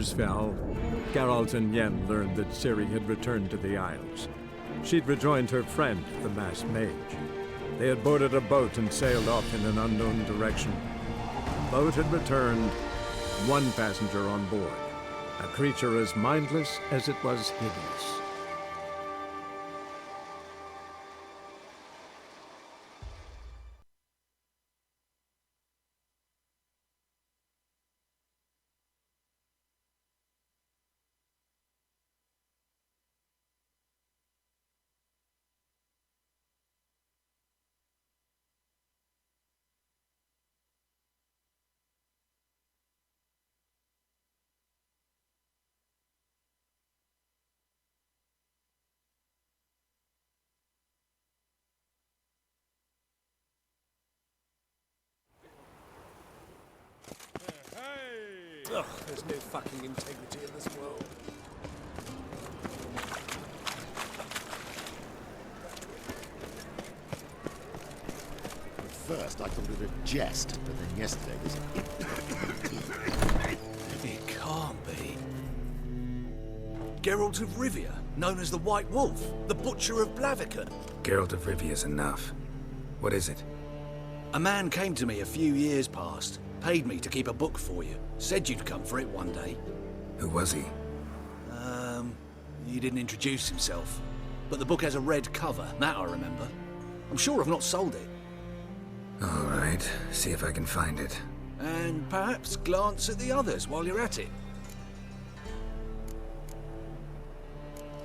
years fell, Geralt and Yen learned that Ciri had returned to the Isles. She'd rejoined her friend, the masked mage. They had boarded a boat and sailed off in an unknown direction. The boat had returned, one passenger on board, a creature as mindless as it was hideous. Ugh, there's no fucking integrity in this world. At first, I thought it was a jest, but then yesterday was... It can't be. Geralt of Rivia, known as the White Wolf, the Butcher of Blaviken. Geralt of Rivia's enough. What is it? A man came to me a few years past, paid me to keep a book for you, said you'd come for it one day. Who was he? He didn't introduce himself, but the book has a red cover, that I remember. I'm sure I've not sold it. All right, see if I can find it. And perhaps glance at the others while you're at it.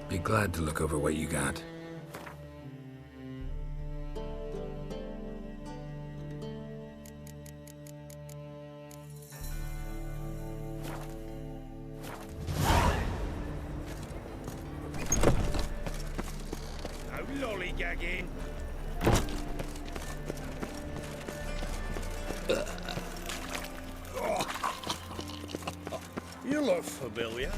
Be glad to look over what you got. No lollygagging. You look familiar.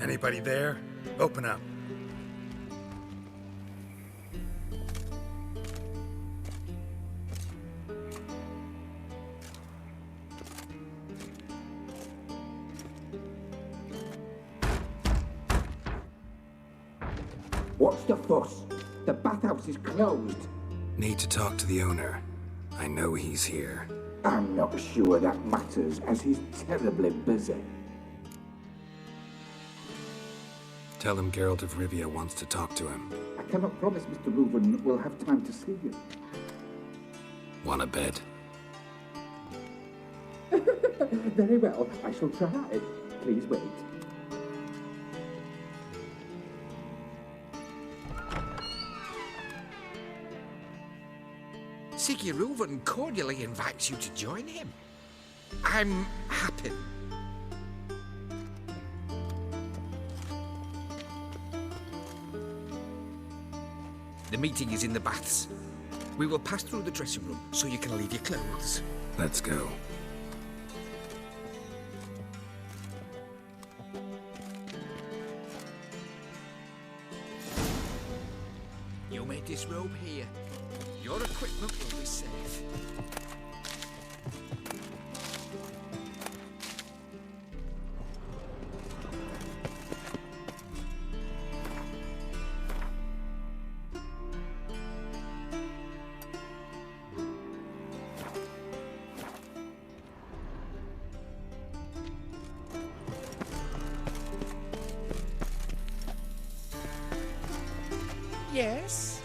Anybody there? Open up. What's the fuss? The bathhouse is closed. Need to talk to the owner. I know he's here. I'm not sure that matters, as he's terribly busy. Tell him Geralt of Rivia wants to talk to him. I cannot promise Mr. Reuven will have time to see you. Want a bet? Very well, I shall try. Please wait. Siggy Reuven cordially invites you to join him. I'm happy. The meeting is in the baths. We will pass through the dressing room so you can leave your clothes. Let's go. You made this robe here. Your equipment will be safe. Yes?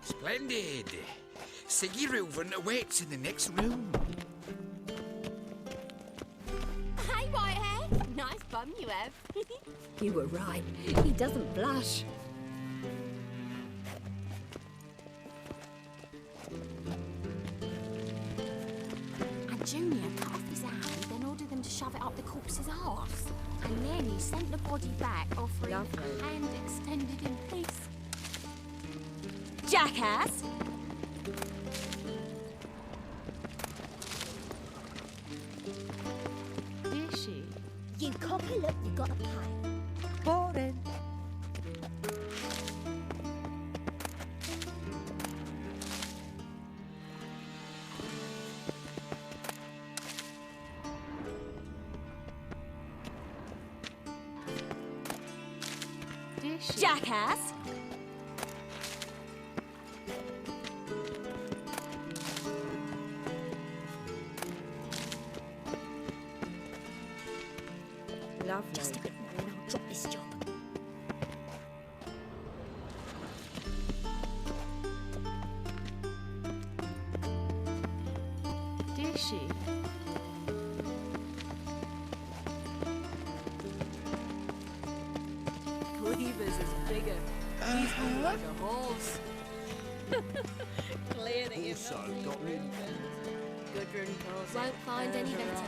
Splendid. Siggy Reuven awaits in the next room. Hi, Whitehair. Nice bum you have. You were right. He doesn't blush. And Junior cut off his hand, then ordered shove it up the corpse's arse. And then he sent the body back, offering a hand extended in peace. Jackass! Is she? You copy, look, you gotta pay. Boring. Jackass! Lovely. Just a bit more and I'll drop this job. Is she? Cleaver's is bigger. He's more like a horse. Clearly it's not Won't find any better.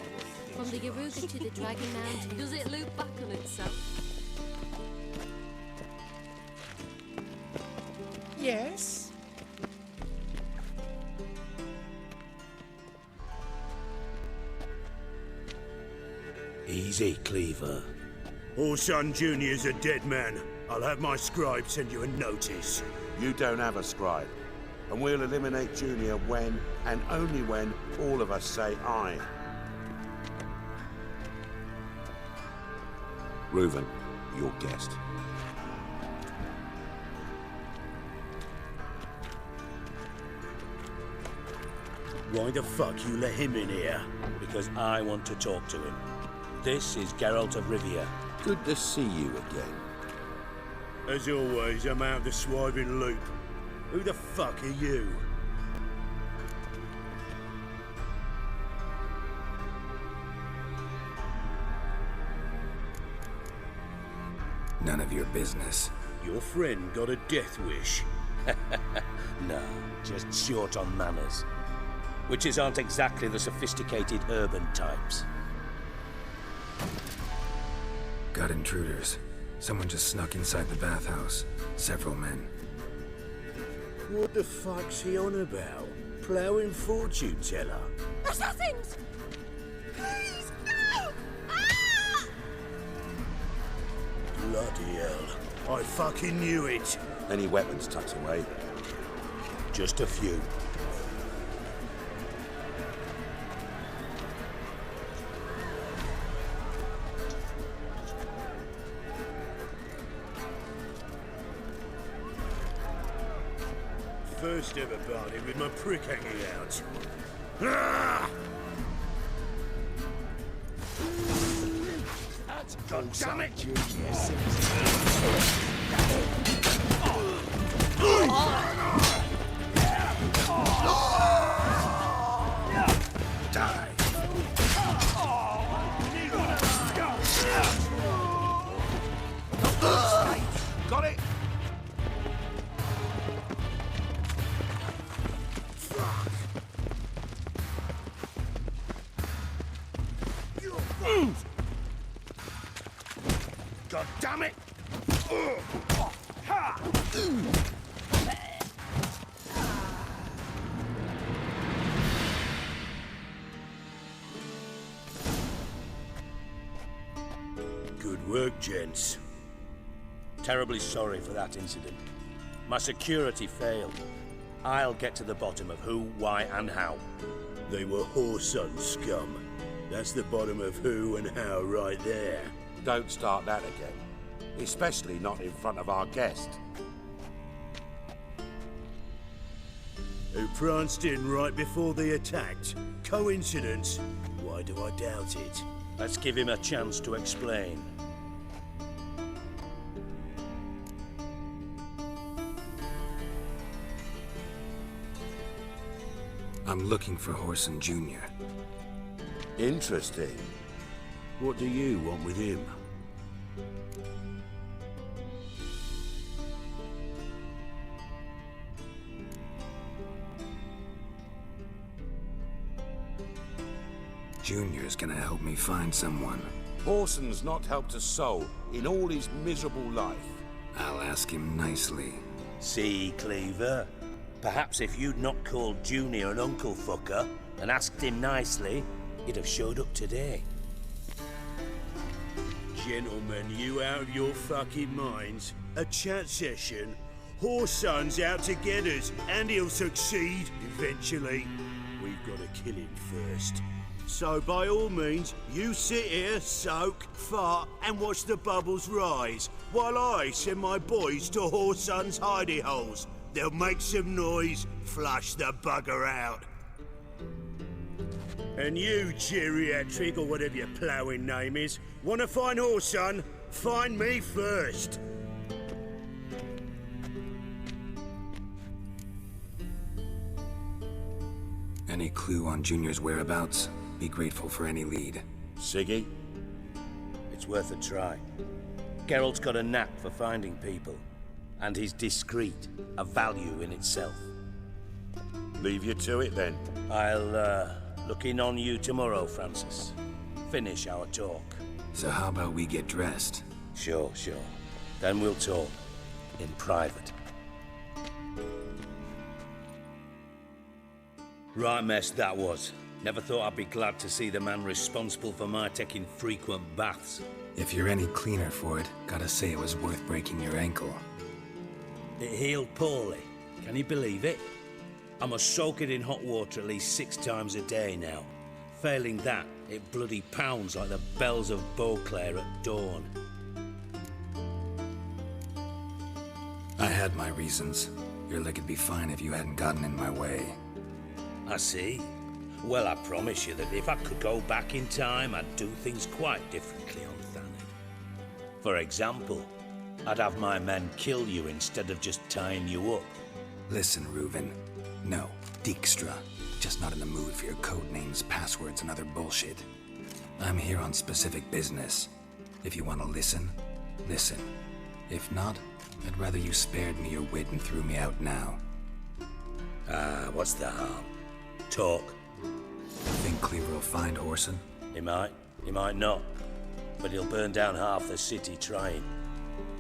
From the Yaruga to the Dragon Mountain. Does it loop back on itself? Yes? Easy, Cleaver. Orson Jr.'s a dead man. I'll have my scribe send you a notice. You don't have a scribe. And we'll eliminate Junior when, and only when, all of us say aye. Reuven, your guest. Why the fuck you let him in here? Because I want to talk to him. This is Geralt of Rivia. Good to see you again. As always, I'm out the swiving loop. Who the fuck are you? None of your business. Your friend got a death wish. No, just short on manners. Witches aren't exactly the sophisticated urban types. Got intruders. Someone just snuck inside the bathhouse. Several men. What the fuck's he on about? Ploughing fortune teller? Assassins! Please, no! Ah! Bloody hell. I fucking knew it. Any weapons tucked away? Just a few. First ever party with my prick hanging out. Ah! God damn it! Die. Got it! God damn it! Good work, gents. Terribly sorry for that incident. My security failed. I'll get to the bottom of who, why, and how. They were whoreson scum. That's the bottom of who and how right there. Don't start that again. Especially not in front of our guest. Who pranced in right before they attacked. Coincidence? Why do I doubt it? Let's give him a chance to explain. I'm looking for Whoreson Jr. Interesting. What do you want with him? Junior's gonna help me find someone. Horson's not helped a soul in all his miserable life. I'll ask him nicely. See, Cleaver? Perhaps if you'd not called Junior an uncle fucker and asked him nicely, he'd have showed up today. Gentlemen, you out of your fucking minds? A chat session? Horson's out to get us, and he'll succeed eventually. We've got to kill him first. So by all means, you sit here, soak, fart, and watch the bubbles rise, while I send my boys to Horson's hidey holes. They'll make some noise, flush the bugger out. And you, geriatric, or whatever your ploughing name is, want to find Horson? Find me first. Any clue on Junior's whereabouts? Be grateful for any lead. Siggy? It's worth a try. Geralt's got a knack for finding people, and he's discreet, a value in itself. Leave you to it then. I'll look in on you tomorrow, Francis. Finish our talk. So how about we get dressed? Sure. Then we'll talk. In private. Right mess that was. Never thought I'd be glad to see the man responsible for my taking frequent baths. If you're any cleaner for it, gotta say it was worth breaking your ankle. It healed poorly. Can you believe it? I must soak it in hot water at least 6 times a day now. Failing that, it bloody pounds like the bells of Beauclair at dawn. I had my reasons. Your leg would be fine if you hadn't gotten in my way. I see. Well, I promise you that if I could go back in time, I'd do things quite differently on Thanet. For example, I'd have my men kill you instead of just tying you up. Listen, Reuven. No, Dijkstra. Just not in the mood for your code names, passwords, and other bullshit. I'm here on specific business. If you want to listen, listen. If not, I'd rather you spared me your wit and threw me out now. What's the harm? Talk. Think Cleaver will find Horson? He might not. But he'll burn down half the city trying.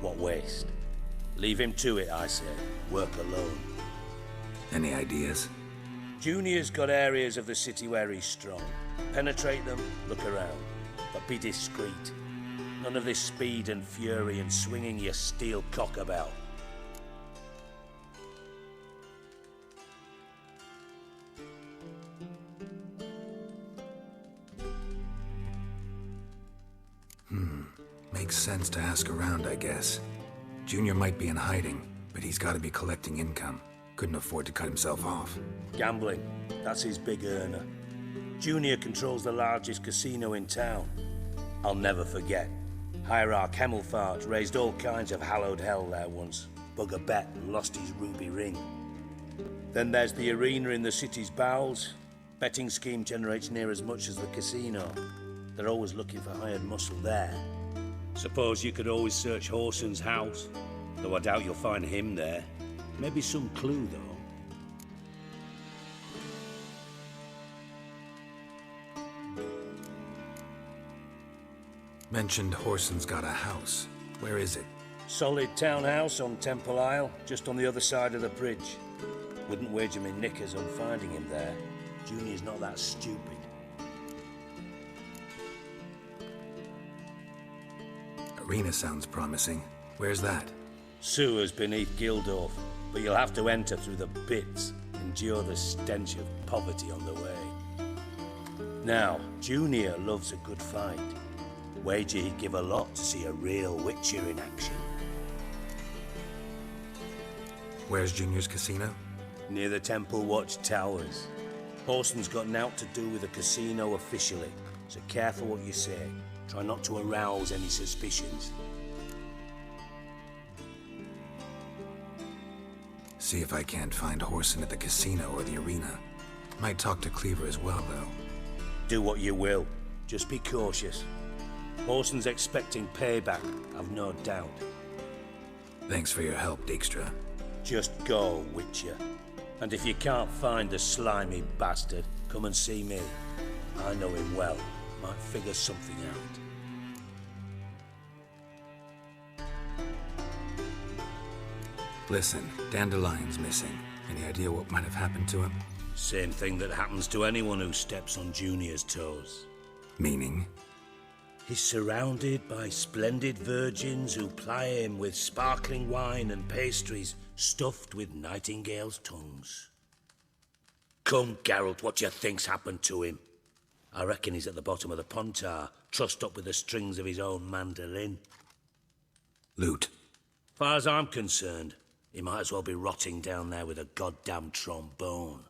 What waste? Leave him to it, I say. Work alone. Any ideas? Junior's got areas of the city where he's strong. Penetrate them, look around. But be discreet. None of this speed and fury and swinging your steel cock about. Makes sense to ask around, I guess. Junior might be in hiding, but he's got to be collecting income. Couldn't afford to cut himself off. Gambling, that's his big earner. Junior controls the largest casino in town. I'll never forget. Hierarch Hemmelfart raised all kinds of hallowed hell there once. Bug a bet and lost his ruby ring. Then there's the arena in the city's bowels. Betting scheme generates near as much as the casino. They're always looking for hired muscle there. Suppose you could always search Horson's house, though I doubt you'll find him there. Maybe some clue, though. Mentioned Horson's got a house. Where is it? Solid townhouse on Temple Isle, just on the other side of the bridge. Wouldn't wager me knickers on finding him there. Junior's not that stupid. Arena sounds promising. Where's that? Sewers beneath Gildorf, but you'll have to enter through the pits, endure the stench of poverty on the way. Now, Junior loves a good fight. Wager he'd give a lot to see a real Witcher in action. Where's Junior's casino? Near the Temple Watch Towers. Horson's got naught to do with the casino officially, so careful what you say. Try not to arouse any suspicions. See if I can't find Horson at the casino or the arena. Might talk to Cleaver as well, though. Do what you will. Just be cautious. Horson's expecting payback, I've no doubt. Thanks for your help, Dijkstra. Just go, Witcher. And if you can't find the slimy bastard, come and see me. I know him well. Might figure something out. Listen, Dandelion's missing. Any idea what might have happened to him? Same thing that happens to anyone who steps on Junior's toes. Meaning? He's surrounded by splendid virgins who ply him with sparkling wine and pastries stuffed with nightingales' tongues. Come, Geralt, what do you think's happened to him? I reckon he's at the bottom of the Pontar, trussed up with the strings of his own mandolin. Loot. Far as I'm concerned, he might as well be rotting down there with a goddamn trombone.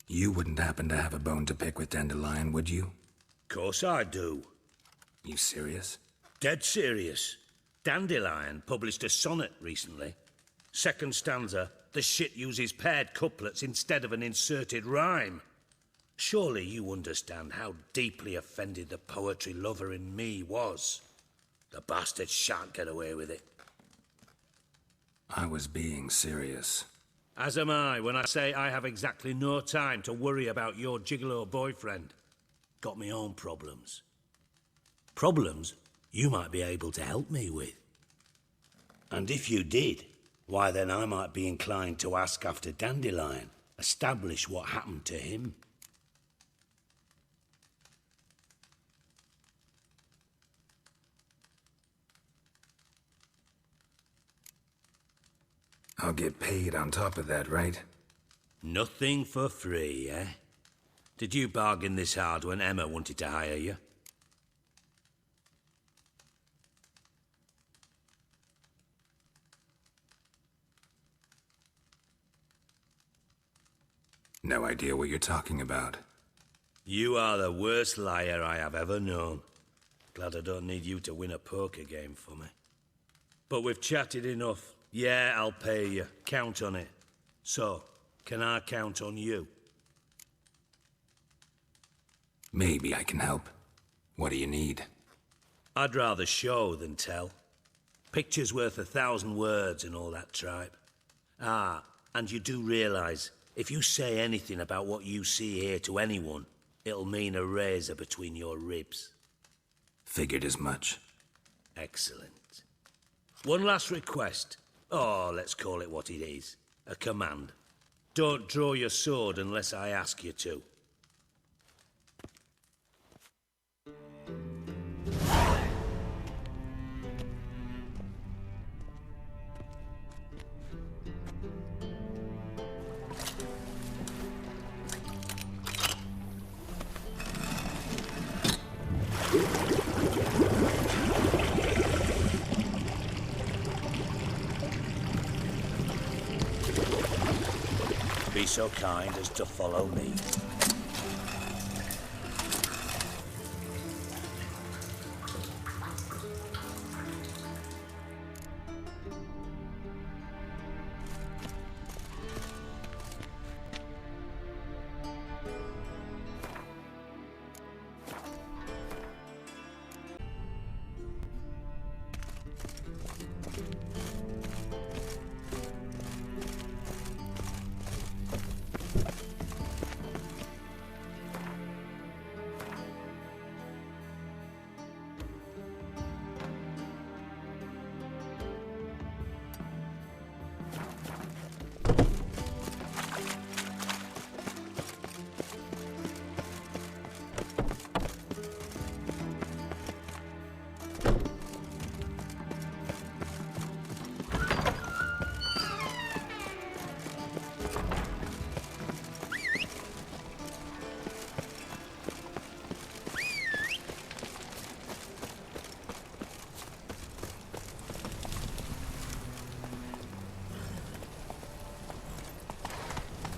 You wouldn't happen to have a bone to pick with Dandelion, would you? Course I do. You serious? Dead serious. Dandelion published a sonnet recently. Second stanza, the shit uses paired couplets instead of an inserted rhyme. Surely you understand how deeply offended the poetry lover in me was. The bastard shan't get away with it. I was being serious. As am I when I say I have exactly no time to worry about your gigolo boyfriend. Got me own problems. Problems you might be able to help me with. And if you did, why then I might be inclined to ask after Dandelion, establish what happened to him. I'll get paid on top of that, right? Nothing for free, eh? Did you bargain this hard when Emma wanted to hire you? No idea what you're talking about. You are the worst liar I have ever known. Glad I don't need you to win a poker game for me. But we've chatted enough. Yeah, I'll pay you. Count on it. So, can I count on you? Maybe I can help. What do you need? I'd rather show than tell. Picture's worth 1,000 words and all that tripe. Ah, and you do realize, if you say anything about what you see here to anyone, it'll mean a razor between your ribs. Figured as much. Excellent. One last request. Oh, let's call it what it is. A command. Don't draw your sword unless I ask you to. Be so kind as to follow me.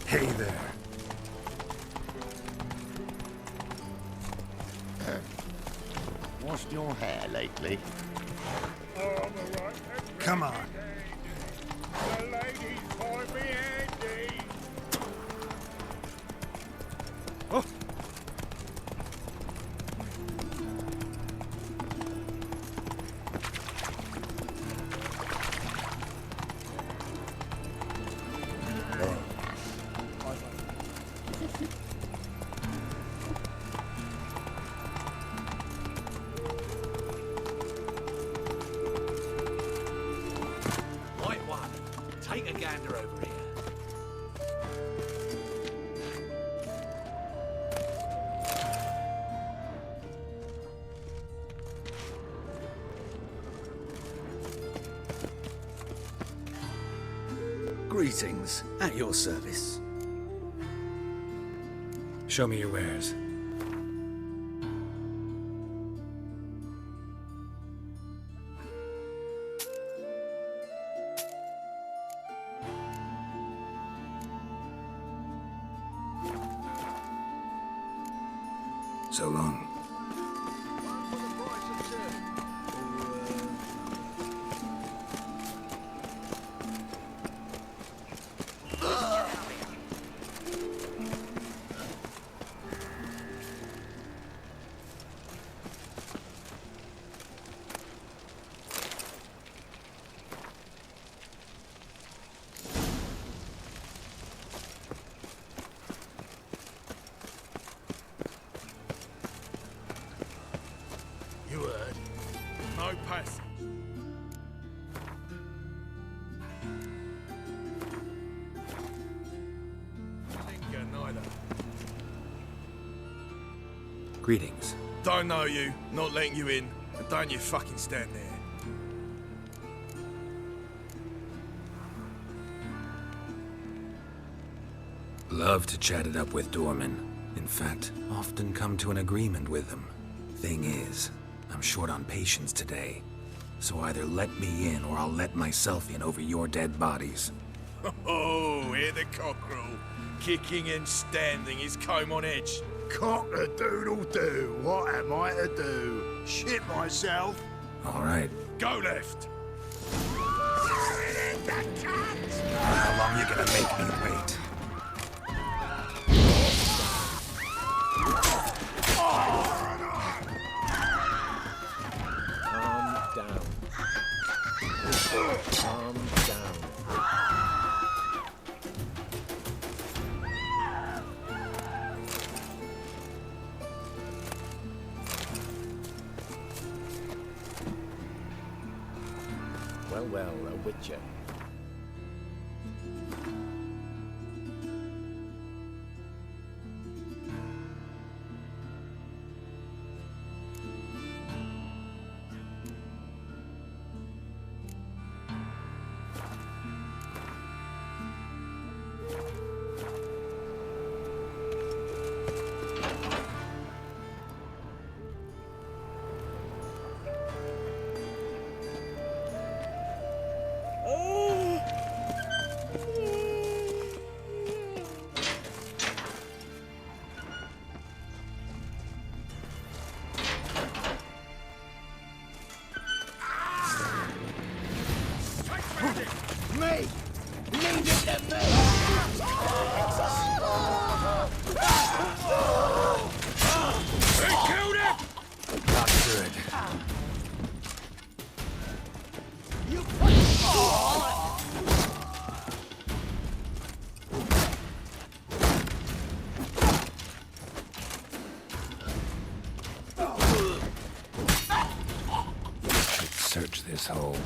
Hey there. Washed your hair lately? Come on. The ladies find me handy. Oh. Right one. Take a gander over here. Greetings, at your service. Show me your wares. So long. You heard? No passage. Linger neither. Greetings. Don't know you, not letting you in, and don't you fucking stand there. Love to chat it up with doormen. In fact, often come to an agreement with them. Thing is, I'm short on patience today. So either let me in or I'll let myself in over your dead bodies. Oh, hear the cockerel. Kicking and standing his comb on edge. Cock-a-doodle-doo, what am I to do? Shit myself? All right. Go left. How long you gonna make me wait? Calm down. Well, a witcher. Me! Leave it to me! They killed him! Not good. You Should search this hole.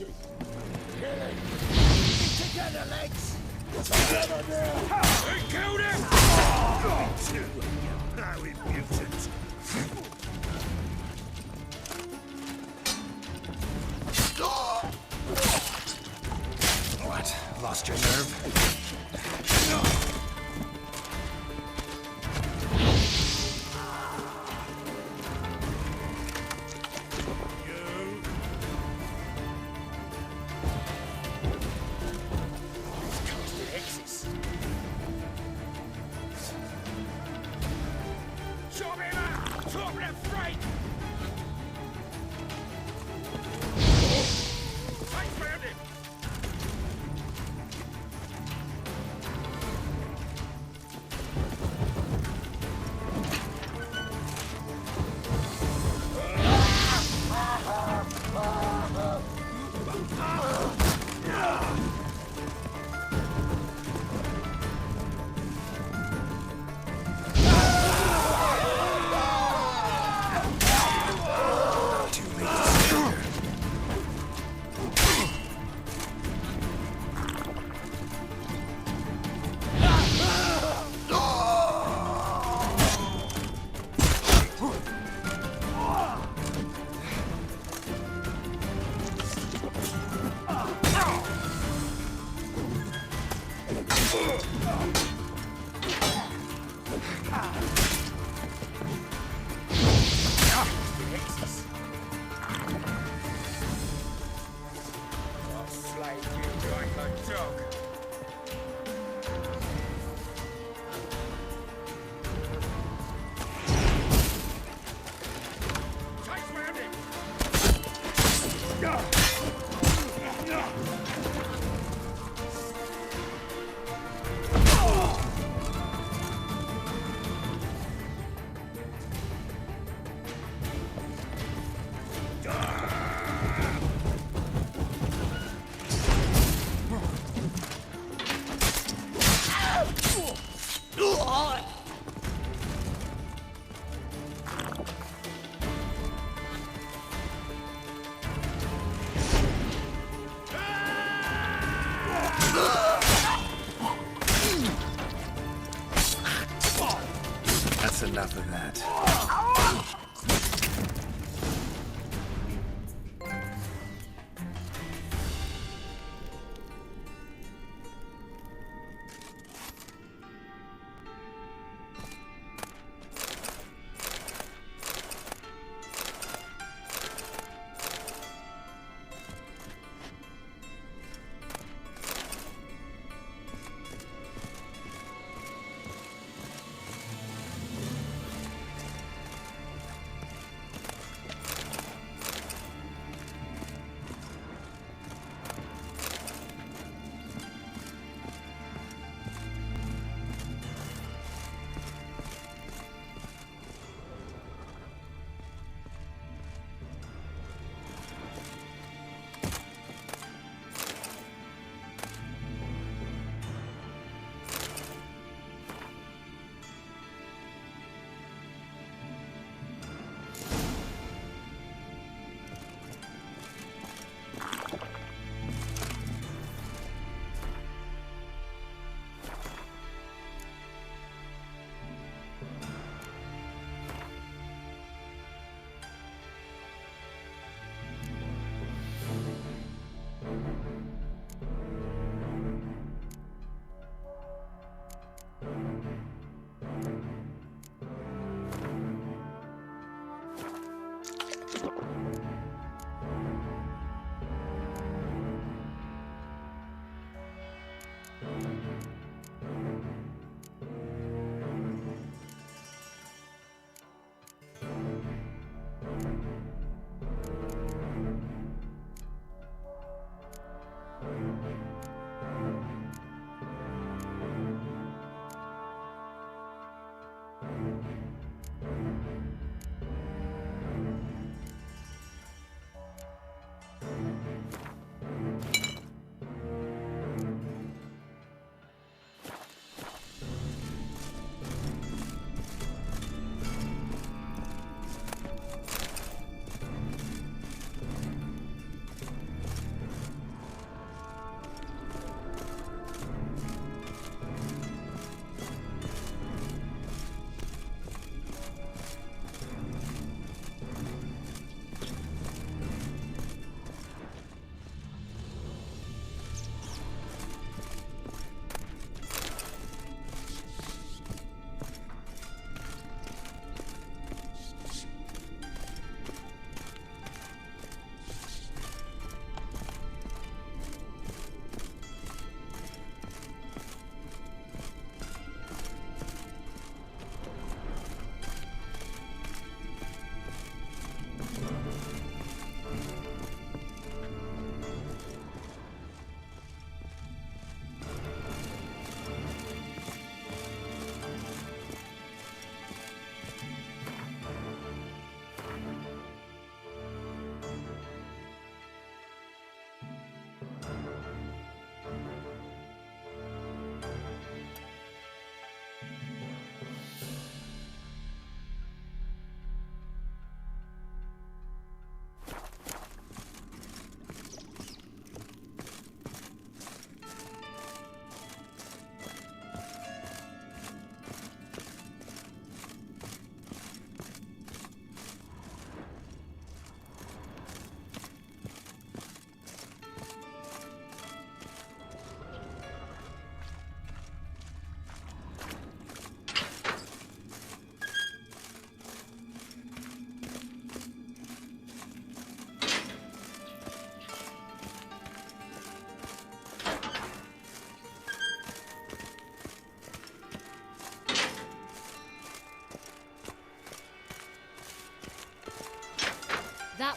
mercy. Kill him! Get together, legs! Together now! We killed him! Me too! Now we mutant! What? Lost your nerve? That's enough of that.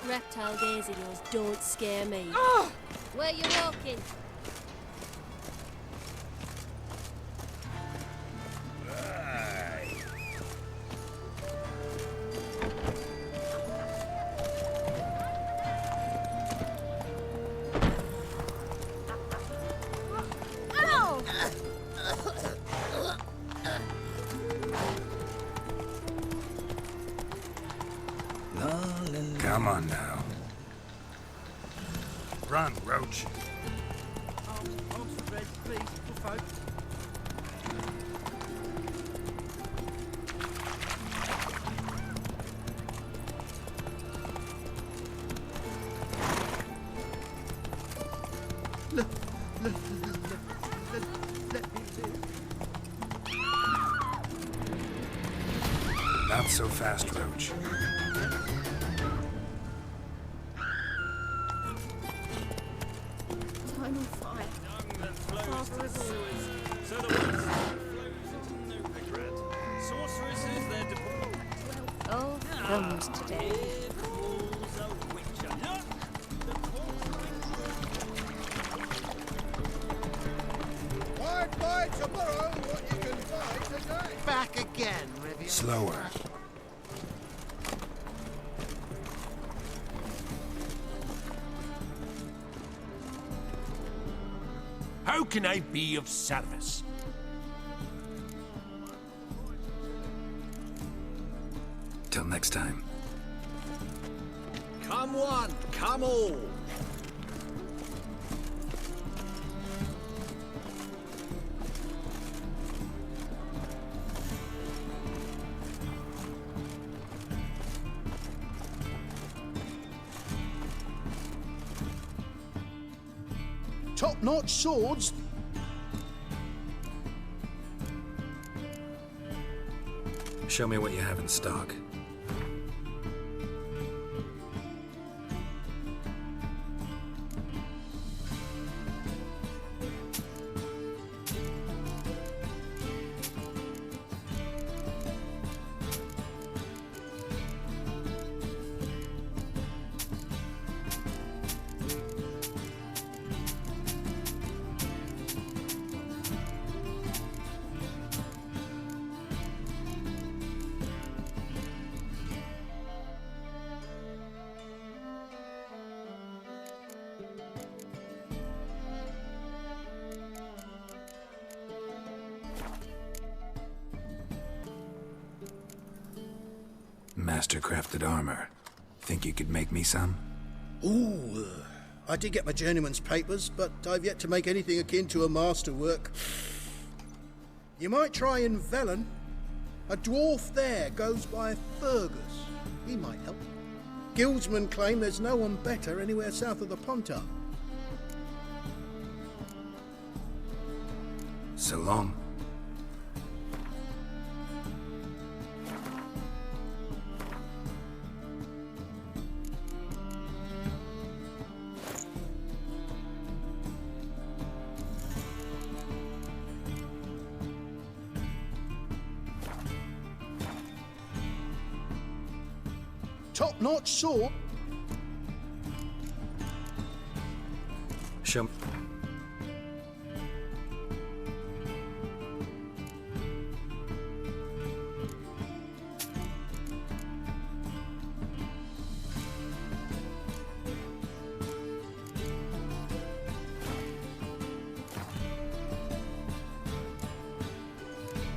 That reptile gaze of yours don't scare me. Where you walking? Come on now. Run, Roach. Not so fast, Roach. Final fight. Oh, films today. Back again, Review. Slower. How can I be of service? Till next time. Come one, come all. Top-notch swords. Show me what you have in stock. Master-crafted armor. Think you could make me some? Ooh, I did get my journeyman's papers, but I've yet to make anything akin to a masterwork. You might try in Velen. A dwarf there goes by Fergus. He might help. Guildsmen claim there's no one better anywhere south of the Pontar. So long. Top-notch sword. Show me.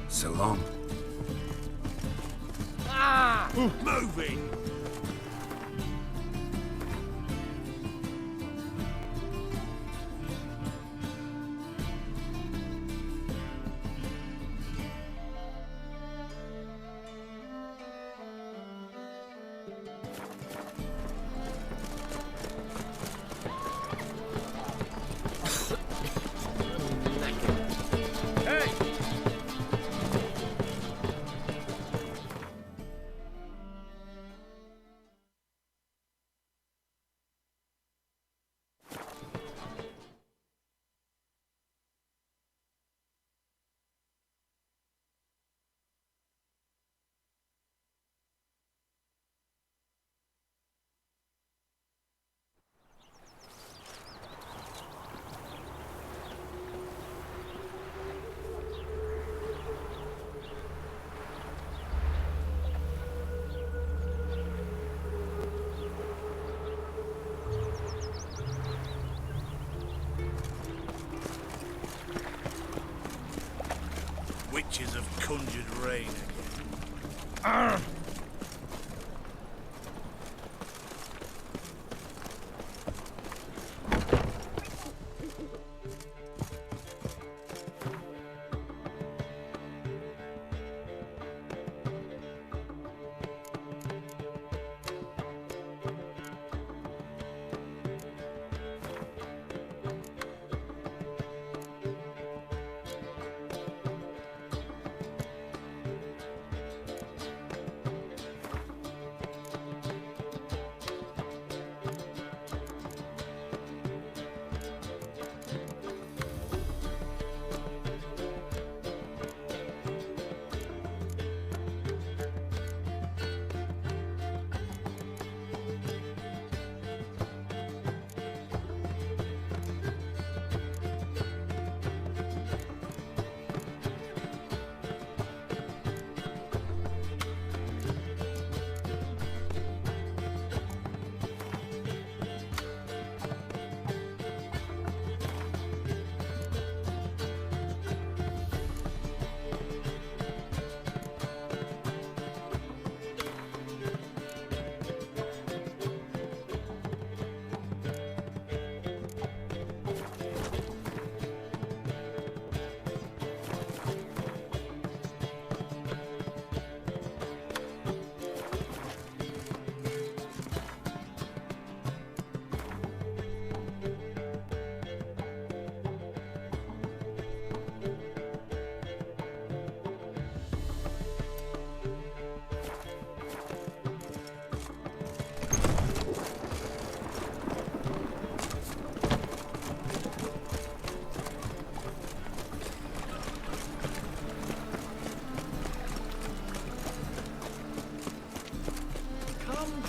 So long. Ah! Moving! conjured rain again.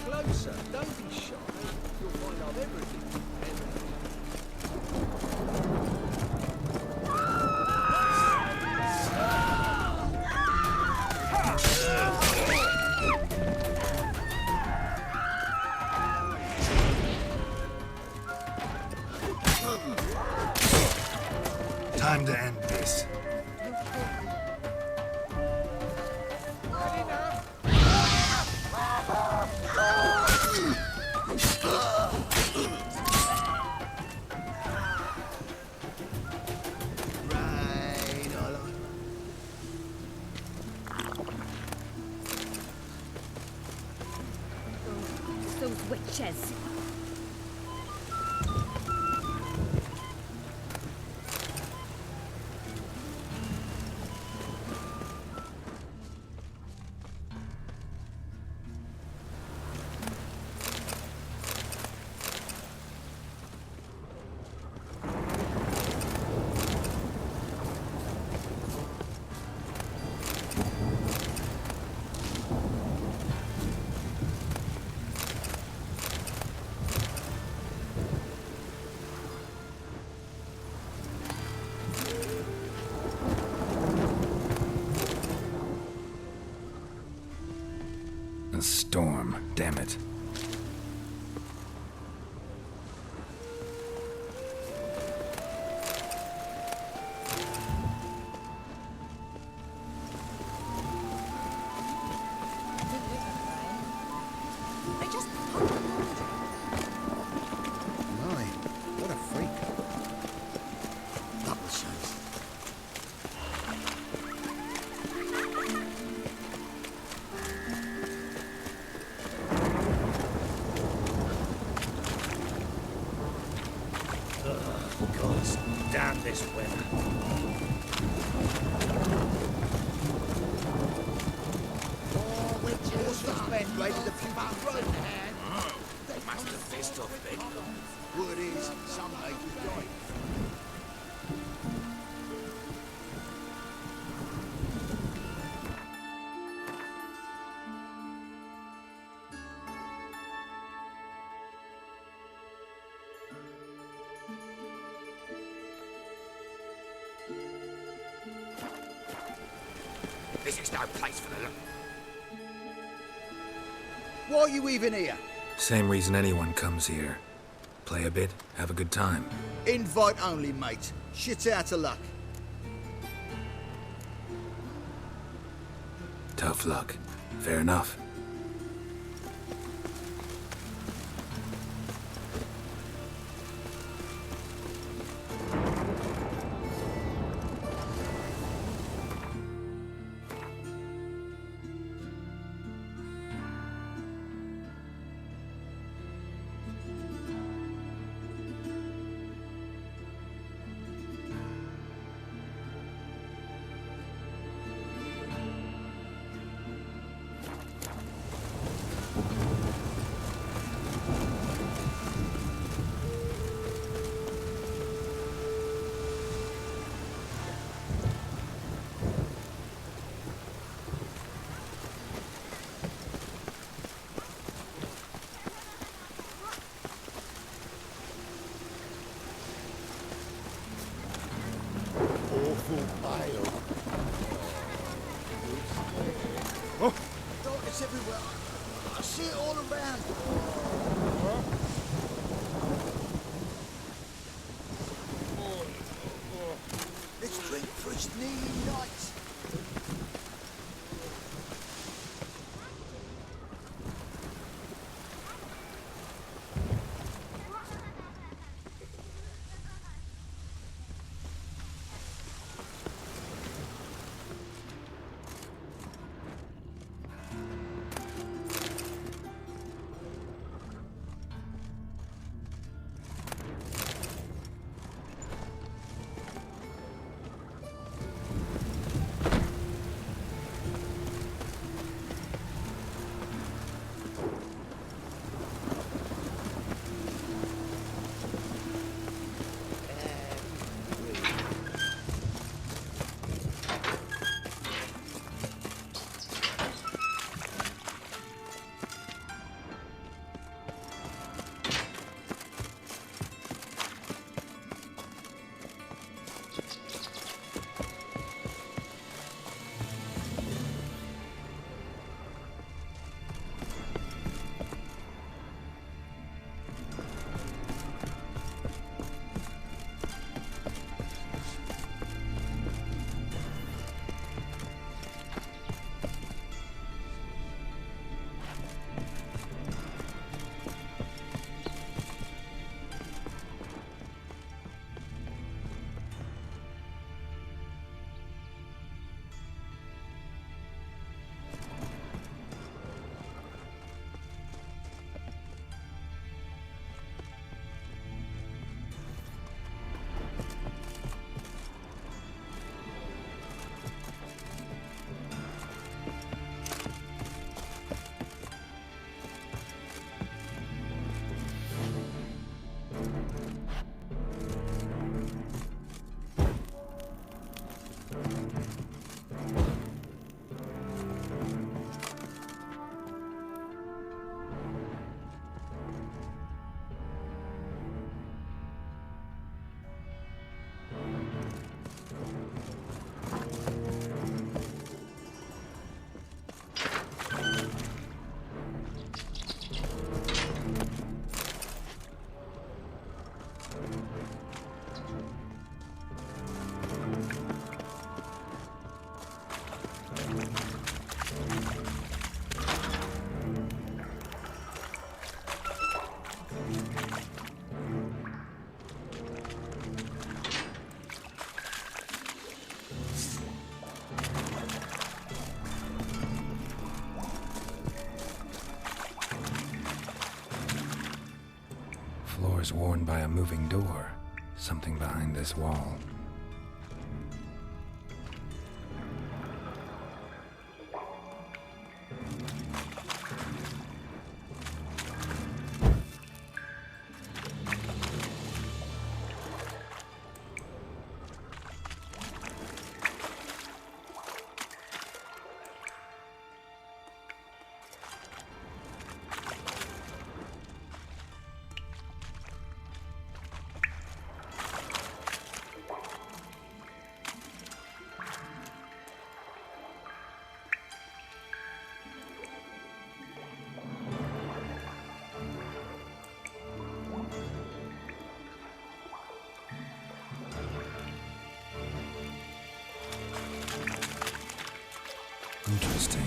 closer. Don't be shy. You'll find out everything. Time to end this. Those witches. A storm, damn it. I just My, what a freak. Double shows. God, damn this weather. Raided a few road hand. They must have pissed off big. Word is, some neighbours died. This is no place for the... Why are you even here? Same reason anyone comes here. Play a bit, have a good time. Invite only, mate. Shit's out of luck. Tough luck. Fair enough. Darkness everywhere. I see it all around. Let's drink for its needy nights. Floors worn by a moving door. Something behind this wall. Interesting.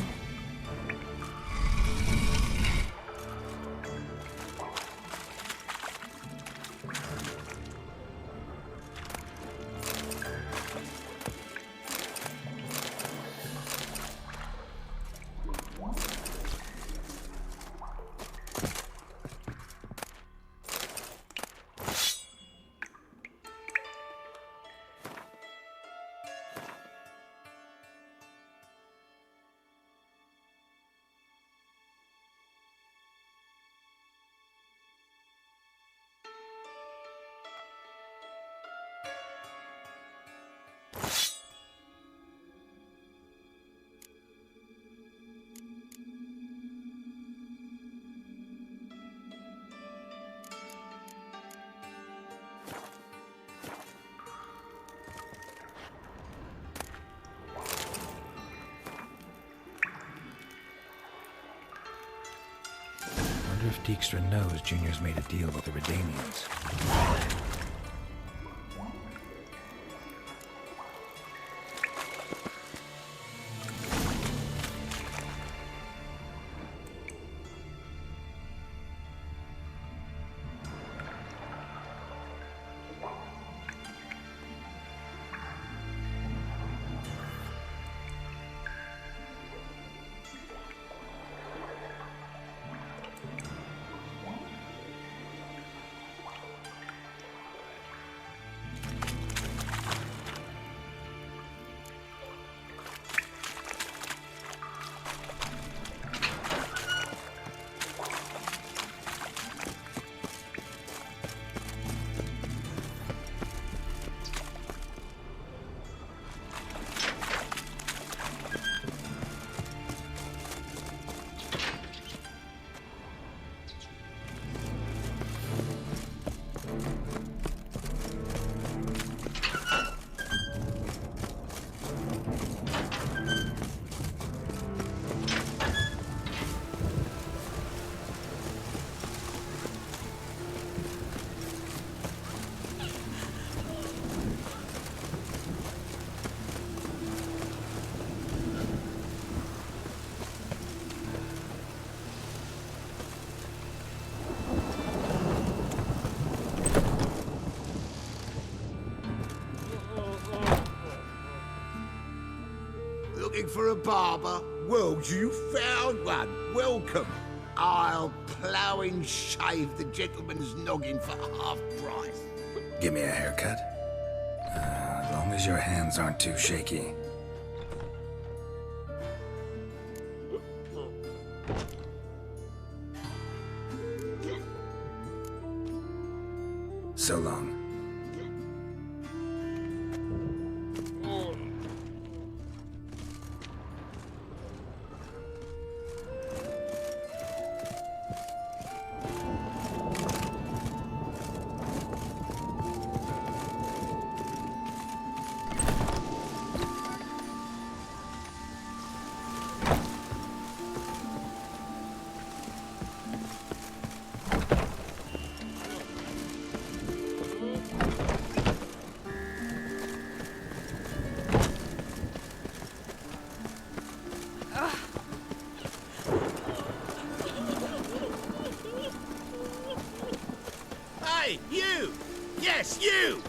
I wonder if Dijkstra knows Junior's made a deal with the Redanians. Looking for a barber? Well, you found one. Welcome. I'll plough and shave the gentleman's noggin for half price. Give me a haircut? As long as your hands aren't too shaky. So long. Hey, you! Yes, you!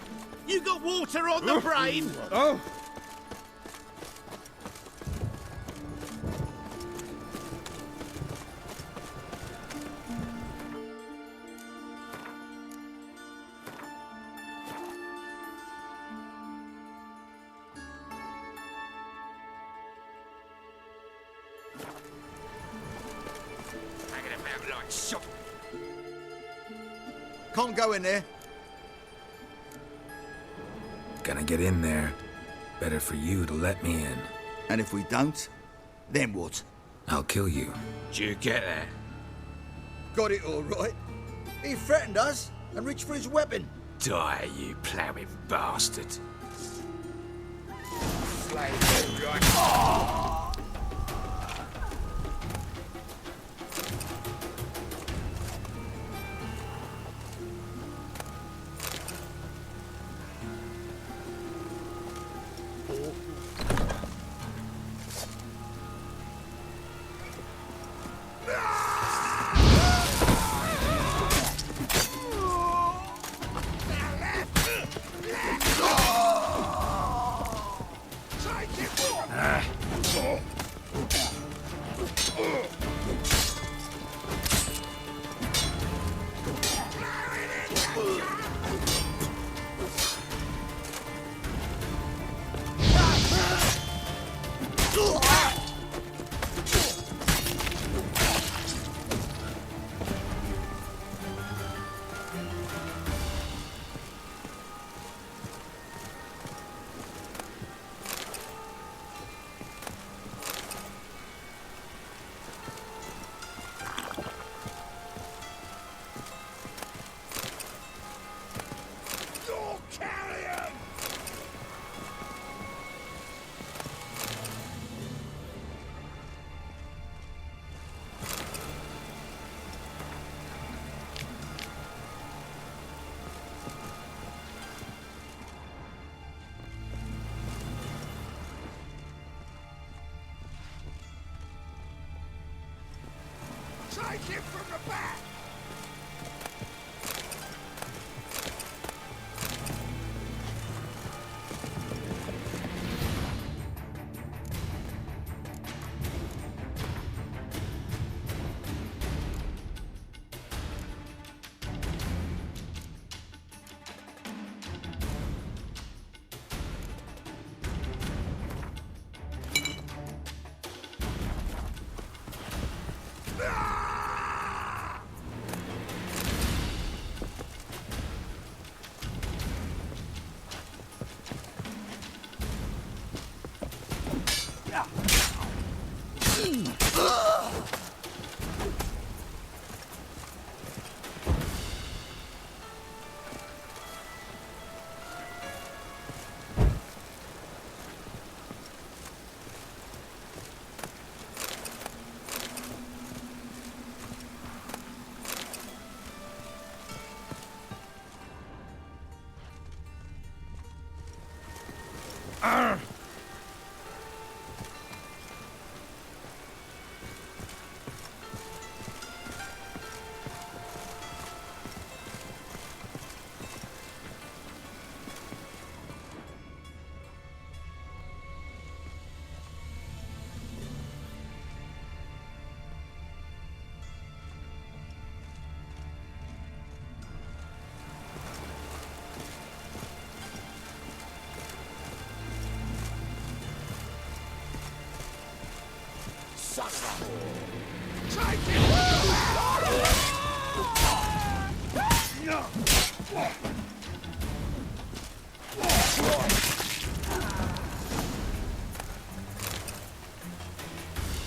You got water on the brain? Oh! Can't go in there. Gonna get in there. Better for you to let me in. And if we don't, then what? I'll kill you. Did you get that? Got it all right. He threatened us and reached for his weapon. Die, you ploughing bastard.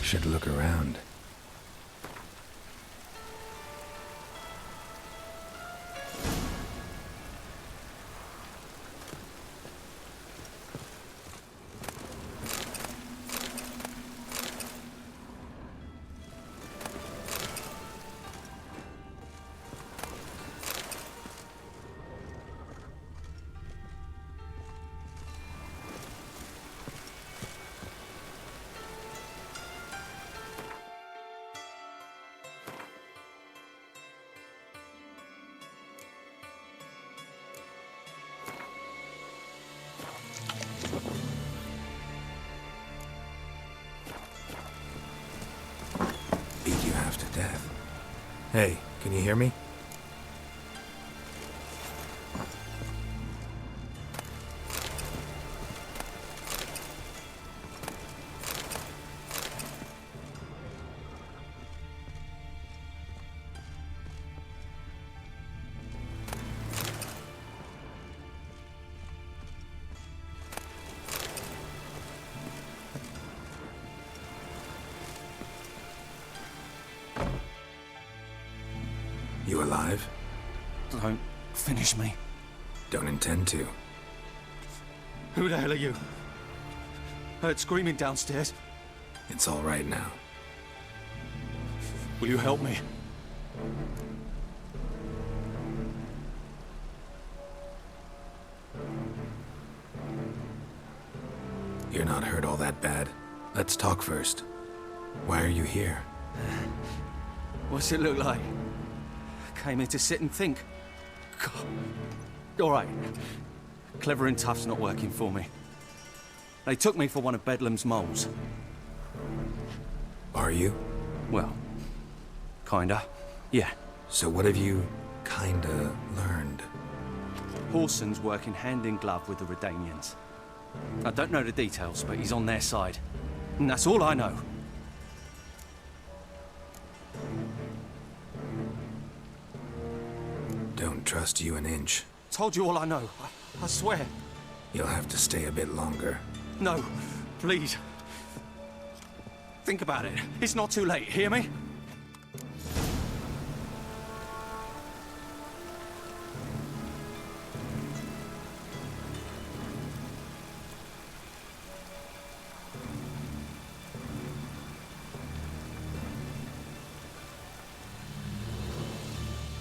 Should look around. Beat you half to death. Hey, can you hear me? You alive? Don't finish me. Don't intend to. Who the hell are you? Heard screaming downstairs. It's all right now. Will you help me? You're not hurt all that bad. Let's talk first. Why are you here? What's it look like? Came here to sit and think. God. All right. Clever and tough's not working for me. They took me for one of Bedlam's moles. Are you? Well, kinda. Yeah. So what have you kinda learned? Horson's working hand in glove with the Redanians. I don't know the details, but he's on their side. And that's all I know. Don't trust you an inch. Told you all I know. I swear. You'll have to stay a bit longer. No, please. Think about it. It's not too late, hear me?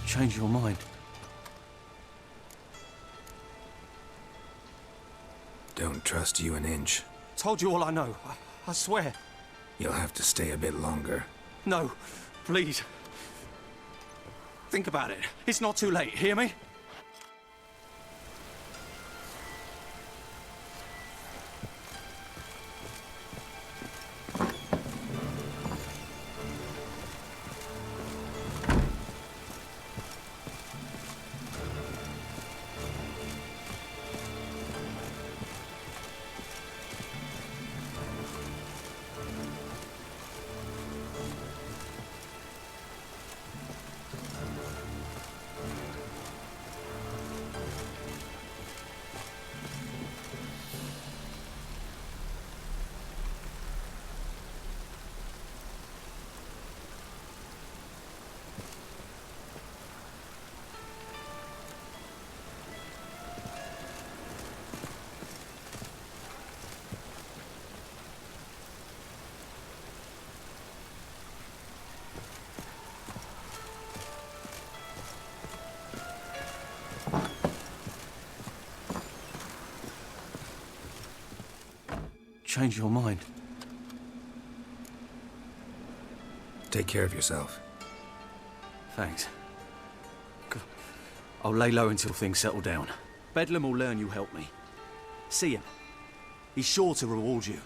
Change your mind. Don't trust you an inch. Told you all I know. I swear. You'll have to stay a bit longer. No, please. Think about it. It's not too late, hear me? change your mind. Take care of yourself. Thanks. I'll lay low until things settle down. Bedlam will learn you helped me. See him. He's sure to reward you.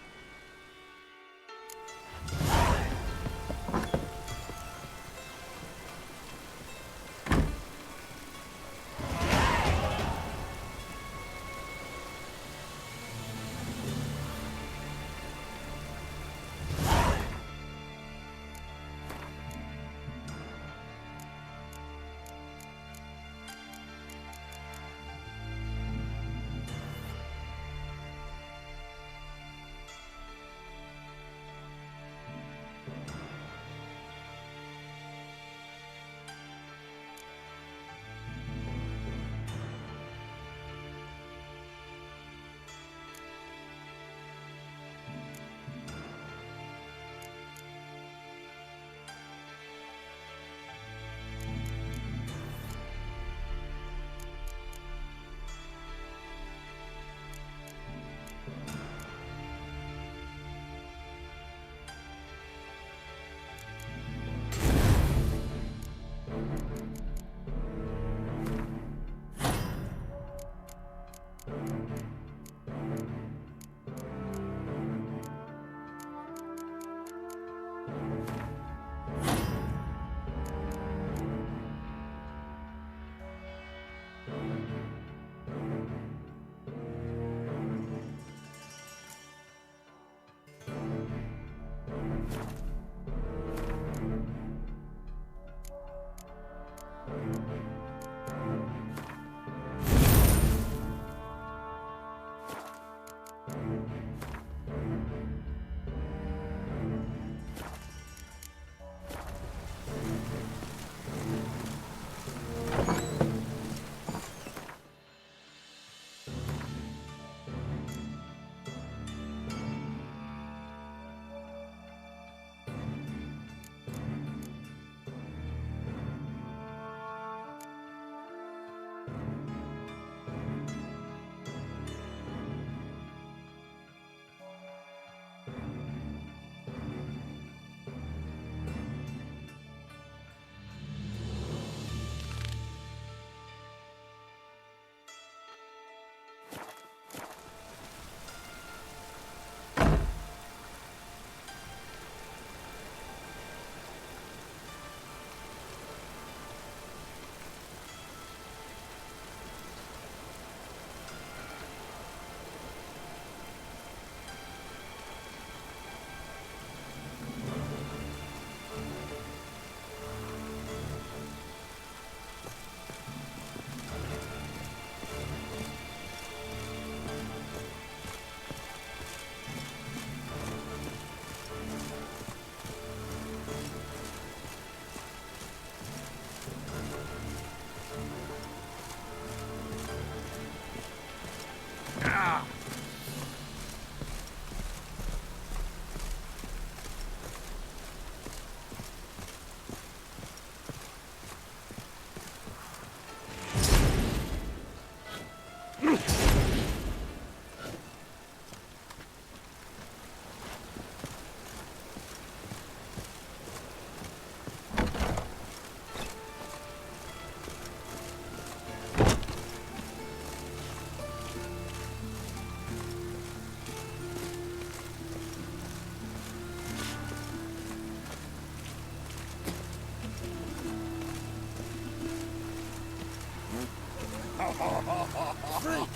Freak!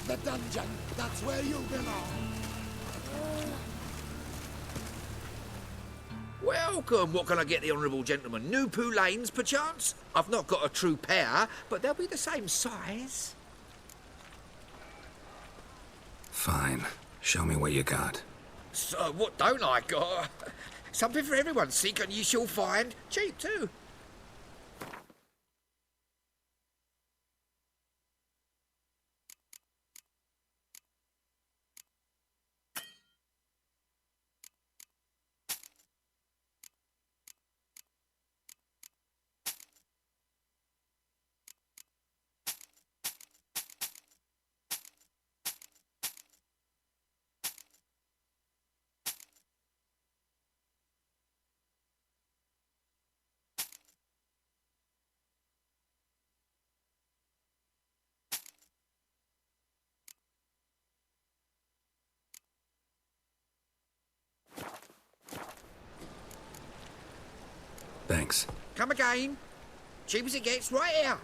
The dungeon, that's where you belong. Welcome. What can I get the honourable gentleman? New Poo Lanes, perchance? I've not got a true pair, but they'll be the same size. Fine. Show me what you got. So, what don't I got? Something for everyone. Seek and you shall find. Cheap, too. Thanks. Come again. Cheap as it gets, right here.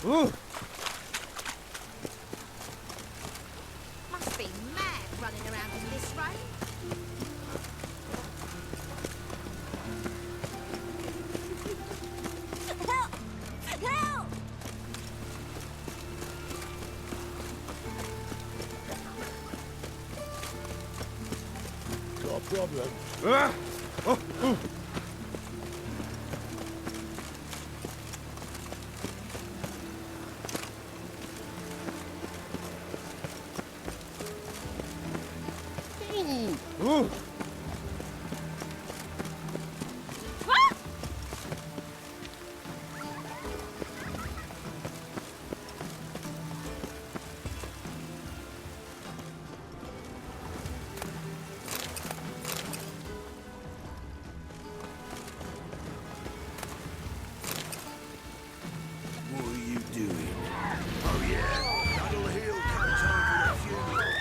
Ooh! Must be mad running around in this rain. Help! Help! Got a problem? Ah! Oh, oh. Ooh. What are you doing? Oh yeah, Cuddle Hill come time for the funeral.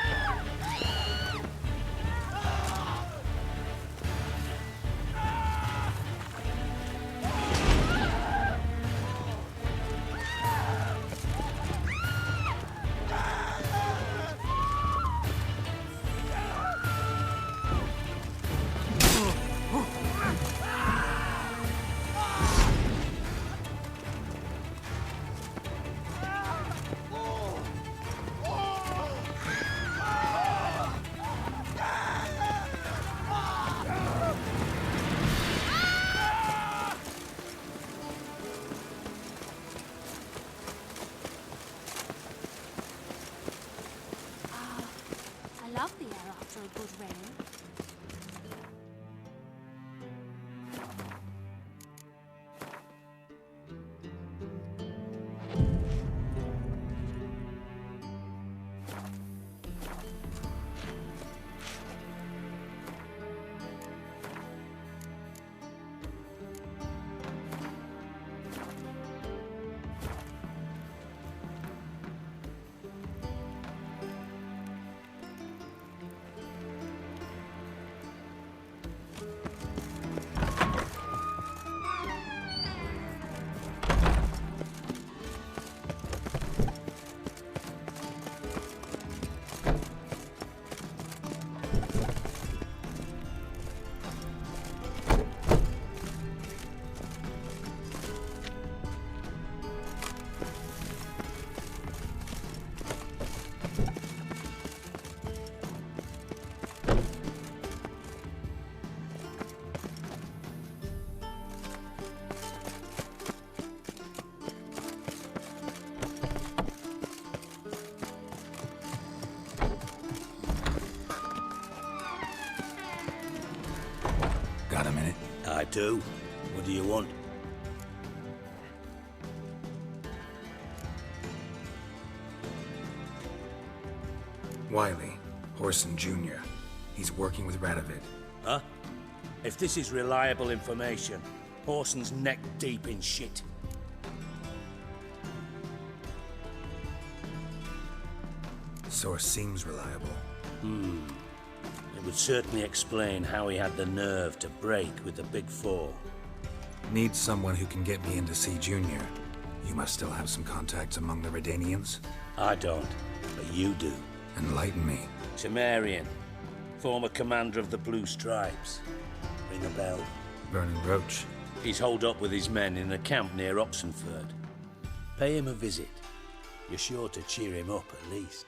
I love the air after a good rain. Got a minute? I do. What do you want? Wiley, Horson Jr. He's working with Radovid. Huh? If this is reliable information, Horson's neck deep in shit. Source seems reliable. It would certainly explain how he had the nerve to break with the Big Four. Need someone who can get me in to see Junior. You must still have some contacts among the Redanians? I don't, but you do. Enlighten me. Temerian, former commander of the Blue Stripes. Ring a bell? Vernon Roach. He's holed up with his men in a camp near Oxenford. Pay him a visit. You're sure to cheer him up at least.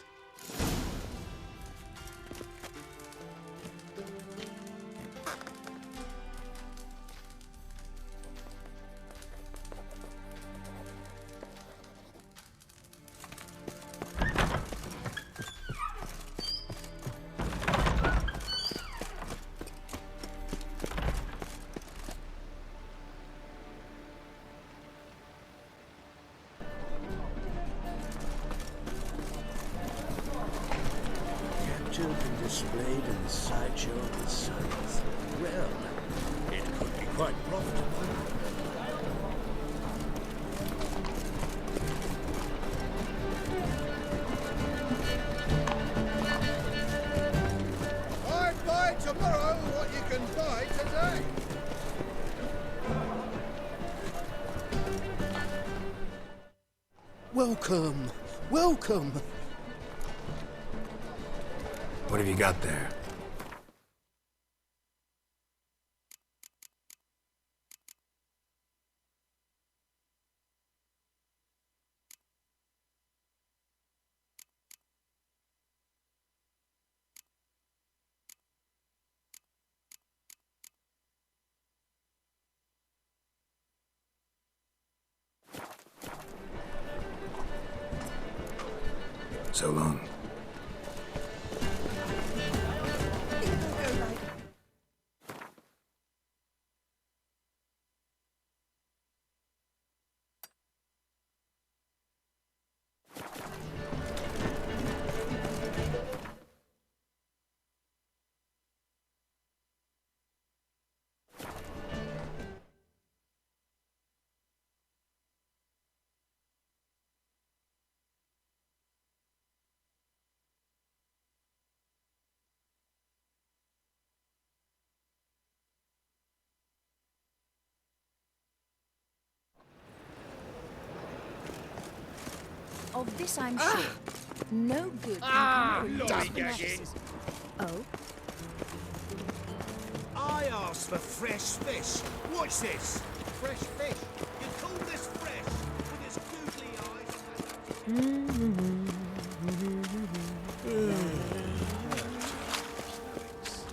children displayed in the sideshow of the suns. Well, it could be quite profitable. Buy tomorrow what you can buy today. Welcome, welcome. What have you got there? So long. Of this I'm sure. No good. Analysis. Oh? I asked for fresh fish. What's this? Fresh fish. You call this fresh? With its googly eyes?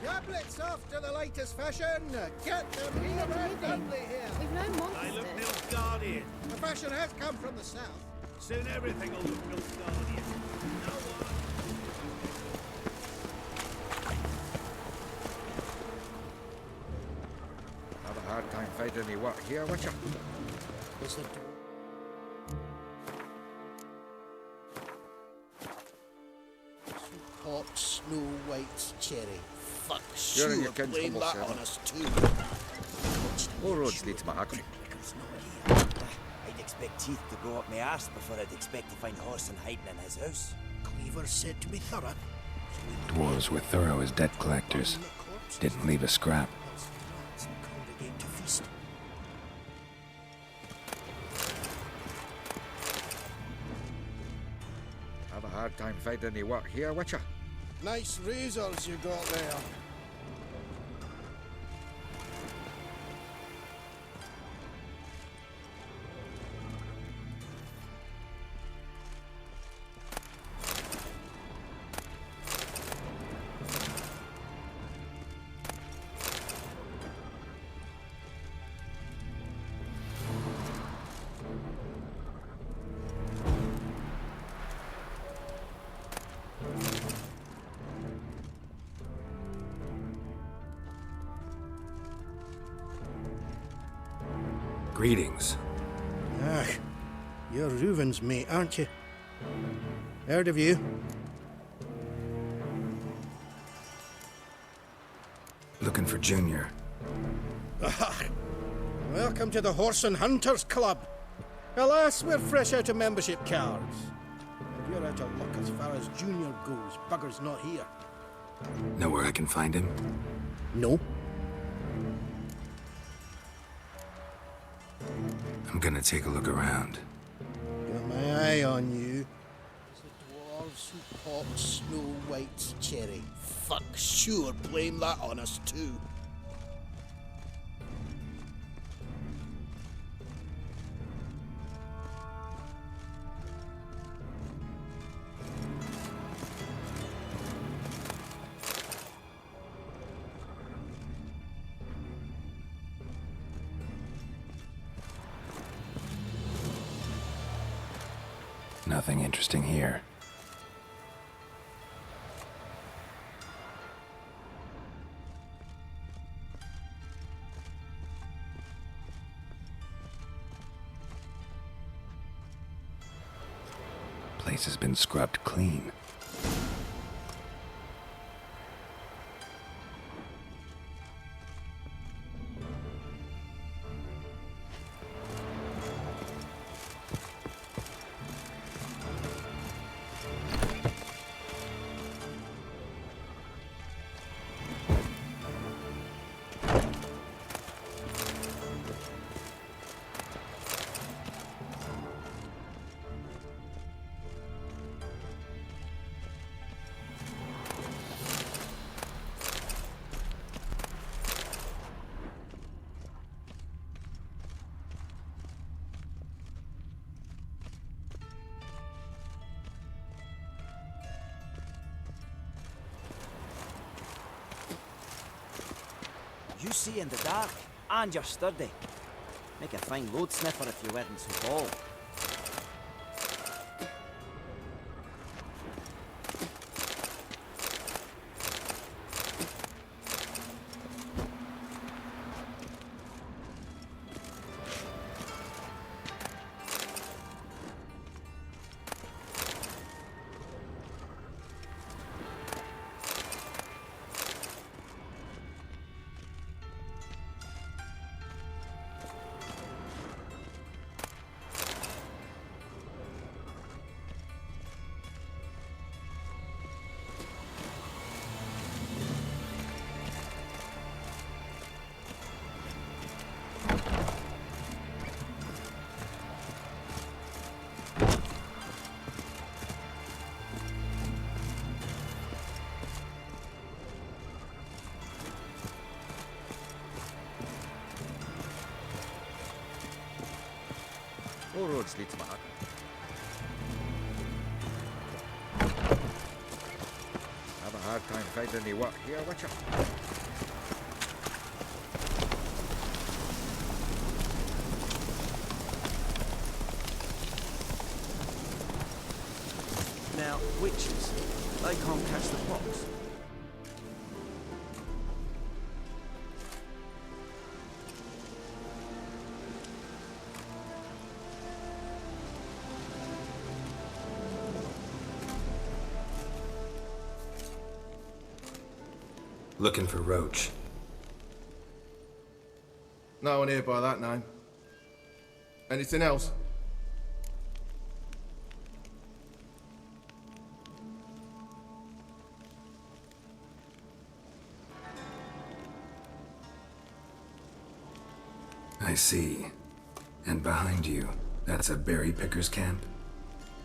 Tablets after the latest fashion. Get them here and only here. We've no monsters. They look Milk Guardian. The fashion has come from the south. Soon everything will look Milk Guardian. No one. Have a hard time finding any work here, Witcher. Is it? Hot Snow White's cherry. Fuck, Sure, you can blame come that up, on sir. us too. All roads lead to Mahakam. I'd expect teeth to go up my arse before I'd expect to find Horson hiding in his house. Cleaver said to be thorough. Dwarves were thorough as debt collectors. Didn't leave a scrap. Congregate to feast. Have a hard time finding any work here, Witcher. Nice razors you got there. Greetings. Ah, you're Reuven's mate, aren't you? Heard of you? Looking for Junior. Ah, welcome to the Horse and Hunters Club. Alas, we're fresh out of membership cards. If you're out of luck as far as Junior goes, bugger's not here. Know where I can find him? No. I'm gonna take a look around. Got my eye on you. It's the dwarves who pop Snow White's cherry. Fuck, sure, blame that on us too. Nothing interesting here. Place has been scrubbed clean. You see in the dark, and you're sturdy. Make a fine load sniffer if you weren't so tall. All roads lead to my hut. Have a hard time finding any work here, Witcher. Now, witches, they can't catch the pox. Looking for Roach. No one here by that name. Anything else? I see. And behind you, that's a berry picker's camp?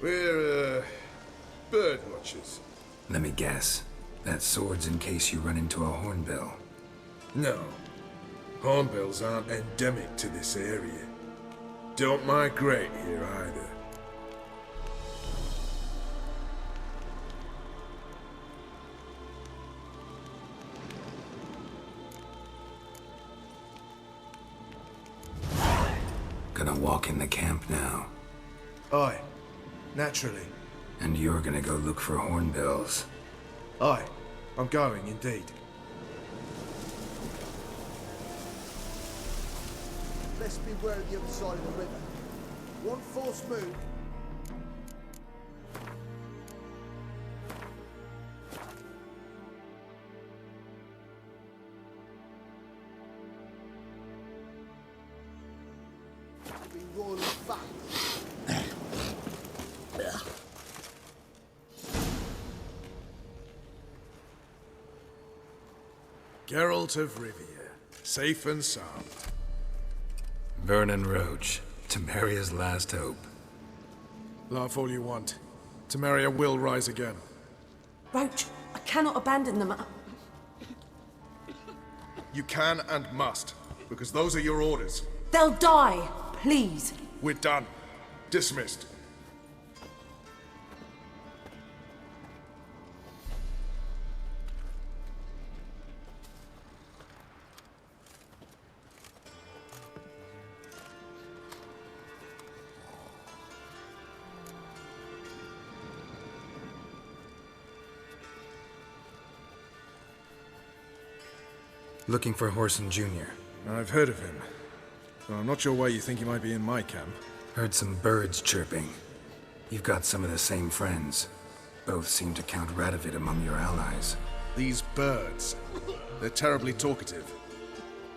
We're, bird watchers. Let me guess. That's swords in case you run into a hornbill. No. Hornbills aren't endemic to this area. Don't migrate here either. Gonna walk in the camp now. Aye. Naturally. And you're gonna go look for hornbills. Aye. I'm going, indeed. Let's beware of the other side of the river. One false move. Be royally fat. Geralt of Rivia, safe and sound. Vernon Roach, Temeria's last hope. Laugh all you want. Temeria will rise again. Roach, I cannot abandon them. You can and must, because those are your orders. They'll die, please. We're done. Dismissed. Looking for Horson Jr. I've heard of him. Though I'm not sure why you think he might be in my camp. Heard some birds chirping. You've got some of the same friends. Both seem to count Radovid among your allies. These birds. They're terribly talkative.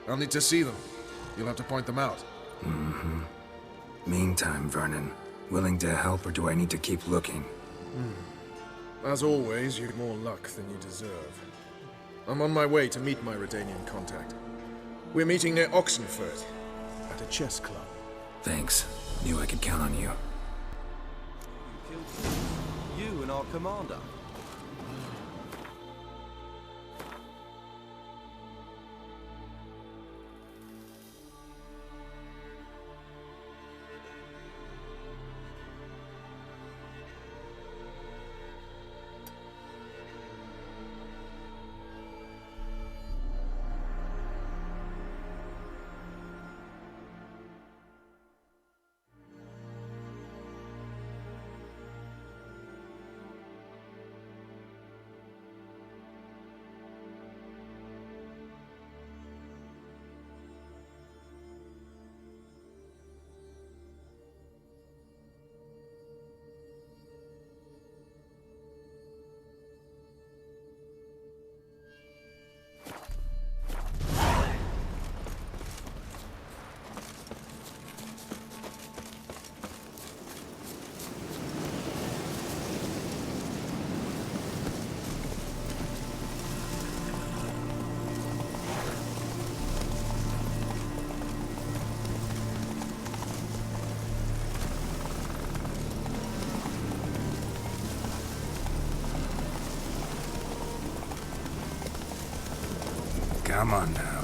I'll need to see them. You'll have to point them out. Mm-hmm. Meantime, Vernon, willing to help or do I need to keep looking? As always, you've more luck than you deserve. I'm on my way to meet my Redanian contact. We're meeting near Oxenfurt, at a chess club. Thanks. Knew I could count on you. You and our commander. Come on now.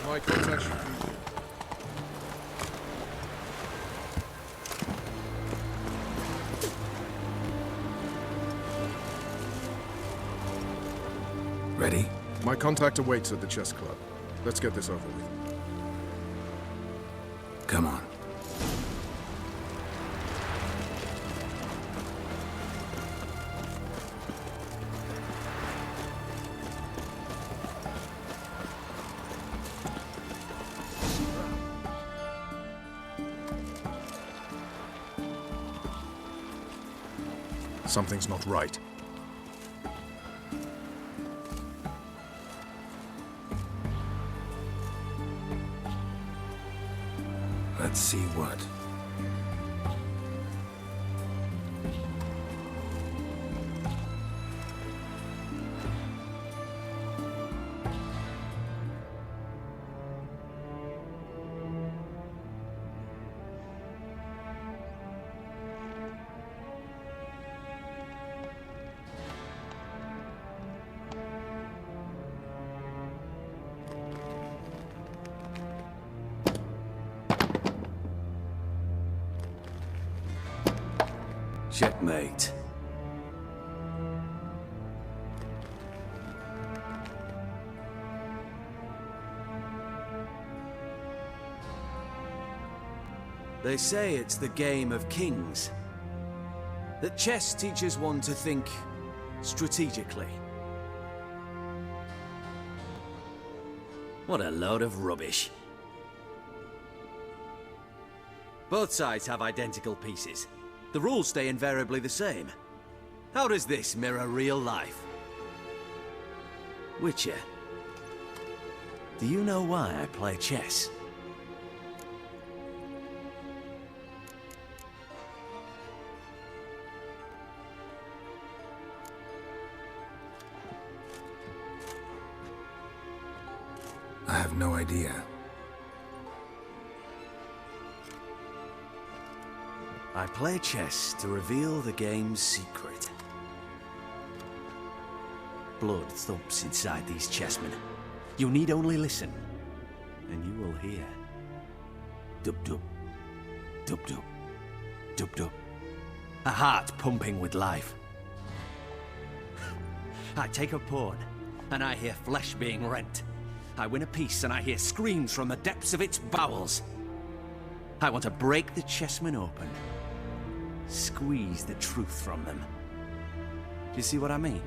My contact should be Ready? My contact awaits at the chess club. Let's get this over with. Come on. Something's not right. Let's see what. Checkmate. They say it's the game of kings. That chess teaches one to think strategically. What a load of rubbish. Both sides have identical pieces. The rules stay invariably the same. How does this mirror real life? Witcher, do you know why I play chess? I have no idea. I play chess to reveal the game's secret. Blood thumps inside these chessmen. You need only listen, and you will hear. Dub-dub, dub-dub, dub-dub. A heart pumping with life. I take a pawn, and I hear flesh being rent. I win a piece, and I hear screams from the depths of its bowels. I want to break the chessmen open. Squeeze the truth from them. Do you see what I mean?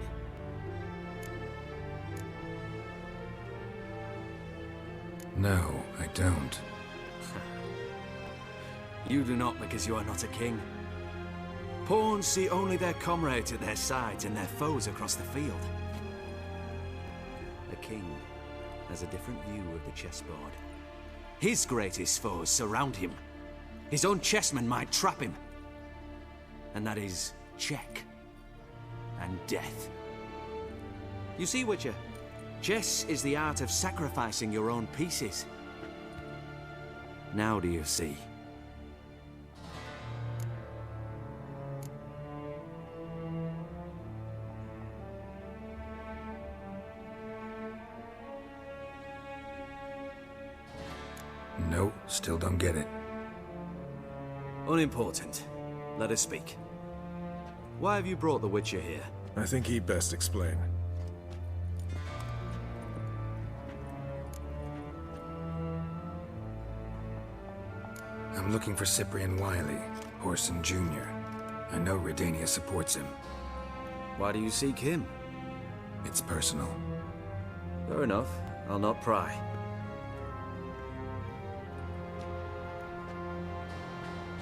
No, I don't. You do not because you are not a king. Pawns see only their comrades at their sides and their foes across the field. A king has a different view of the chessboard. His greatest foes surround him. His own chessmen might trap him. And that is check and death. You see, Witcher, chess is the art of sacrificing your own pieces. Now do you see? No, still don't get it. Unimportant. Let us speak. Why have you brought the Witcher here? I think he'd best explain. I'm looking for Cyprian Wiley, Orson Jr. I know Redania supports him. Why do you seek him? It's personal. Fair enough. I'll not pry.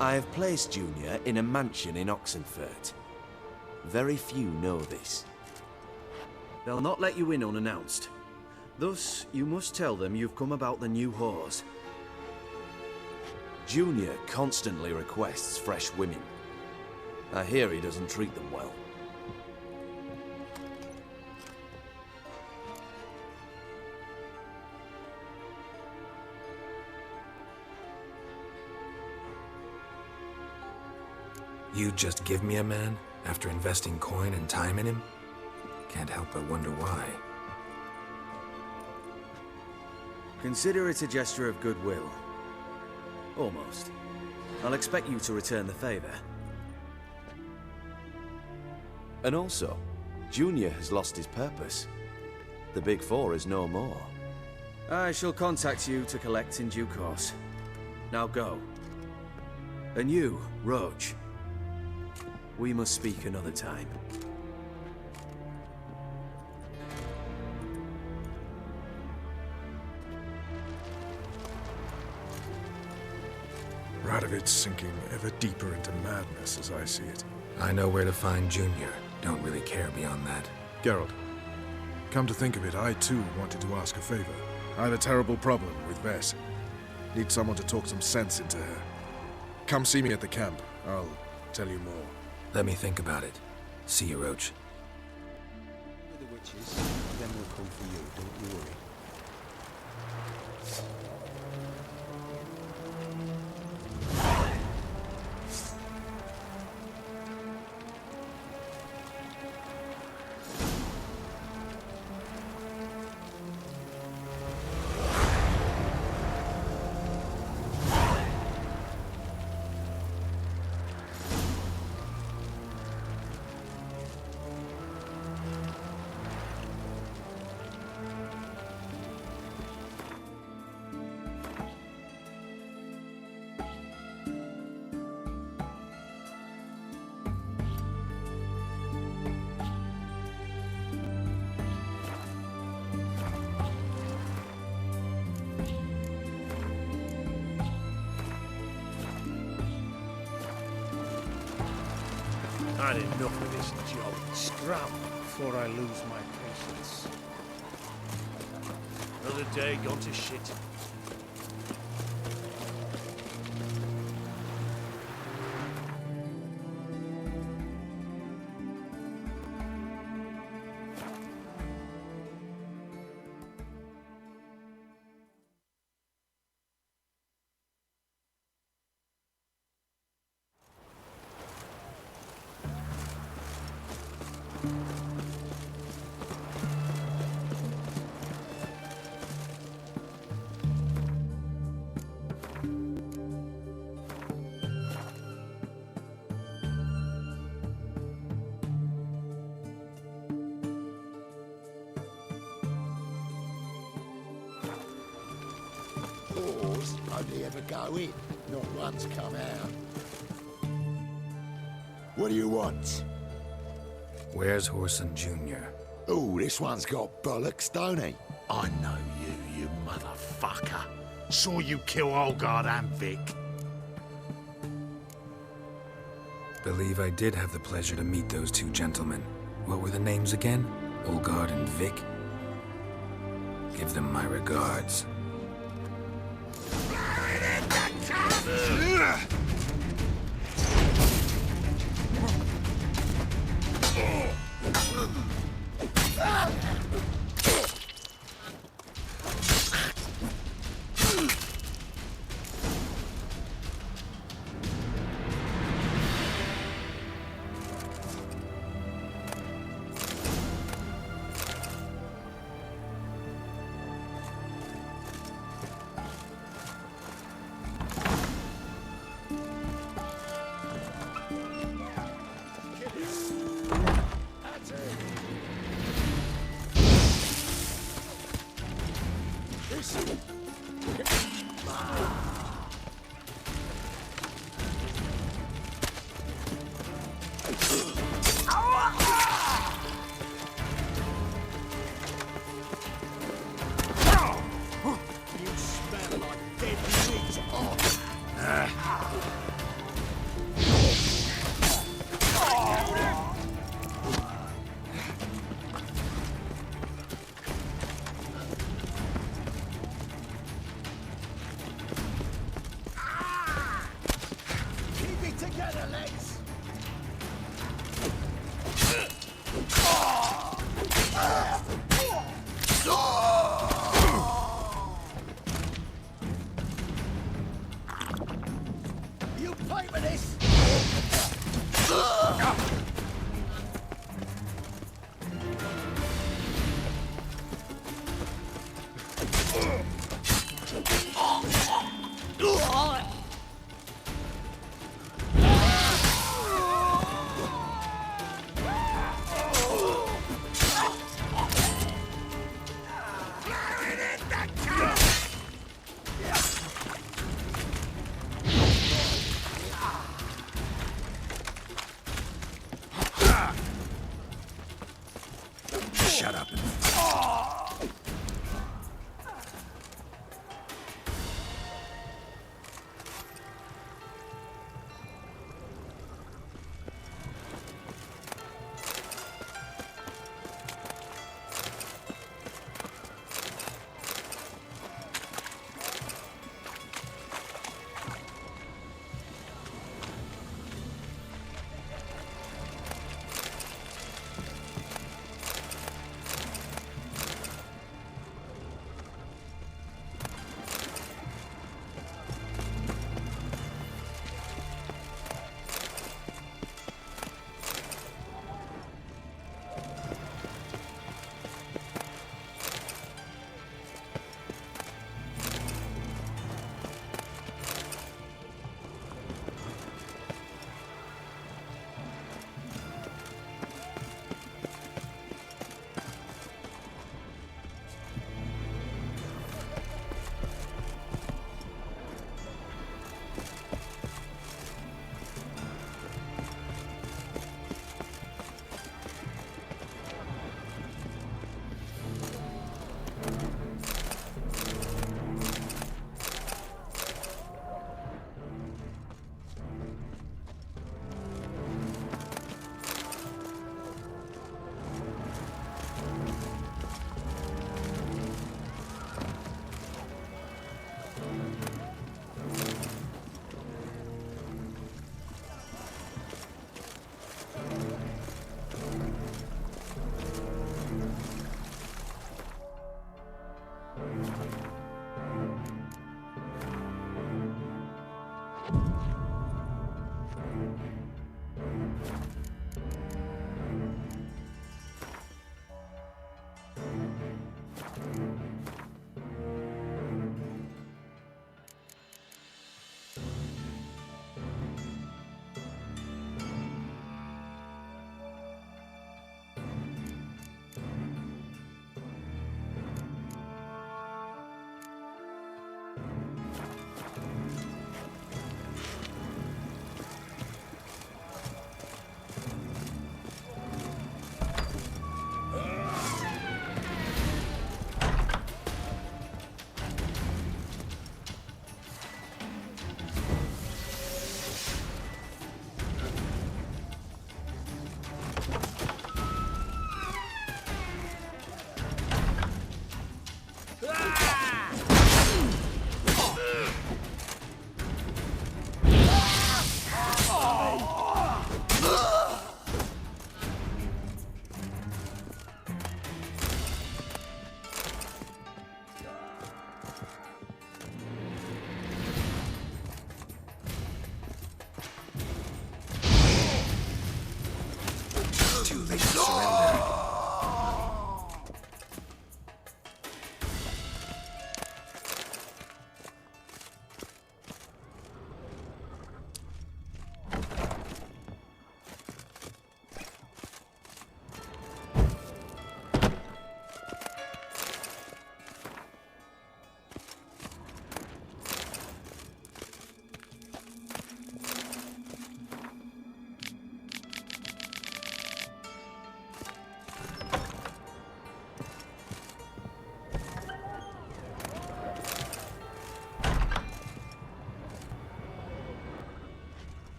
I have placed Junior in a mansion in Oxenfurt. Very few know this. They'll not let you in unannounced. Thus, you must tell them you've come about the new whores. Junior constantly requests fresh women. I hear he doesn't treat them well. You'd just give me a man after investing coin and time in him? Can't help but wonder why. Consider it a gesture of goodwill. Almost. I'll expect you to return the favor. And also, Junior has lost his purpose. The Big Four is no more. I shall contact you to collect in due course. Now go. And you, Roach. We must speak another time. Radovid's sinking ever deeper into madness as I see it. I know where to find Junior. Don't really care beyond that. Geralt, come to think of it, I too wanted to ask a favor. I have a terrible problem with Vess. Need someone to talk some sense into her. Come see me at the camp. I'll tell you more. Let me think about it. See you, Roach. The witches, then we'll come for you, don't you worry. I'd enough of this job. Scrap before I lose my patience. Another day gone to shit. Whores only ever go in, not once come out. What do you want? Where's Orson Jr.? Oh, this one's got bollocks, don't he? I know you, you motherfucker. Saw you kill Olgard and Vic. Believe I did have the pleasure to meet those two gentlemen. What were the names again? Olgard and Vic? Give them my regards. Shut up.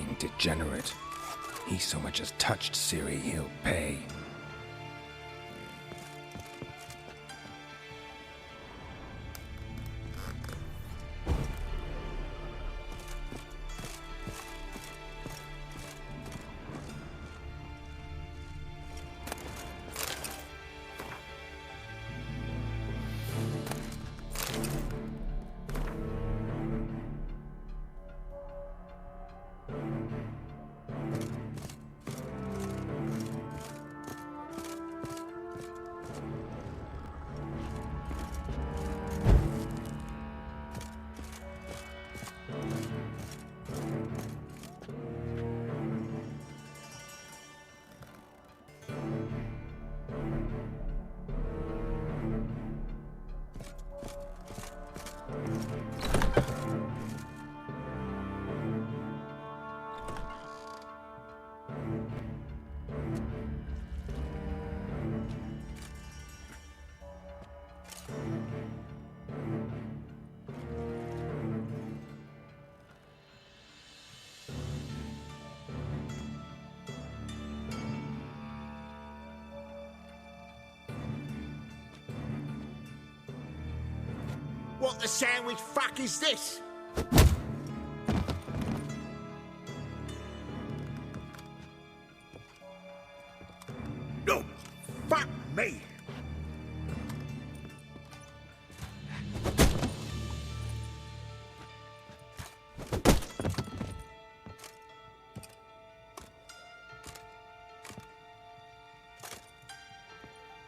fucking degenerate. He so much as touched Ciri, he'll pay. What the sandwich fuck is this? No, fuck me.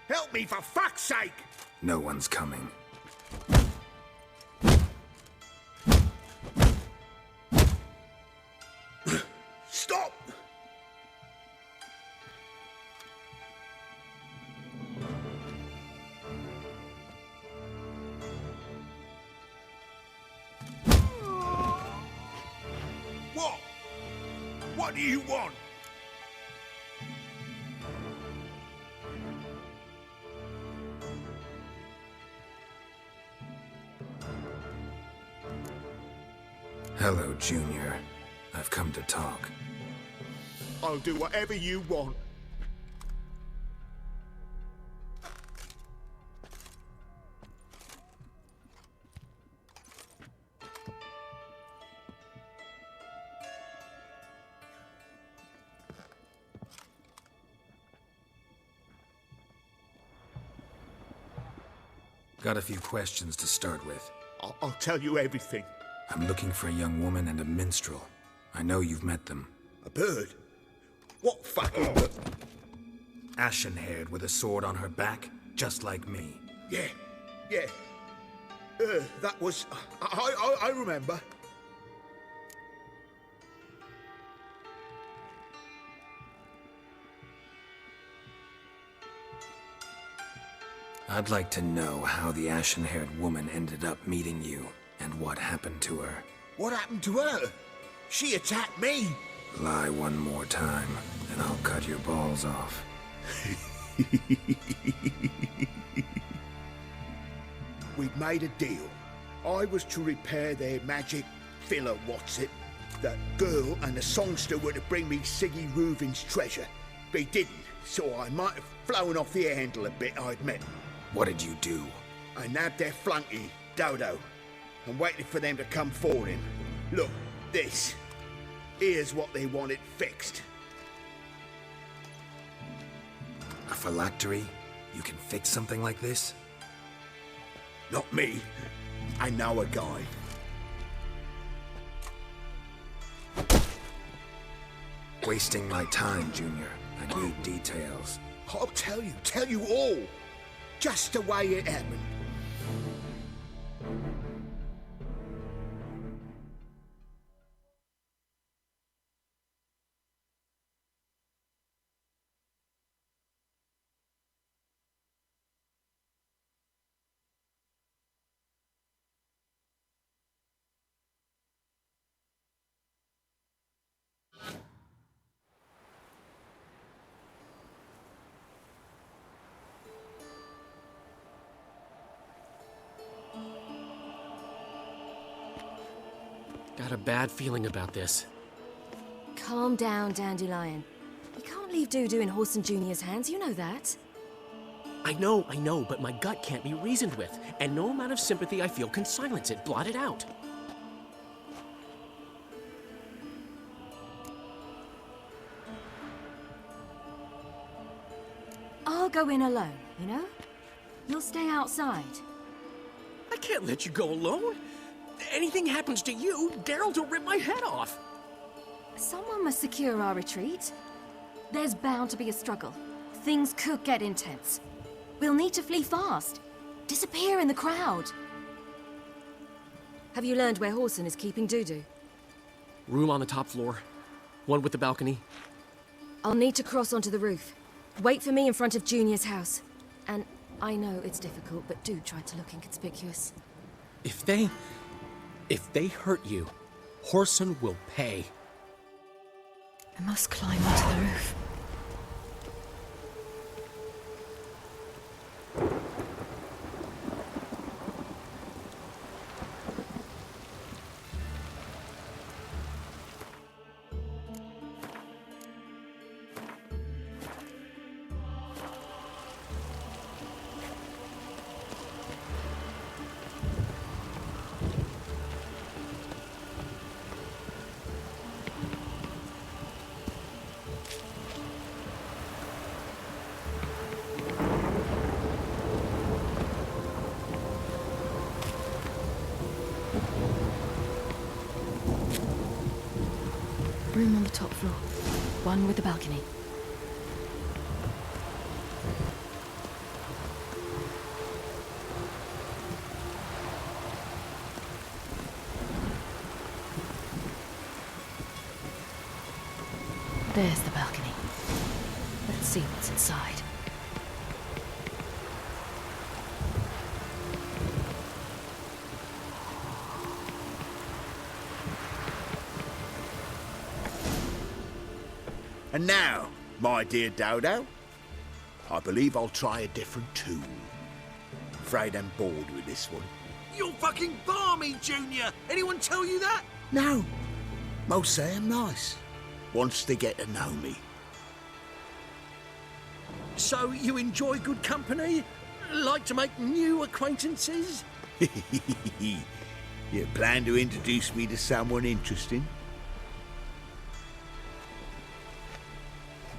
Help me for fuck's sake! No one's coming. Stop! What? What do you want? Hello, Junior. I've come to talk. I'll do whatever you want. Got a few questions to start with. I'll tell you everything. I'm looking for a young woman and a minstrel. I know you've met them. A bird? What fucking bird? Ashen-haired with a sword on her back, just like me. Yeah. That was... I remember. I'd like to know how the ashen-haired woman ended up meeting you, and what happened to her. What happened to her? She attacked me. Lie one more time, and I'll cut your balls off. We'd made a deal. I was to repair their magic filler, That girl and the songster were to bring me Siggy Reuven's treasure. They didn't, so I might have flown off the handle a bit, I admit. What did you do? I nabbed their flunky, Dodo, and waited for them to come for him. Look, this. Here's what they wanted fixed. A phylactery? You can fix something like this? Not me. I know a guy. Wasting my time, Junior. I need details. I'll tell you all. Just the way it happened. Got a bad feeling about this. Calm down, Dandelion. You can't leave Dudu in Horson Jr.'s hands, you know that. I know, but my gut can't be reasoned with, and no amount of sympathy I feel can silence it, blot it out. I'll go in alone, you know? You'll stay outside. I can't let you go alone. Anything happens to you, Geralt will rip my head off. Someone must secure our retreat. There's bound to be a struggle. Things could get intense. We'll need to flee fast. Disappear in the crowd. Have you learned where Horson is keeping Dudu? Room on the top floor. One with the balcony. I'll need to cross onto the roof. Wait for me in front of Junior's house. And I know it's difficult, but do try to look inconspicuous. If they hurt you, Horson will pay. I must climb onto the roof. Room on the top floor. One with the balcony. There's the balcony. Let's see what's inside. And now, my dear Dodo, I believe I'll try a different tune. Afraid I'm bored with this one. You're fucking balmy, Junior! Anyone tell you that? No. Most say I'm nice. Once they get to know me. So you enjoy good company? Like to make new acquaintances? You plan to introduce me to someone interesting?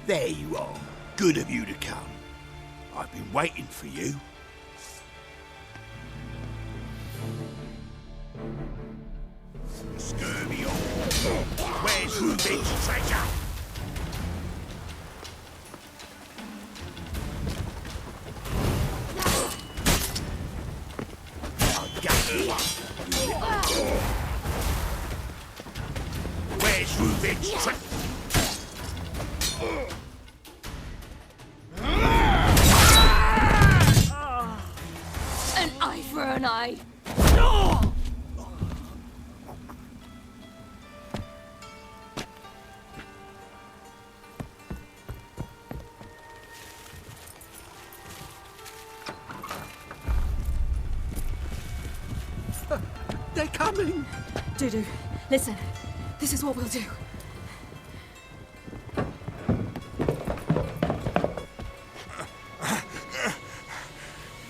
There you are. Good of you to come. I've been waiting for you. Scurvy old. Where's Rubik's treasure? I'll get you. Where's Rubik's treasure? An eye for an eye. They're coming! Dudu, listen. This is what we'll do.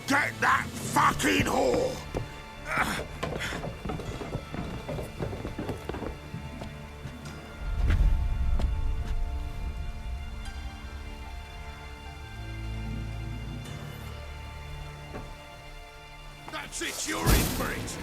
Get that fucking whore! That's it, you're in for it!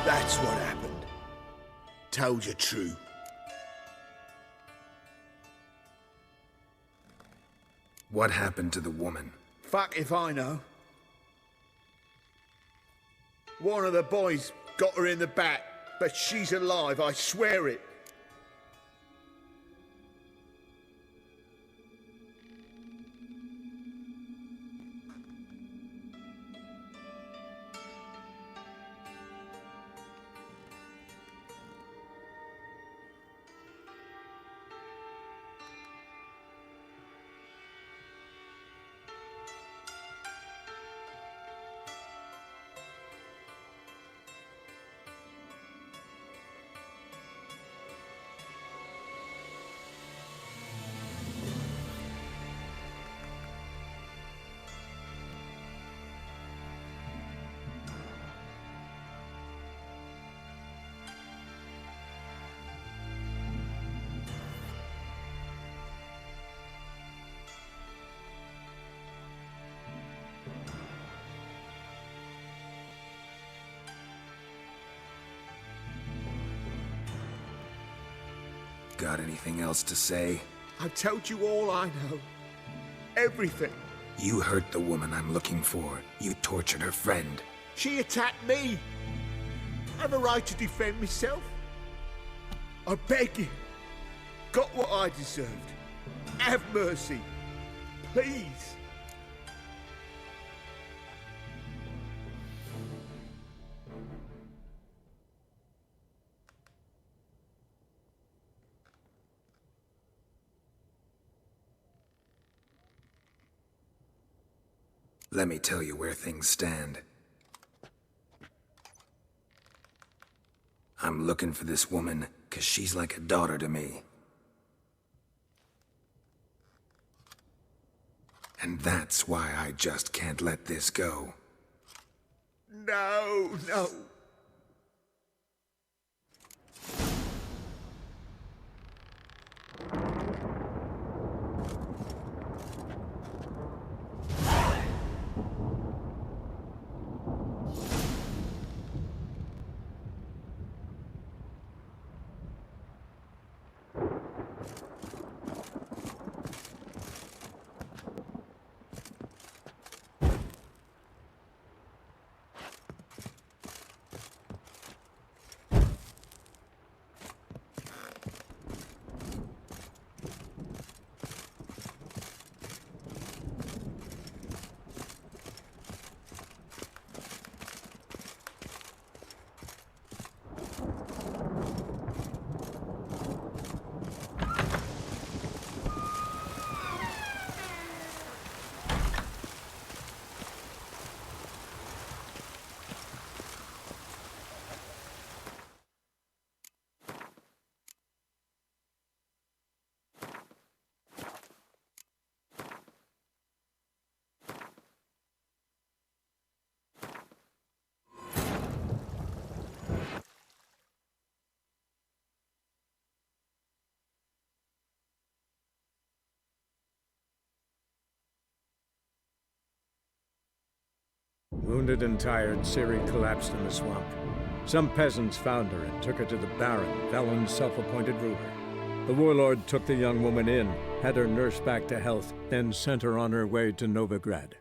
That's what happened. Told you true. What happened to the woman? Fuck if I know. One of the boys got her in the back, but she's alive, I swear it. Got anything else to say? I've told you all I know. Everything. You hurt the woman I'm looking for. You tortured her friend. She attacked me. I have a right to defend myself. I beg you. Got what I deserved. Have mercy. Please. Let me tell you where things stand. I'm looking for this woman, 'cause she's like a daughter to me. And that's why I just can't let this go. No, no. Wounded and tired, Ciri collapsed in the swamp. Some peasants found her and took her to the Baron, Velen's self-appointed ruler. The warlord took the young woman in, had her nursed back to health, then sent her on her way to Novigrad.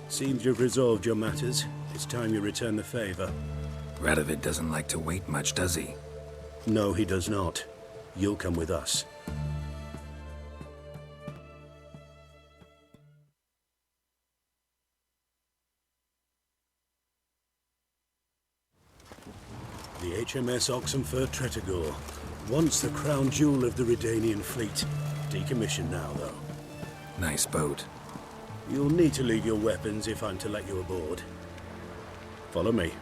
Seems you've resolved your matters. It's time you return the favor. Radovid doesn't like to wait much, does he? No, he does not. You'll come with us. The HMS Oxenford Tretogor. Once the crown jewel of the Redanian fleet. Decommissioned now, though. Nice boat. You'll need to leave your weapons if I'm to let you aboard. Follow me.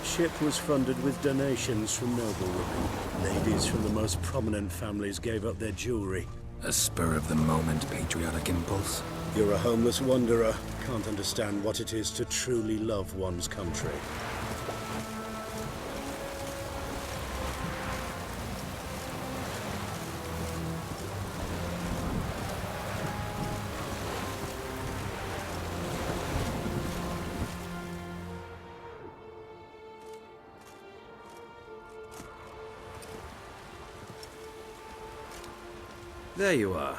Ship was funded with donations from noblewomen. Ladies from the most prominent families gave up their jewelry. A spur-of-the-moment patriotic impulse? You're a homeless wanderer. Can't understand what it is to truly love one's country. There you are.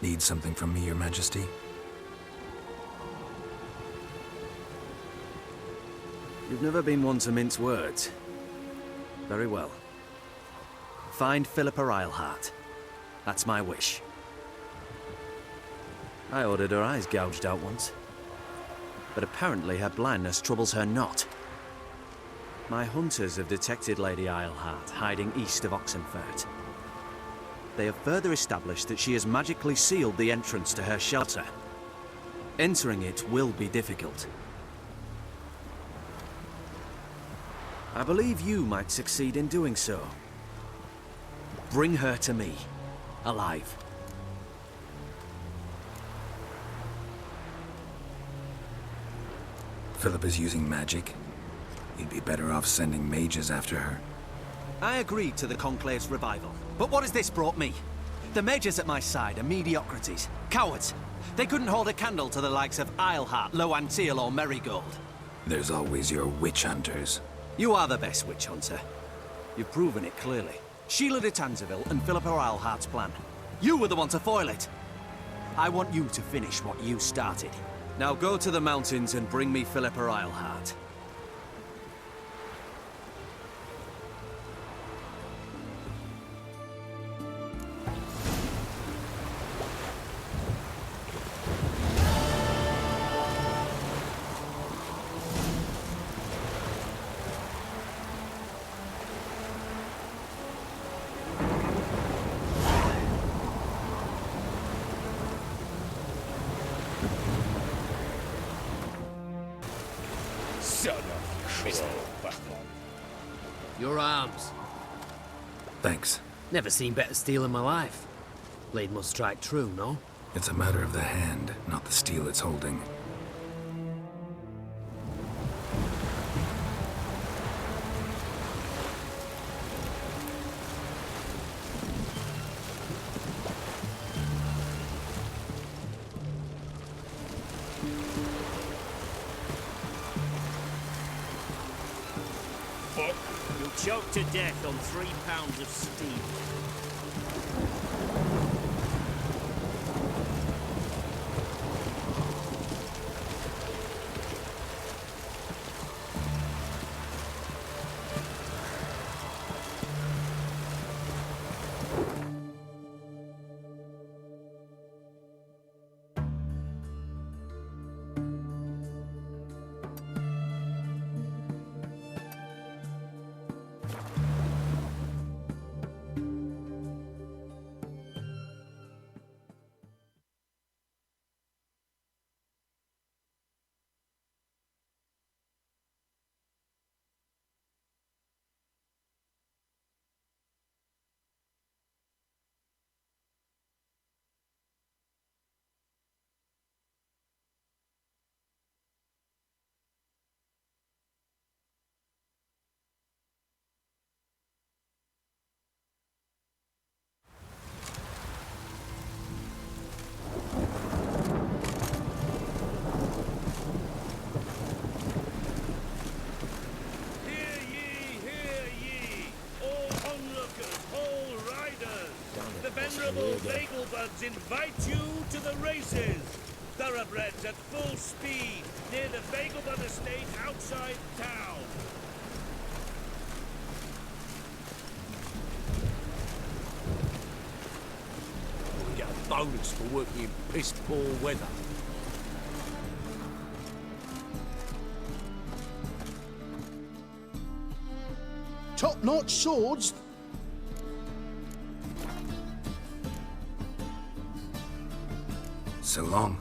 Need something from me, Your Majesty? You've never been one to mince words. Very well. Find Philippa Eilhart. That's my wish. I ordered her eyes gouged out once. But apparently her blindness troubles her not. My hunters have detected Lady Eilhart hiding east of Oxenfurt. They have further established that she has magically sealed the entrance to her shelter. Entering it will be difficult. I believe you might succeed in doing so. Bring her to me, alive. Philippa's using magic. You'd be better off sending mages after her. I agreed to the Conclave's revival, but what has this brought me? The mages at my side are mediocrities, cowards. They couldn't hold a candle to the likes of Eilhart, Loantil, or Merigold. There's always your witch hunters. You are the best witch hunter. You've proven it clearly. Sheila de Tanzaville and Philippa Eilhart's plan. You were the one to foil it. I want you to finish what you started. Now go to the mountains and bring me Philippa Eilhart. Son of crystal bastard. Your arms. Thanks. Never seen better steel in my life. Blade must strike true, no? It's a matter of the hand, not the steel it's holding. You'll choke to death on 3 pounds of steam. Invite you to the races. Thoroughbreds at full speed near the Bagelbud estate outside town. We get a bonus for working in piss-poor weather. Top-notch swords? So long.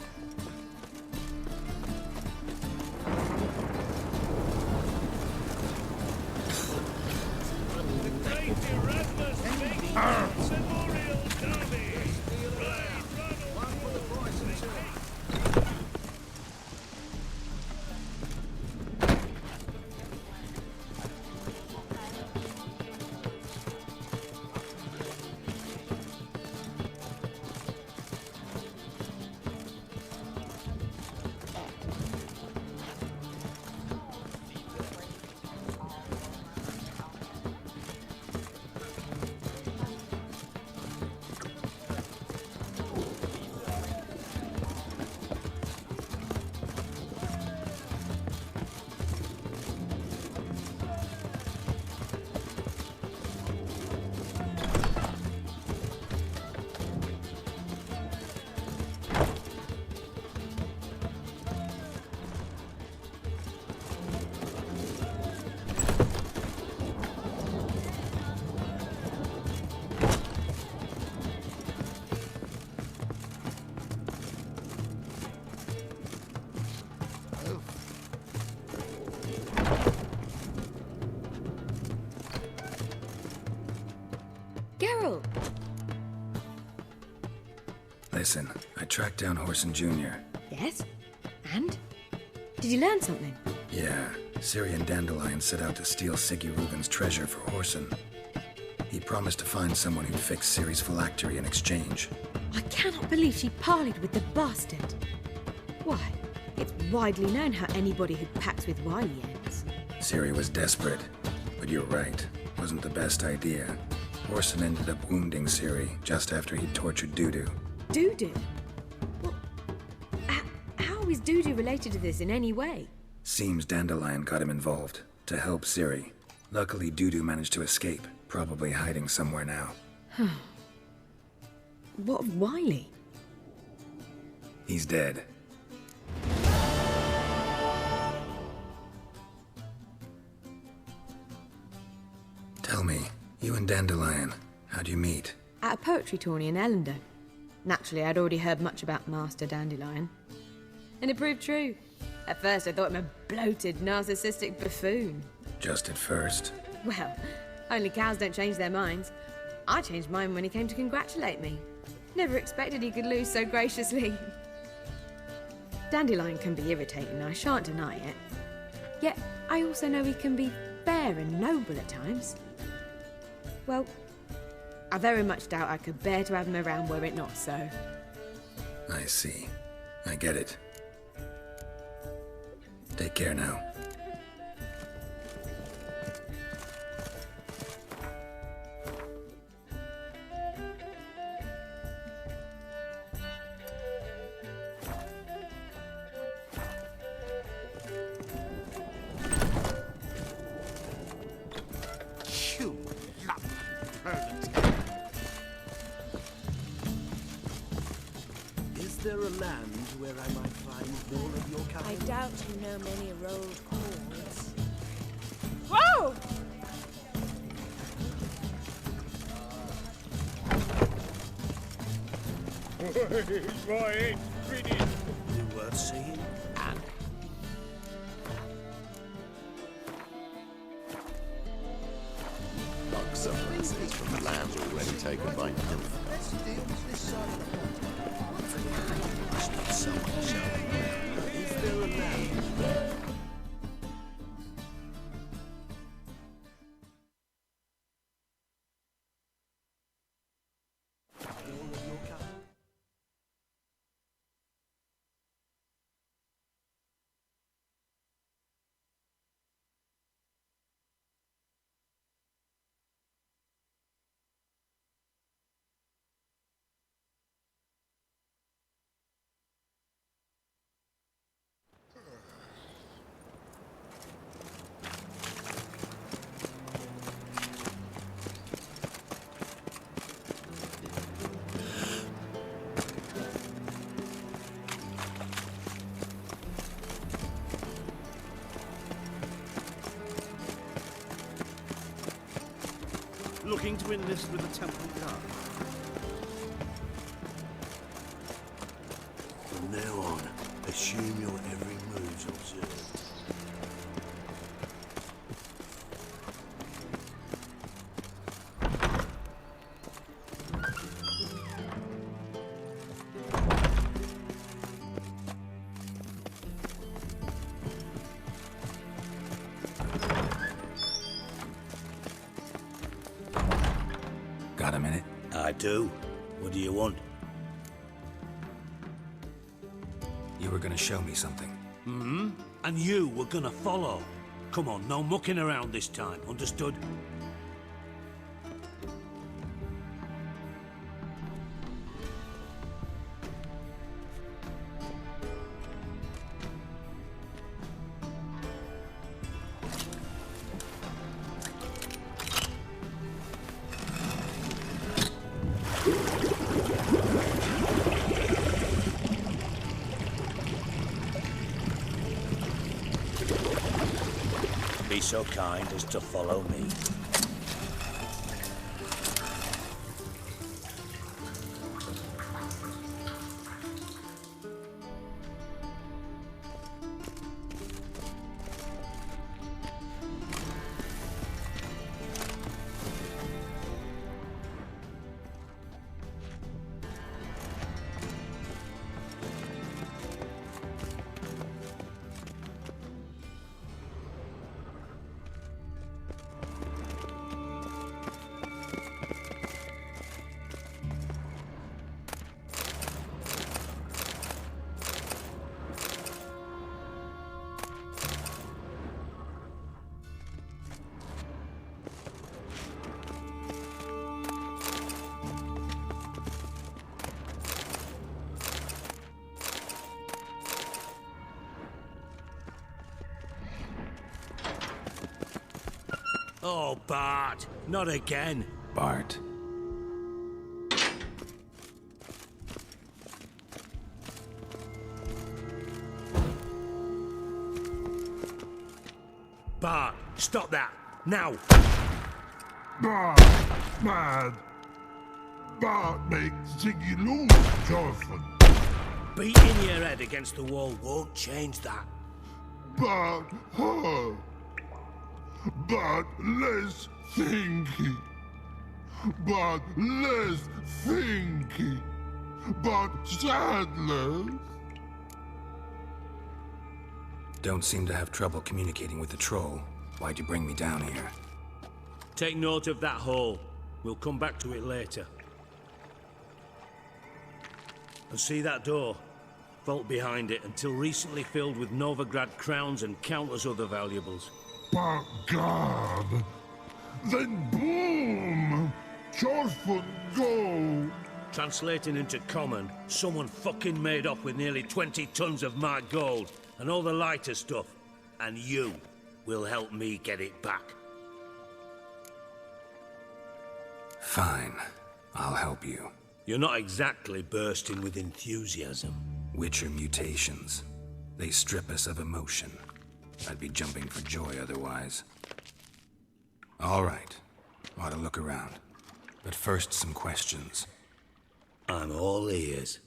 Listen, I tracked down Horson Jr. Yes? And? Did you learn something? Yeah, Ciri and Dandelion set out to steal Siggy Reuben's treasure for Horson. He promised to find someone who'd fix Ciri's phylactery in exchange. I cannot believe she parleyed with the bastard. Why, it's widely known how anybody who packs with Wily ends. Ciri was desperate, but you're right. Wasn't the best idea. Horson ended up wounding Ciri just after he'd tortured Dudu. Dudu? Well, how is Dudu related to this in any way? Seems Dandelion got him involved, to help Ciri. Luckily, Dudu managed to escape, probably hiding somewhere now. What of Wily? He's dead. Tell me, you and Dandelion, how'd you meet? At a poetry tourney in Ellendon. Naturally, I'd already heard much about Master Dandelion. And it proved true. At first, I thought him a bloated, narcissistic buffoon. Just at first. Well, only cows don't change their minds. I changed mine when he came to congratulate me. Never expected he could lose so graciously. Dandelion can be irritating, I shan't deny it. Yet, I also know he can be fair and noble at times. Well, I very much doubt I could bear to have him around were it not so. I see. I get it. Take care now. there a land where I might find more of your kind? I doubt you know many road chords. Whoa! Right, pretty. You worth seeing? And like some reasons from the lands already taken by Nilf. Let's deal with this side of the pond. it's not so much. Is there a land? Looking to enlist with the Temple Guard. From now on, assume your every move's observed. Got a minute? I do. What do you want? You were gonna show me something. Mm-hmm. And you were gonna follow. Come on, no mucking around this time, understood? Be so kind as to follow me. Oh, Bart, not again. Bart. Bart, stop that, now. Bart, mad. Bart makes Ziggy lose, Jonathan. Beating your head against the wall won't change that. Bart, her. But less thinky. But less thinky. But sadness. Don't seem to have trouble communicating with the troll. Why'd you bring me down here? Take note of that hole. We'll come back to it later. And see that door? Vault behind it, until recently filled with Novigrad crowns and countless other valuables. But God, then boom! Chorford go! Translating into common, someone fucking made off with nearly 20 tons of my gold and all the lighter stuff. And you will help me get it back. Fine. I'll help you. You're not exactly bursting with enthusiasm. Witcher mutations. They strip us of emotion. I'd be jumping for joy otherwise. All right. Ought to look around. But first, some questions. I'm all ears.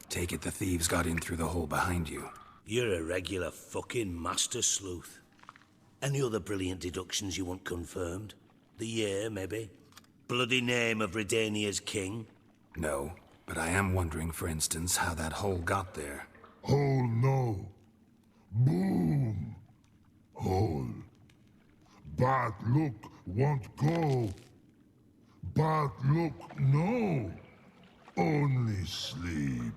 Take it the thieves got in through the hole behind you. You're a regular fucking master sleuth. Any other brilliant deductions you want confirmed? The year, maybe? Bloody name of Redania's king? No, but I am wondering, for instance, how that hole got there. Hole no. Boom. Hole. Bad look won't go. Bad look no. Only sleep.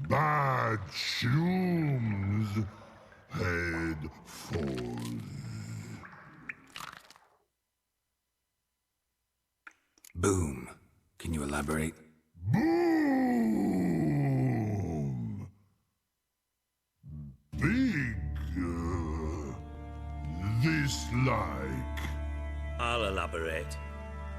Bad shrooms. Head falls. Boom. Can you elaborate? Boom! Big. This like. I'll elaborate.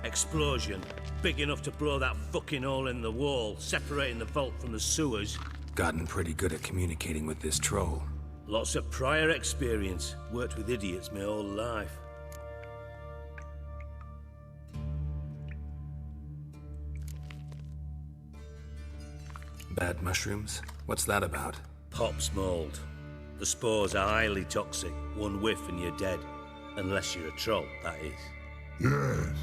Explosion. Big enough to blow that fucking hole in the wall, separating the vault from the sewers. Gotten pretty good at communicating with this troll. Lots of prior experience. Worked with idiots my whole life. Bad mushrooms? What's that about? Pop's mold. The spores are highly toxic. One whiff and you're dead. Unless you're a troll, that is. Yes.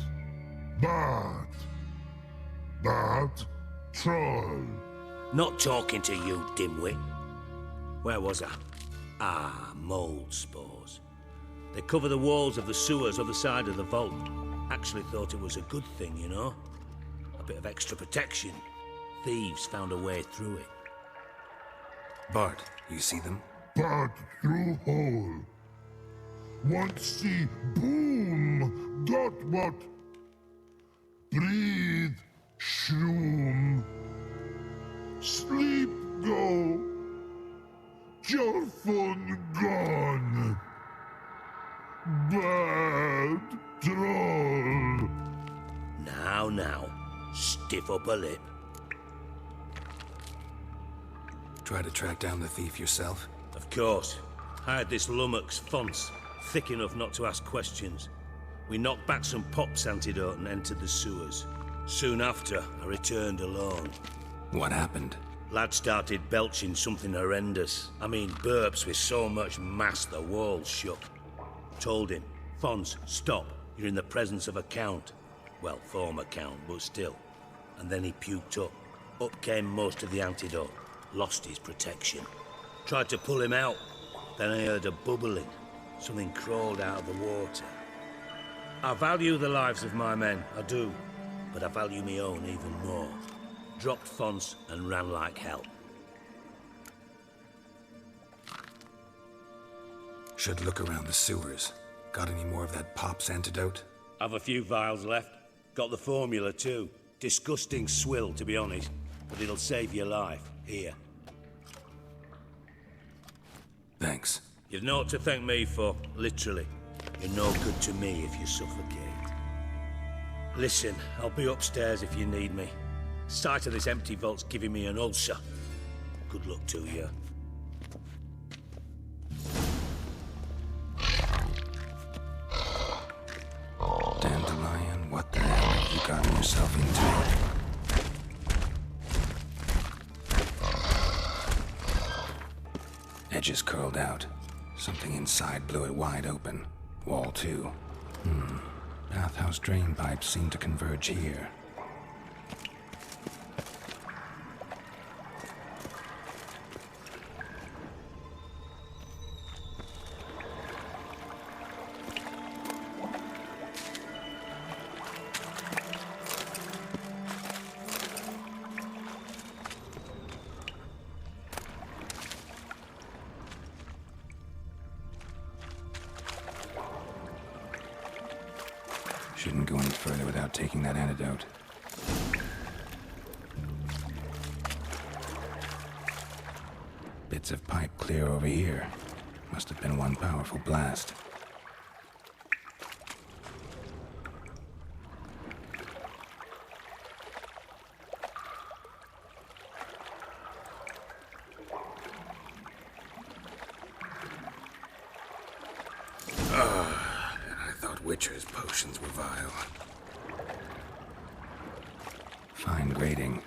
Bad. Bad troll. Not talking to you, dimwit. Where was I? Ah, mold spores. They cover the walls of the sewers other side of the vault. Actually thought it was a good thing, you know? A bit of extra protection. Thieves found a way through it. Bart, you see them? Bad through hole. Want see boom. Got what? Breathe. Shroom. Sleep go. Your phone gone. Bad troll. Now. Stiff upper lip. Try to track down the thief yourself? Of course. I had this lummox, Fonce, thick enough not to ask questions. We knocked back some Pop's antidote and entered the sewers. Soon after, I returned alone. What happened? Lad started belching something horrendous. I mean, burps with so much mass the walls shook. Told him, Fonce, stop. You're in the presence of a count. Well, former count, but still. And then he puked up. Up came most of the antidote. Lost his protection. Tried to pull him out. Then I heard a bubbling. Something crawled out of the water. I value the lives of my men, I do. But I value my own even more. Dropped Fonce and ran like hell. Should look around the sewers. Got any more of that Pop's antidote? I've a few vials left. Got the formula too. Disgusting swill, to be honest. But it'll save your life. Here. Thanks. You've naught to thank me for, literally. You're no good to me if you suffocate. Listen, I'll be upstairs if you need me. Sight of this empty vault's giving me an ulcer. Good luck to you. Dandelion, what the hell have you gotten yourself into? Edges curled out. Something inside blew it wide open. Wall too. Bathhouse drain pipes seem to converge here. Shouldn't go any further without taking that antidote. Bits of pipe clear over here. Must have been one powerful blast. And I thought Witcher's potions were vile. Fine grading.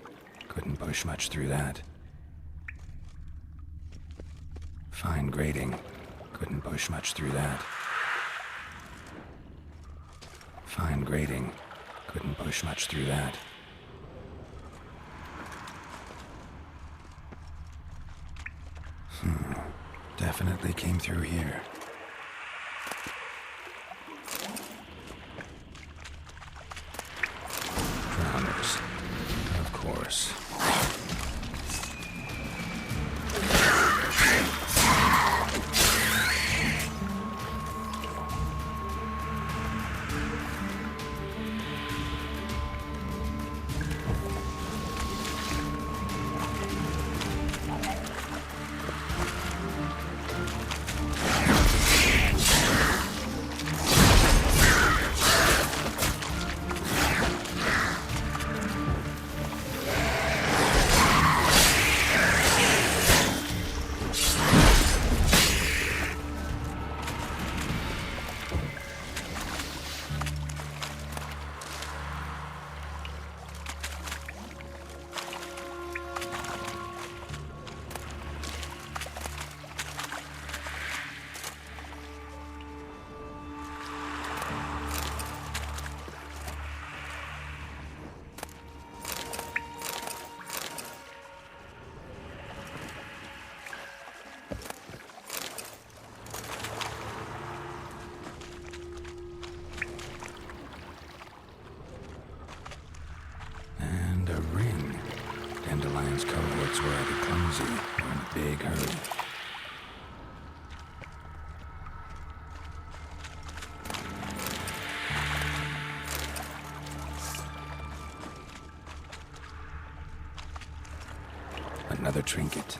Couldn't push much through that. Fine grading. Couldn't push much through that. Fine grading. Couldn't push much through that. Definitely came through here. Drowners. Of course. Dandelion's cohorts were either clumsy or in a big hurry. Another trinket.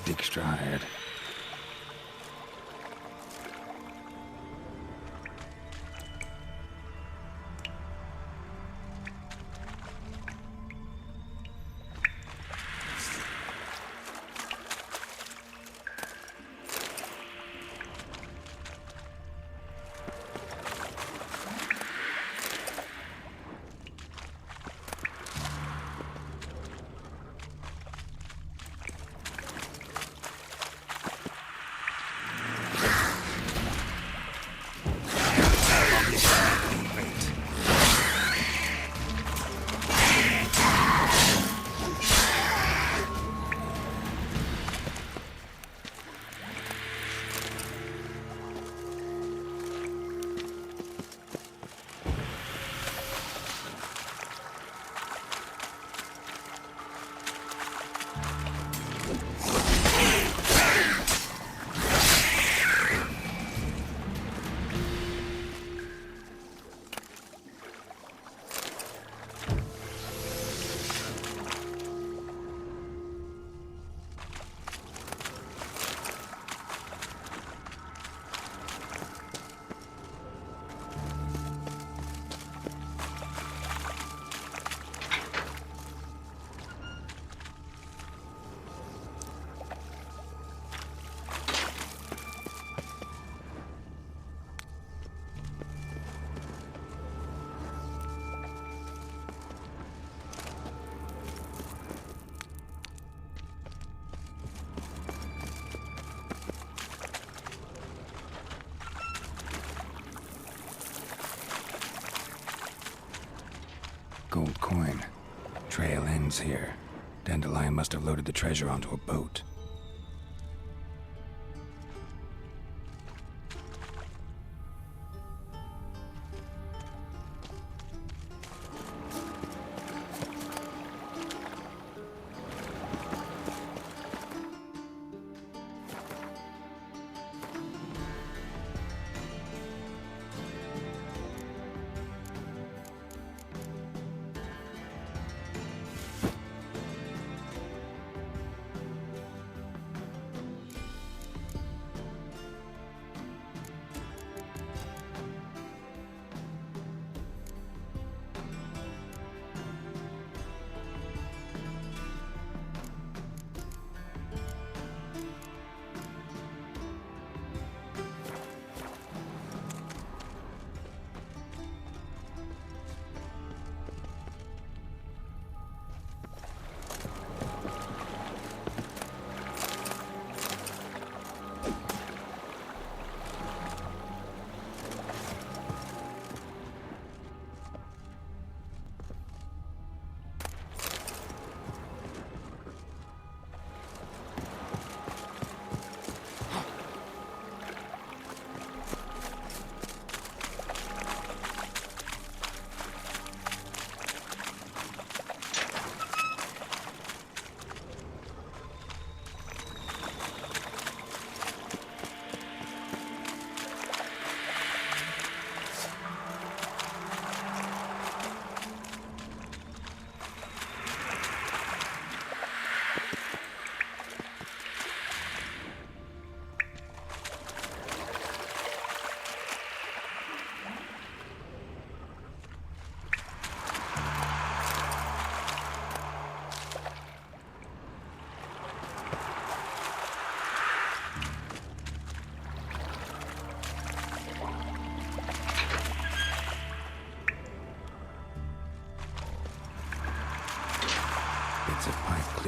Dijkstra hired. Gold coin. Trail ends here. Dandelion must have loaded the treasure onto a boat.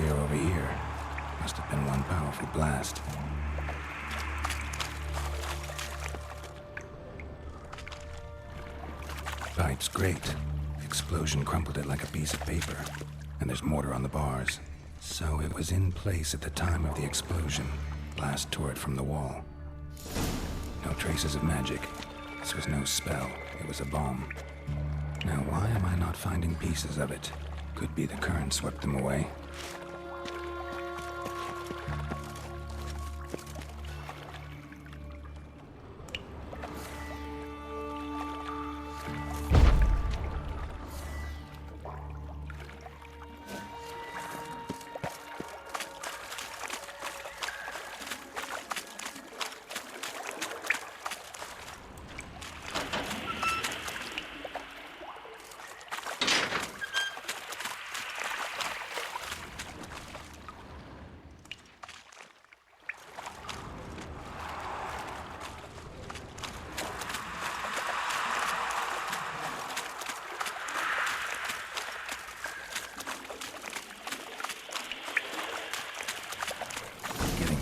atmosphere over here. Must have been one powerful blast. Pipe's great. Explosion crumpled it like a piece of paper. And there's mortar on the bars. So it was in place at the time of the explosion. Blast tore it from the wall. No traces of magic. This was no spell. It was a bomb. Now why am I not finding pieces of it? Could be the current swept them away.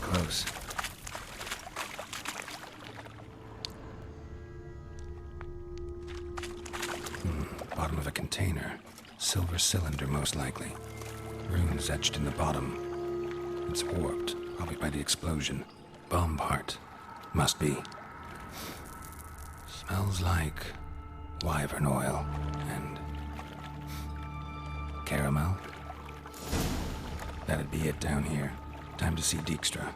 Close. Bottom of a container. Silver cylinder, most likely. Runes etched in the bottom. It's warped, probably by the explosion. Bomb part. Must be. Smells like wyvern oil and caramel. That'd be it down here. Time to see Dijkstra.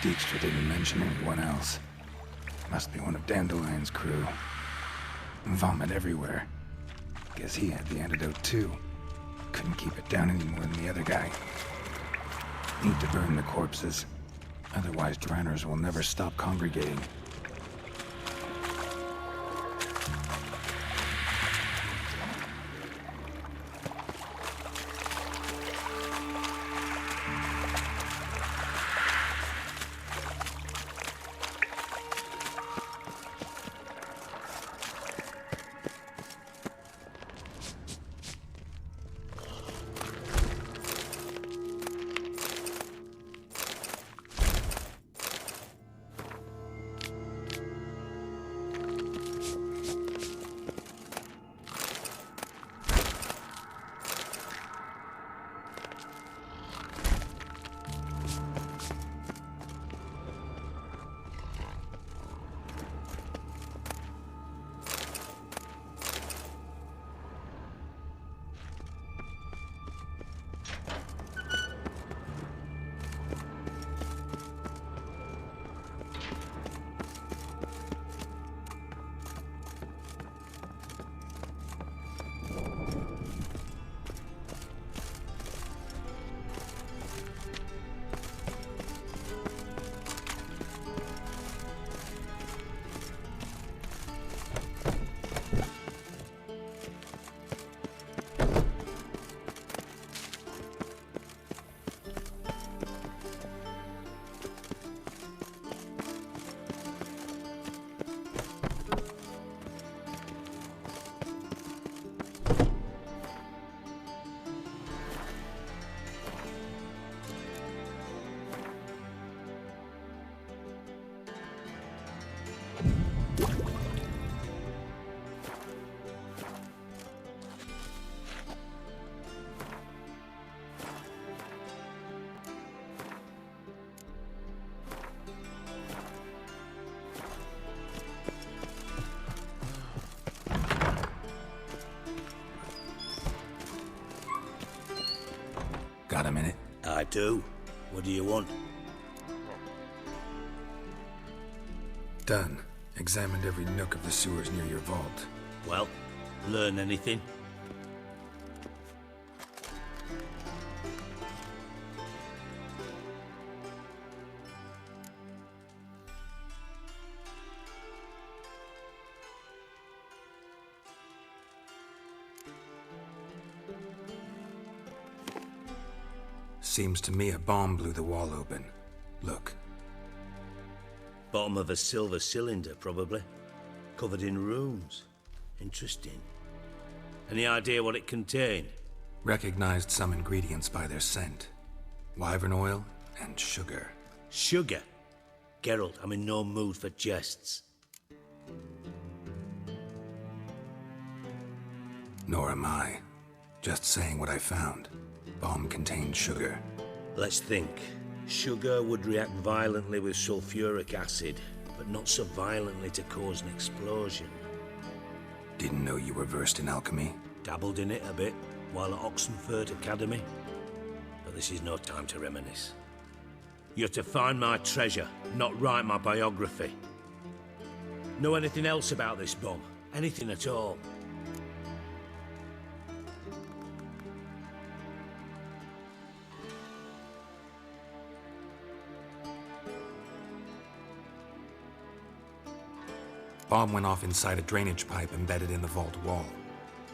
Dijkstra didn't mention anyone else. Must be one of Dandelion's crew. Vomit everywhere. Guess he had the antidote too. Couldn't keep it down any more than the other guy. Need to burn the corpses. Otherwise, Draenors will never stop congregating. Got a minute? I do. What do you want? Done. Examined every nook of the sewers near your vault. Well, learn anything? Seems to me a bomb blew the wall open. Look. Bottom of a silver cylinder, probably. Covered in runes. Interesting. Any idea what it contained? Recognized some ingredients by their scent. Wyvern oil and sugar. Sugar? Geralt, I'm in no mood for jests. Nor am I. Just saying what I found. Bomb contained sugar. Let's think. Sugar would react violently with sulfuric acid, but not so violently to cause an explosion. Didn't know you were versed in alchemy. Dabbled in it a bit while at Oxenford Academy. But this is no time to reminisce. You're to find my treasure, not write my biography. Know anything else about this bomb? Anything at all? Bomb went off inside a drainage pipe embedded in the vault wall.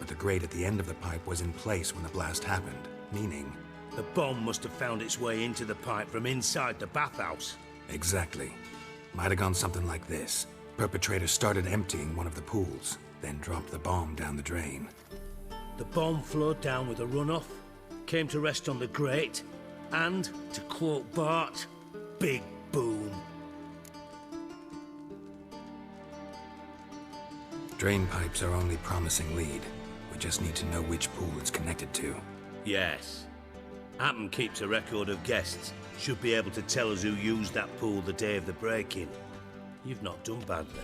But the grate at the end of the pipe was in place when the blast happened, meaning... The bomb must have found its way into the pipe from inside the bathhouse. Exactly. Might have gone something like this. Perpetrator started emptying one of the pools, then dropped the bomb down the drain. The bomb flowed down with a runoff, came to rest on the grate, and, to quote Bart, big boom. Drain pipes are only promising lead. We just need to know which pool it's connected to. Yes. Appen keeps a record of guests. Should be able to tell us who used that pool the day of the break-in. You've not done badly.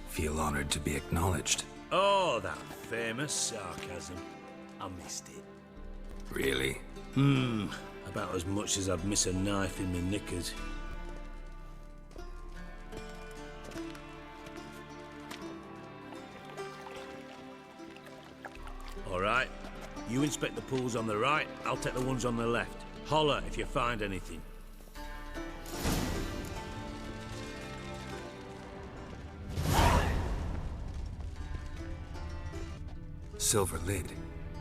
Feel honored to be acknowledged. Oh, that famous sarcasm. I missed it. Really? About as much as I'd miss a knife in me knickers. You inspect the pools on the right, I'll take the ones on the left. Holler if you find anything. Silver lid.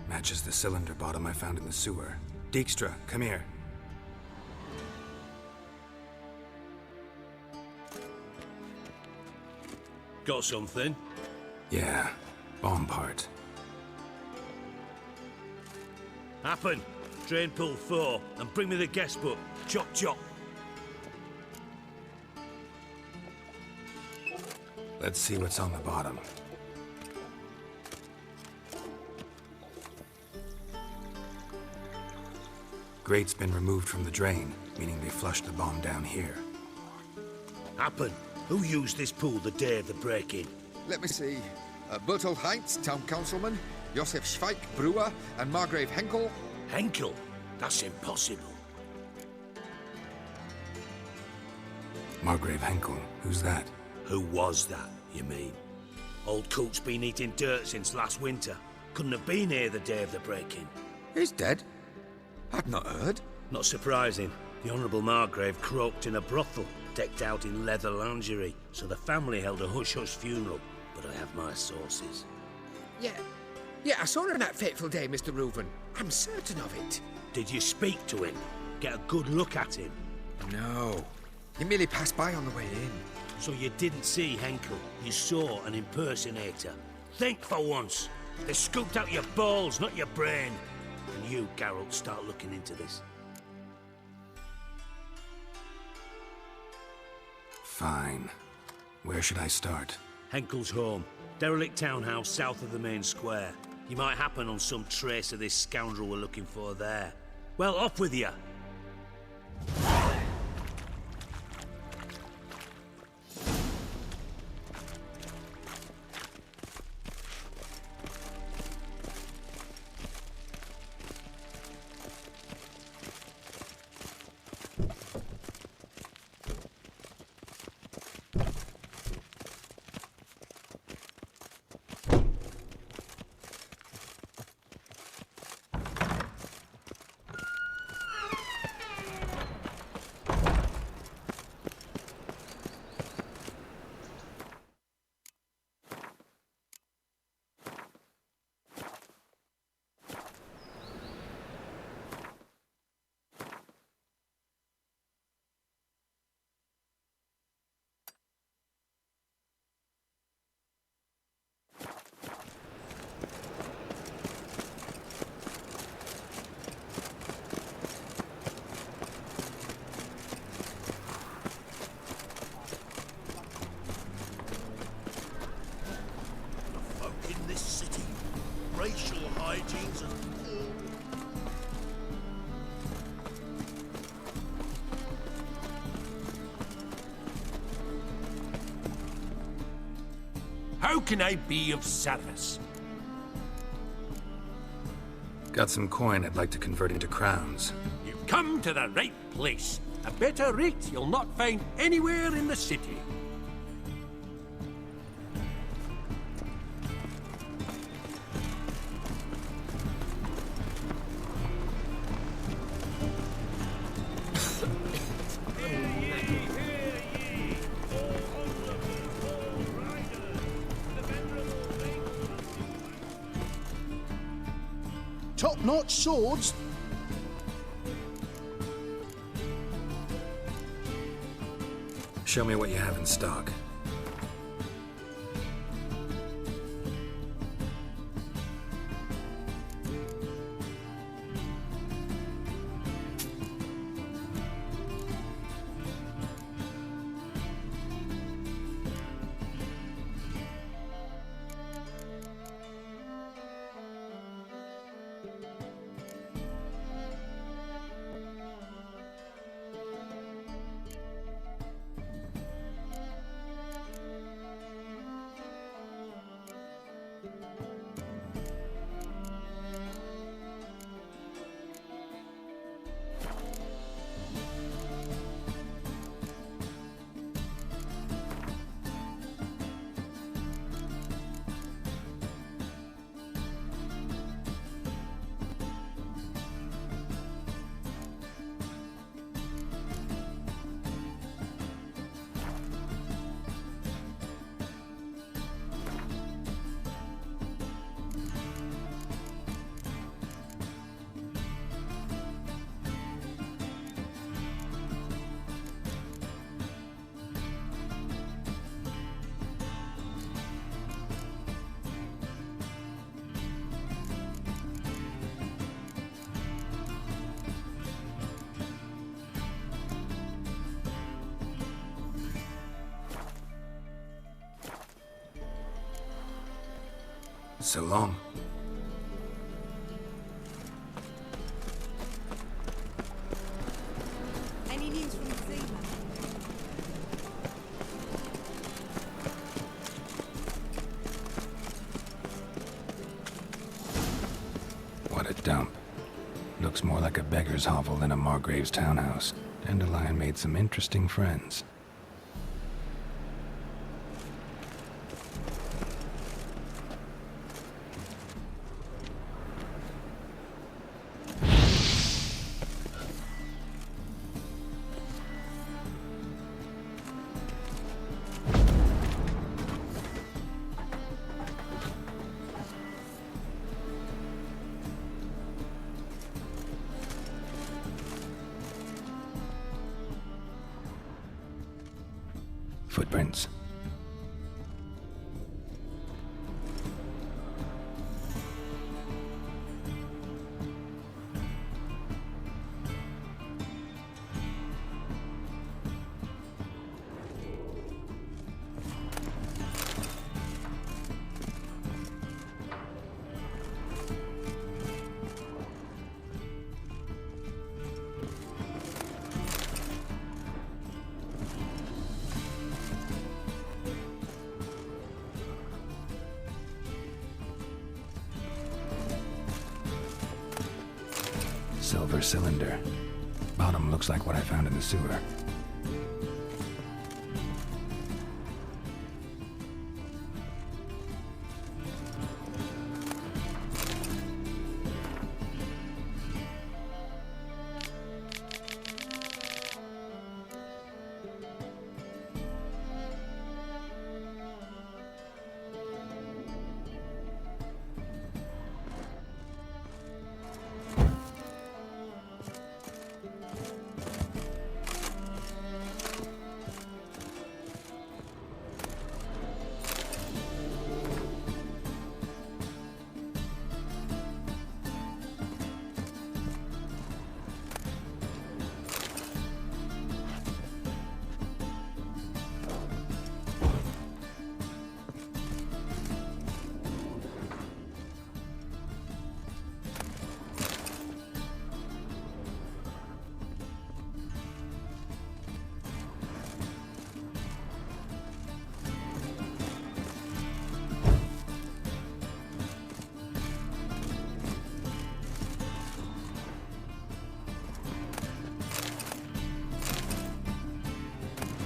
Matches the cylinder bottom I found in the sewer. Dijkstra, come here. Got something? Yeah, bomb part. Happen. Drain pool 4, and bring me the guest book. Chop chop. Let's see what's on the bottom. Grate's been removed from the drain, meaning they flushed the bomb down here. Happen. Who used this pool the day of the break-in? Let me see. Bertolt Heinz, town councilman, Josef Schweik, brewer, and Margrave Henkel. Henkel? That's impossible. Margrave Henkel? Who's that? Who was that, you mean? Old Coot's been eating dirt since last winter. Couldn't have been here the day of the break-in. He's dead? I've not heard. Not surprising. The Honourable Margrave croaked in a brothel, decked out in leather lingerie, so the family held a hush-hush funeral. But I have my sources. Yeah, I saw him that fateful day, Mr. Reuven. I'm certain of it. Did you speak to him? Get a good look at him? No. He merely passed by on the way in. So you didn't see Henkel? You saw an impersonator? Think for once. They scooped out your balls, not your brain. And you, Geralt, start looking into this. Fine. Where should I start? Henkel's home. Derelict townhouse south of the main square. You might happen on some trace of this scoundrel we're looking for there. Well, off with you! Racial hygiene's and How can I be of service? Got some coin I'd like to convert into crowns. You've come to the right place. A better rate you'll not find anywhere in the city. Top-notch swords. Show me what you have in stock. So long. Any news from the sea? What a dump. Looks more like a beggar's hovel than a Margrave's townhouse. Dandelion made some interesting friends. Footprints. Silver cylinder. Bottom looks like what I found in the sewer.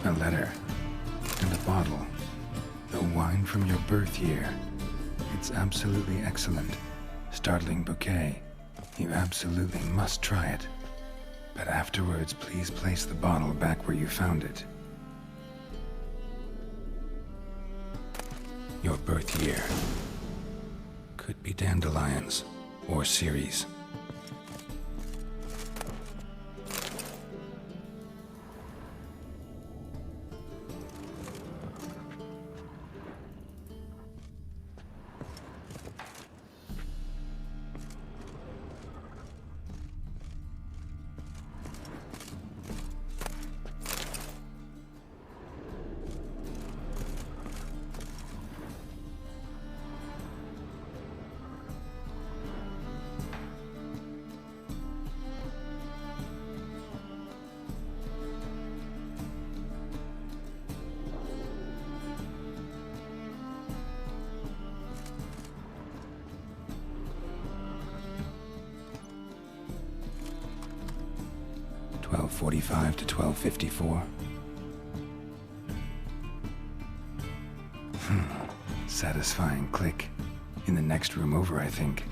A letter. And a bottle. The wine from your birth year. It's absolutely excellent. Startling bouquet. You absolutely must try it. But afterwards, please place the bottle back where you found it. Your birth year. Could be dandelions. Or Ceres. .45 to 12:54. Satisfying click. In the next room over, I think.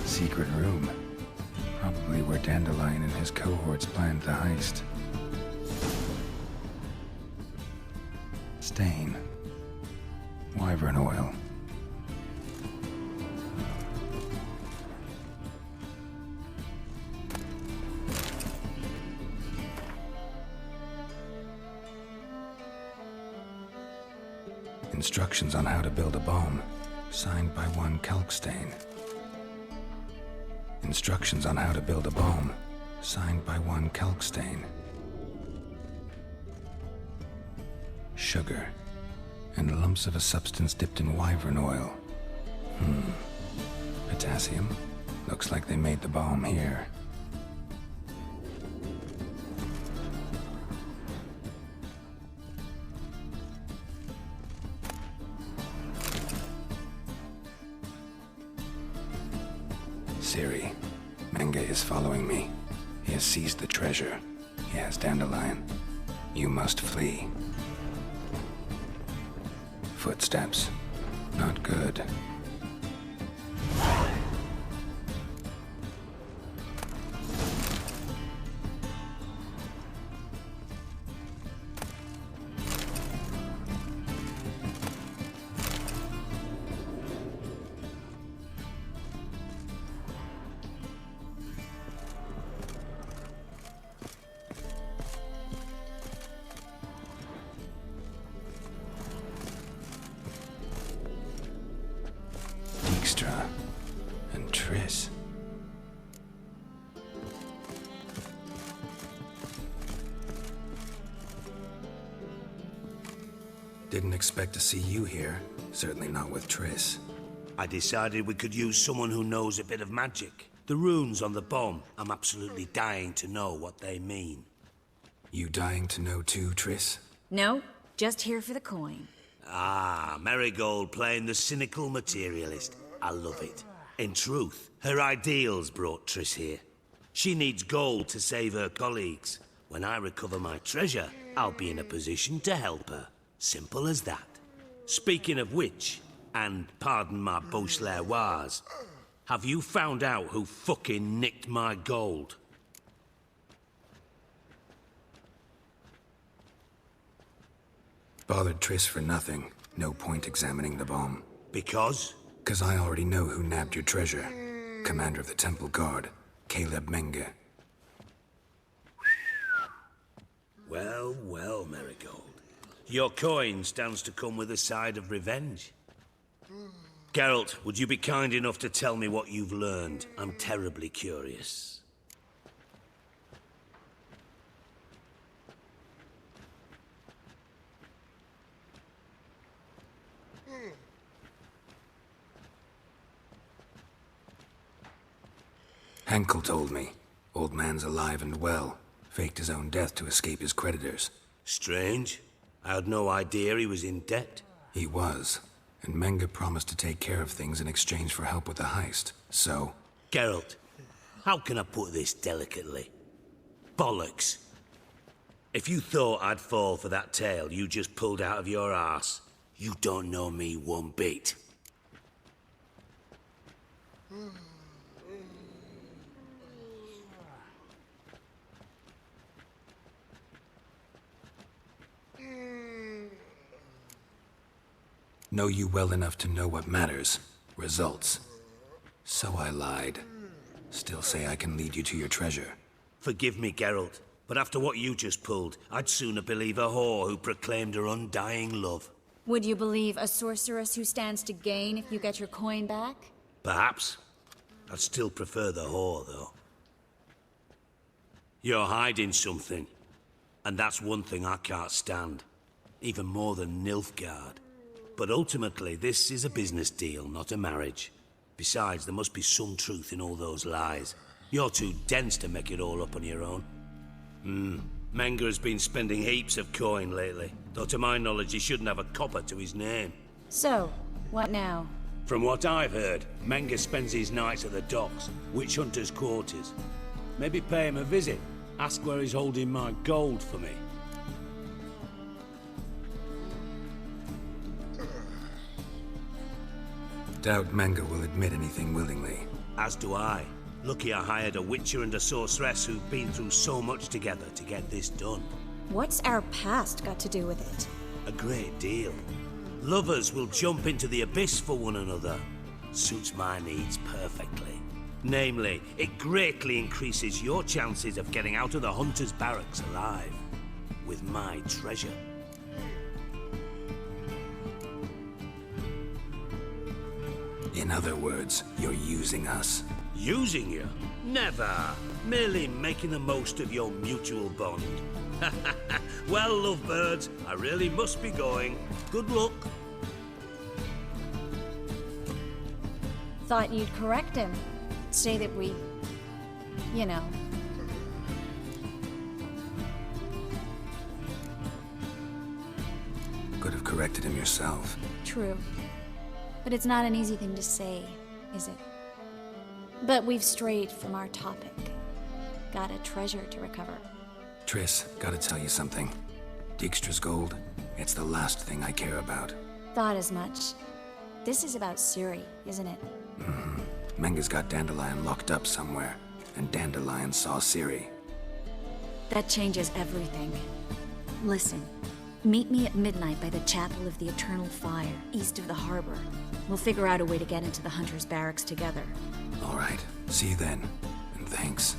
Secret room. Probably where Dandelion and his cohorts planned the heist. Stain. Wyvern oil. Instructions on how to build a bomb, signed by one Kalkstain. Instructions on how to build a bomb, signed by one Kalkstain. Sugar, and lumps of a substance dipped in wyvern oil. Potassium? Looks like they made the bomb here. Ciri, Menge is following me. He has seized the treasure. He has Dandelion. You must flee. Footsteps. Not good. And Triss. Didn't expect to see you here. Certainly not with Triss. I decided we could use someone who knows a bit of magic. The runes on the bomb, I'm absolutely dying to know what they mean. You dying to know too, Triss? No, just here for the coin. Ah, Marigold playing the cynical materialist. I love it. In truth, her ideals brought Triss here. She needs gold to save her colleagues. When I recover my treasure, I'll be in a position to help her. Simple as that. Speaking of which, and pardon my Beauclervoise, have you found out who fucking nicked my gold? Bothered Triss for nothing. No point examining the bomb. Because? 'Cause I already know who nabbed your treasure. Commander of the Temple Guard, Caleb Menge. Well, well, Marigold. Your coin stands to come with a side of revenge. Geralt, would you be kind enough to tell me what you've learned? I'm terribly curious. Henkel told me. Old man's alive and well. Faked his own death to escape his creditors. Strange. I had no idea he was in debt. He was. And Menge promised to take care of things in exchange for help with the heist. So... Geralt, how can I put this delicately? Bollocks. If you thought I'd fall for that tale you just pulled out of your arse, you don't know me one bit. Know you well enough to know what matters. Results. So I lied. Still say I can lead you to your treasure. Forgive me, Geralt, but after what you just pulled, I'd sooner believe a whore who proclaimed her undying love. Would you believe a sorceress who stands to gain if you get your coin back? Perhaps. I'd still prefer the whore, though. You're hiding something, and that's one thing I can't stand. Even more than Nilfgaard. But ultimately, this is a business deal, not a marriage. Besides, there must be some truth in all those lies. You're too dense to make it all up on your own. Menge has been spending heaps of coin lately, though to my knowledge he shouldn't have a copper to his name. So, what now? From what I've heard, Menge spends his nights at the docks, witch hunters' quarters. Maybe pay him a visit, ask where he's holding my gold for me. Doubt Menge will admit anything willingly. As do I. Lucky I hired a witcher and a sorceress who've been through so much together to get this done. What's our past got to do with it? A great deal. Lovers will jump into the abyss for one another. Suits my needs perfectly. Namely, it greatly increases your chances of getting out of the hunter's barracks alive. With my treasure. In other words, you're using us. Using you? Never. Merely making the most of your mutual bond. Well, lovebirds, I really must be going. Good luck. Thought you'd correct him. Say that we... you know... Could have corrected him yourself. True. But it's not an easy thing to say, is it? But we've strayed from our topic. Got a treasure to recover. Triss, gotta tell you something. Dijkstra's gold, it's the last thing I care about. Thought as much. This is about Ciri, isn't it? Mm-hmm. Menga's got Dandelion locked up somewhere, and Dandelion saw Ciri. That changes everything. Listen, meet me at midnight by the Chapel of the Eternal Fire, east of the harbor. We'll figure out a way to get into the Hunter's Barracks together. All right, see you then, and thanks.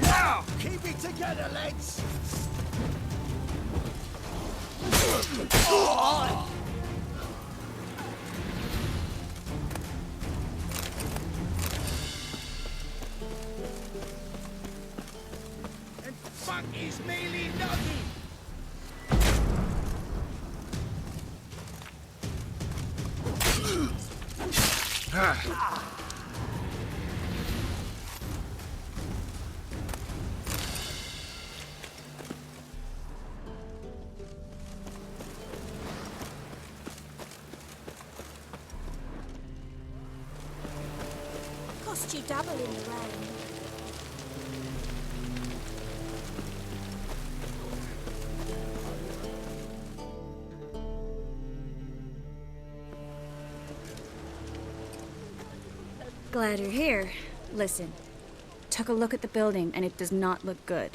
Now, keep it together, lads! And fuck his mealy nuggy! Cost you double in the rain. Glad you're here. Listen, took a look at the building and it does not look good.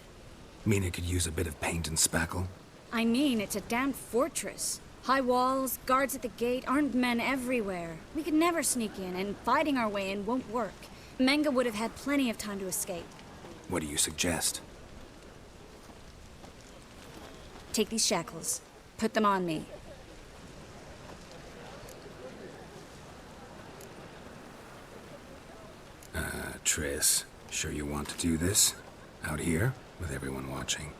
Mean it could use a bit of paint and spackle? I mean, it's a damn fortress. High walls, guards at the gate, armed men everywhere. We could never sneak in, and fighting our way in won't work. Menga would have had plenty of time to escape. What do you suggest? Take these shackles. Put them on me. Triss, sure you want to do this? Out here, with everyone watching?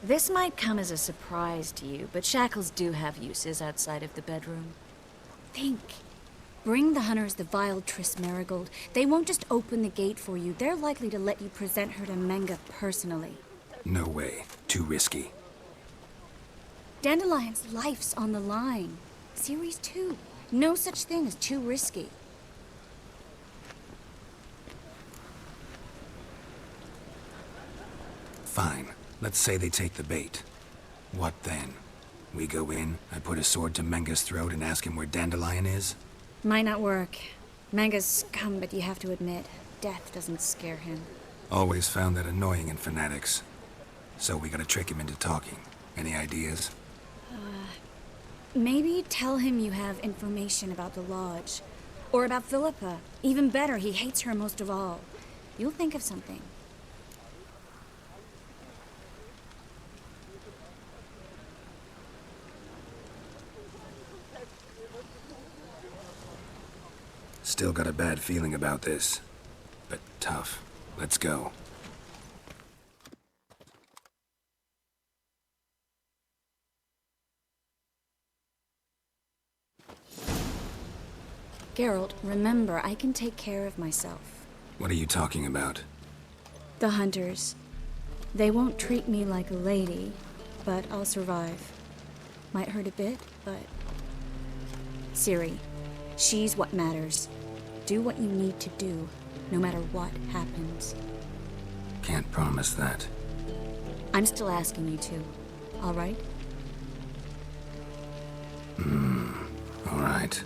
This might come as a surprise to you, but shackles do have uses outside of the bedroom. Think. Bring the hunters the vile Triss Marigold. They won't just open the gate for you. They're likely to let you present her to Menga personally. No way. Too risky. Dandelion's life's on the line. Series 2. No such thing as too risky. Fine. Let's say they take the bait. What then? We go in, I put a sword to Menga's throat and ask him where Dandelion is? Might not work. Menga's scum, but you have to admit, death doesn't scare him. Always found that annoying in fanatics. So we gotta trick him into talking. Any ideas? Maybe tell him you have information about the Lodge. Or about Philippa. Even better, he hates her most of all. You'll think of something. Still got a bad feeling about this. But tough. Let's go. Geralt, remember, I can take care of myself. What are you talking about? The hunters. They won't treat me like a lady, but I'll survive. Might hurt a bit, but... Ciri, she's what matters. Do what you need to do, no matter what happens. Can't promise that. I'm still asking you to, all right? All right.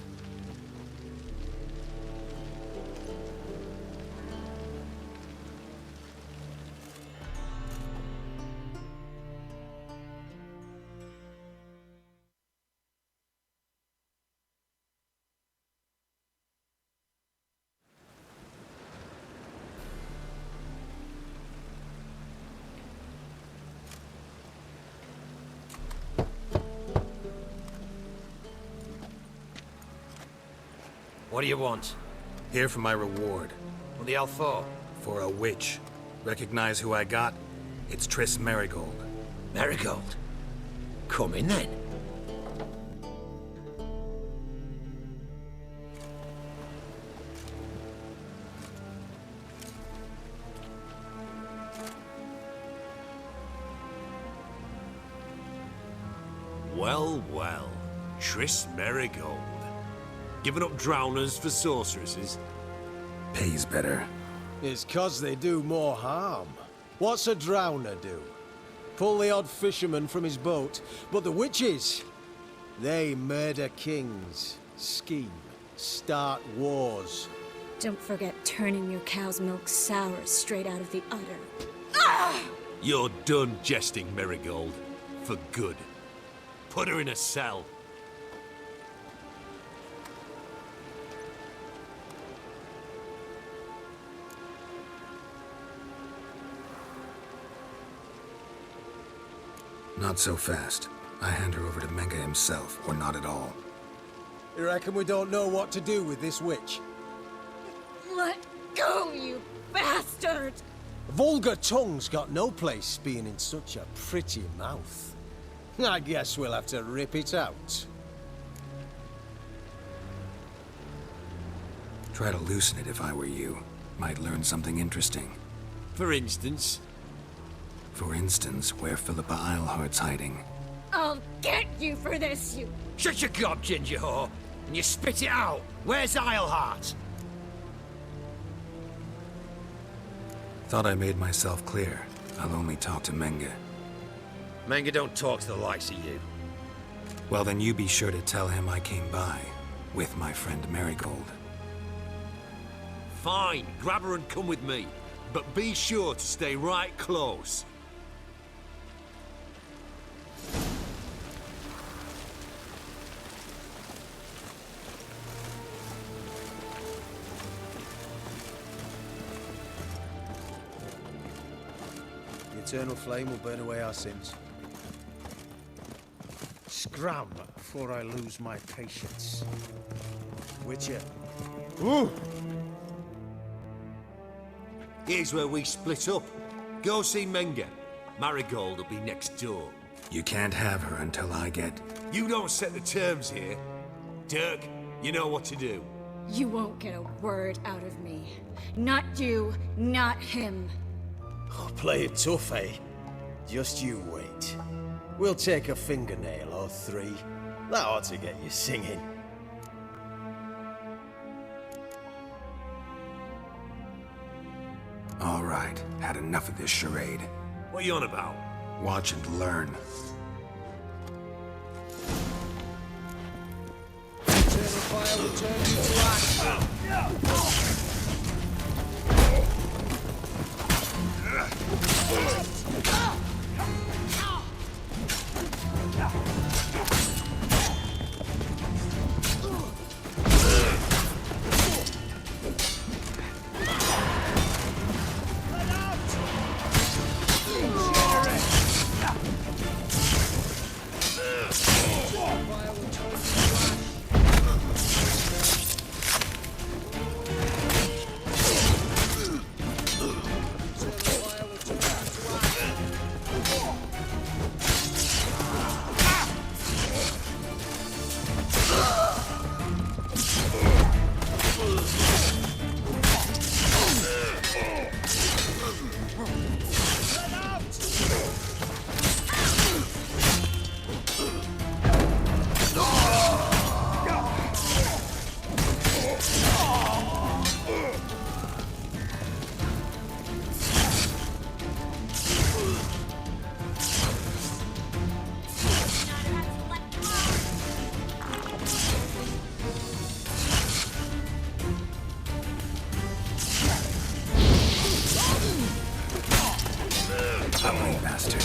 What do you want? Here for my reward. What the hell for? For a witch. Recognize who I got? It's Triss Marigold. Marigold? Come in then. Well, well. Triss Marigold. Giving up drowners for sorceresses? Pays better. It's 'cause they do more harm. What's a drowner do? Pull the odd fisherman from his boat. But the witches, they murder kings, scheme, start wars. Don't forget turning your cow's milk sour straight out of the udder. You're done jesting, Marigold. For good. Put her in a cell. Not so fast. I hand her over to Menga himself, or not at all. You reckon we don't know what to do with this witch? Let go, you bastard! Vulgar tongue's got no place being in such a pretty mouth. I guess we'll have to rip it out. Try to loosen it if I were you. Might learn something interesting. For instance? For instance, where Philippa Eilhart's hiding. I'll get you for this, you... Shut your gob, ginger whore, and you spit it out. Where's Eilhart? Thought I made myself clear. I'll only talk to Menga. Menga don't talk to the likes of you. Well, then you be sure to tell him I came by, with my friend Marigold. Fine, grab her and come with me. But be sure to stay right close. The eternal flame will burn away our sins. Scram before I lose my patience. Witcher. Ooh! Here's where we split up. Go see Menga. Marigold will be next door. You can't have her until I get... You don't set the terms here. Dirk, You know what to do. You won't get a word out of me. Not you, not him. Oh, play it tough, eh? Just you wait. We'll take a fingernail or 3. That ought to get you singing. All right, had enough of this charade. What are you on about? Watch and learn. Eternal fire will turn you to ash. Ugly bastard.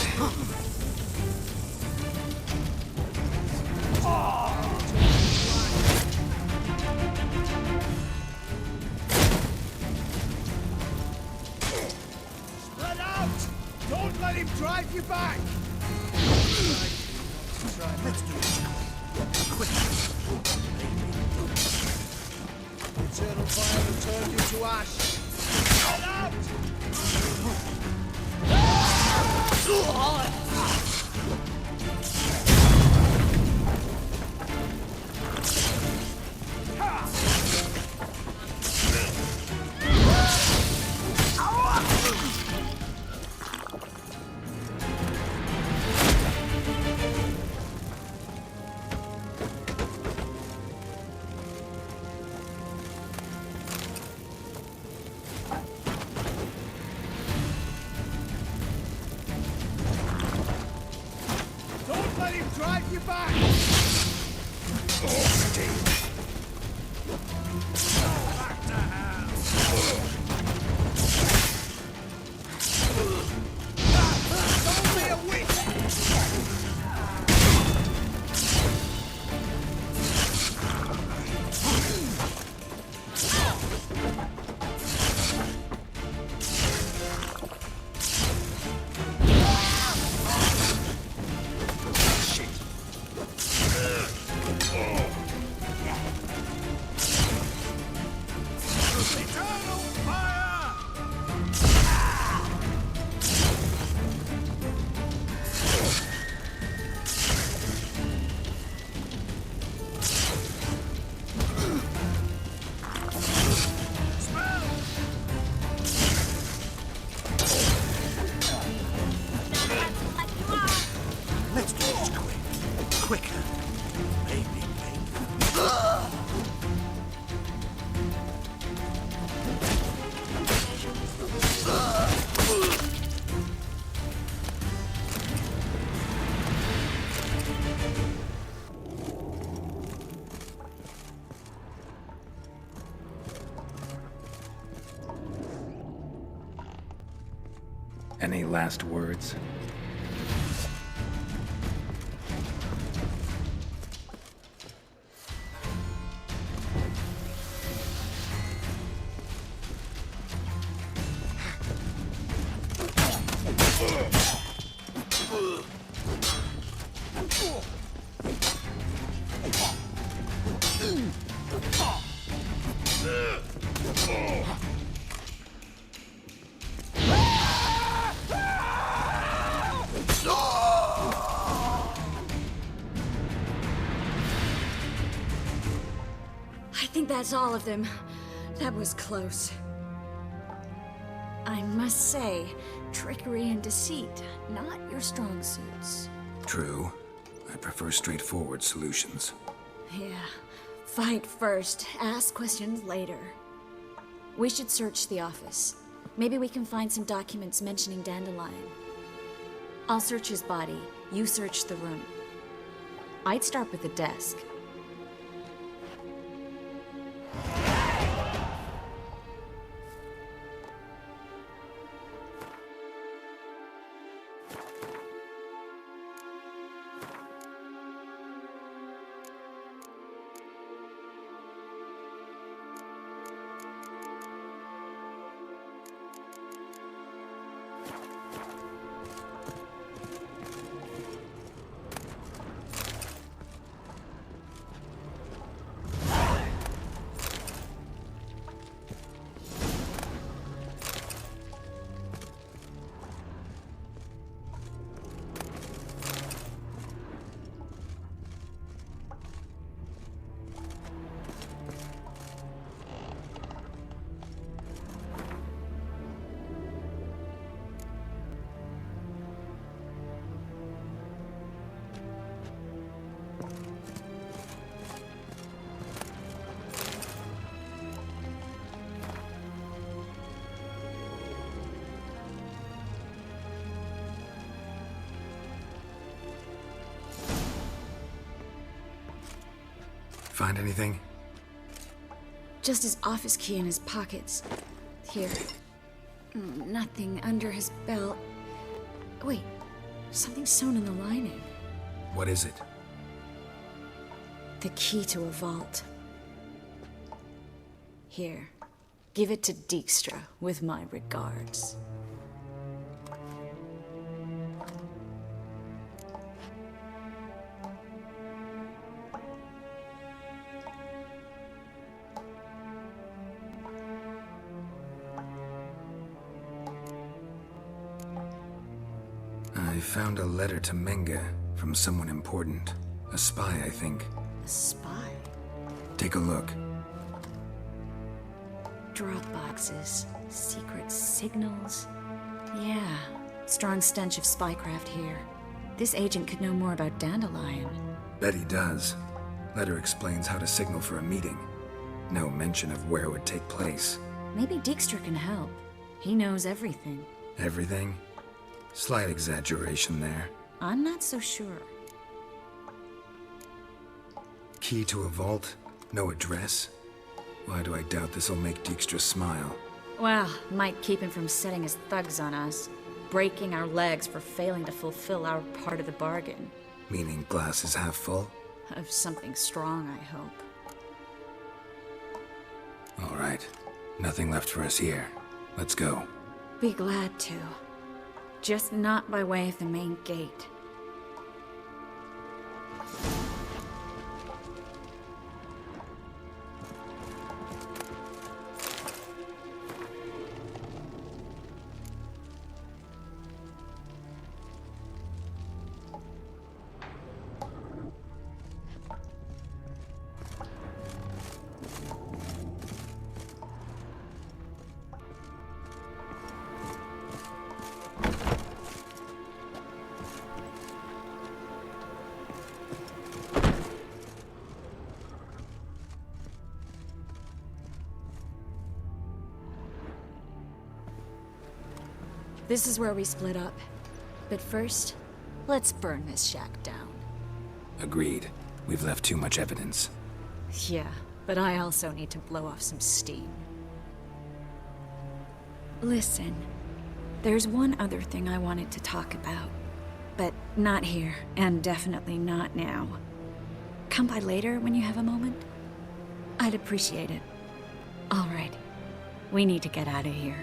Spread out! Don't let him drive you back! Let's do it. Quick. Eternal fire will turn you to ash. Spread out! Don't let him drive you back! Back to hell! It's only a witch! Eternal fire! Let's do this quick. Quicker. Maybe. Any last words? That's all of them. That was close. I must say, trickery and deceit, not your strong suits. True. I prefer straightforward solutions. Yeah. Fight first, ask questions later. We should search the office. Maybe we can find some documents mentioning Dandelion. I'll search his body, you search the room. I'd start with the desk. Find anything? Just his office key in his pockets. Here. Nothing under his belt. Wait, something sewn in the lining. What is it? The key to a vault. Here. Give it to Dijkstra, with my regards. I found a letter to Menga from someone important. A spy, I think. A spy? Take a look. Drop boxes, secret signals. Yeah, strong stench of spycraft here. This agent could know more about Dandelion. Bet he does. Letter explains how to signal for a meeting. No mention of where it would take place. Maybe Dijkstra can help. He knows everything. Everything? Slight exaggeration there. I'm not so sure. Key to a vault? No address? Why do I doubt this'll make Dijkstra smile? Well, might keep him from setting his thugs on us. Breaking our legs for failing to fulfill our part of the bargain. Meaning glass is half full? Of something strong, I hope. All right. Nothing left for us here. Let's go. Be glad to. Just not by way of the main gate. This is where we split up. But first, let's burn this shack down. Agreed. We've left too much evidence. Yeah, but I also need to blow off some steam. Listen, there's one other thing I wanted to talk about. But not here, and definitely not now. Come by later when you have a moment? I'd appreciate it. All right. We need to get out of here.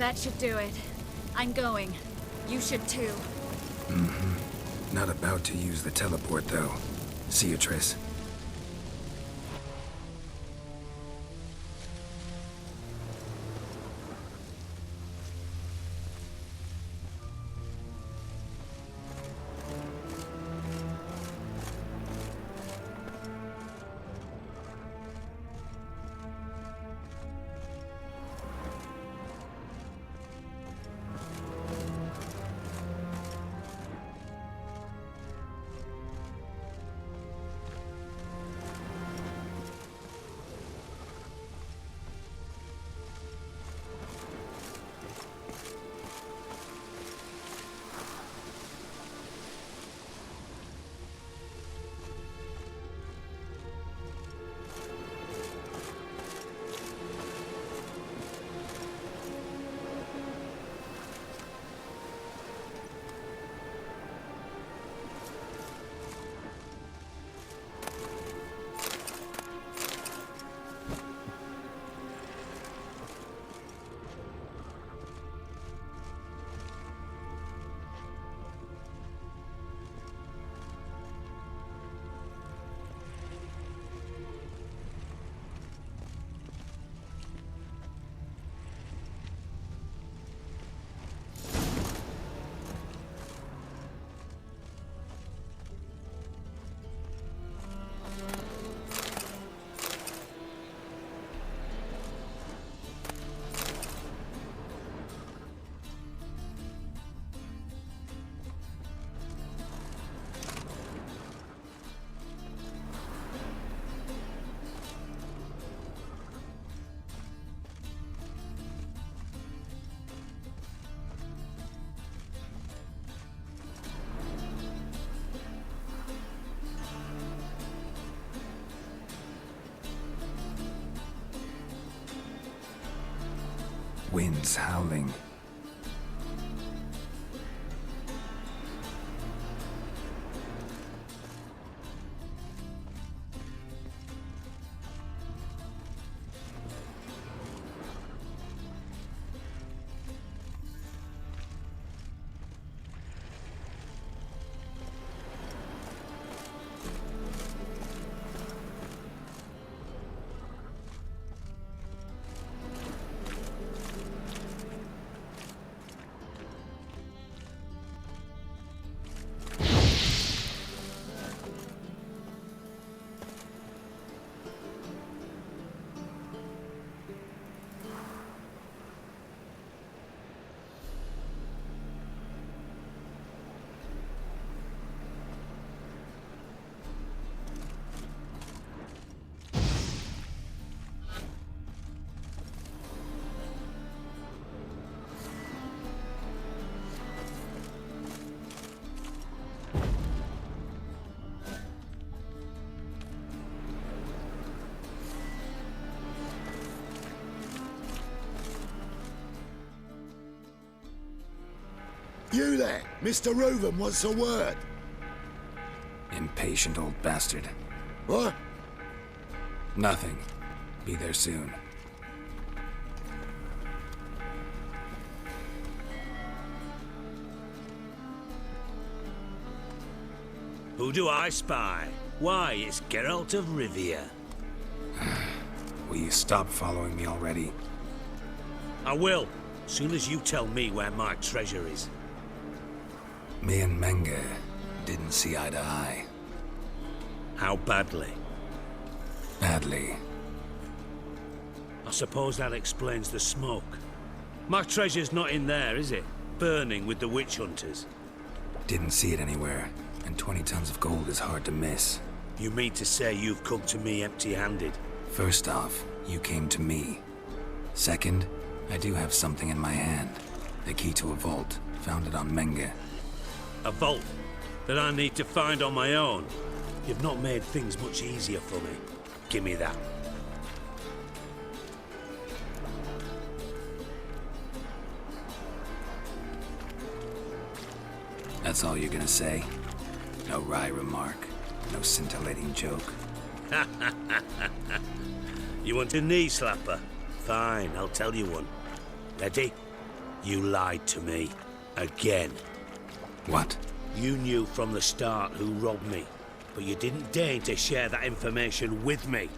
That should do it. I'm going. You should too. Mm-hmm. Not about to use the teleport, though. See you, Triss. Winds howling. You there, Mr. Reuven wants a word. Impatient old bastard. What? Nothing. Be there soon. Who do I spy? Why, it's Geralt of Rivia. Will you stop following me already? I will, soon as you tell me where my treasure is. Me and Menge didn't see eye to eye. How badly? Badly. I suppose that explains the smoke. My treasure's not in there, is it? Burning with the witch hunters. Didn't see it anywhere, and 20 tons of gold is hard to miss. You mean to say you've come to me empty-handed? First off, you came to me. Second, I do have something in my hand. The key to a vault, found it on Menge. A vault that I need to find on my own? You've not made things much easier for me. Give me that. That's all you're gonna say? No wry remark, no scintillating joke. You want a knee slapper? Fine, I'll tell you one. Ready? You lied to me. Again. What? You knew from the start who robbed me, but you didn't deign to share that information with me.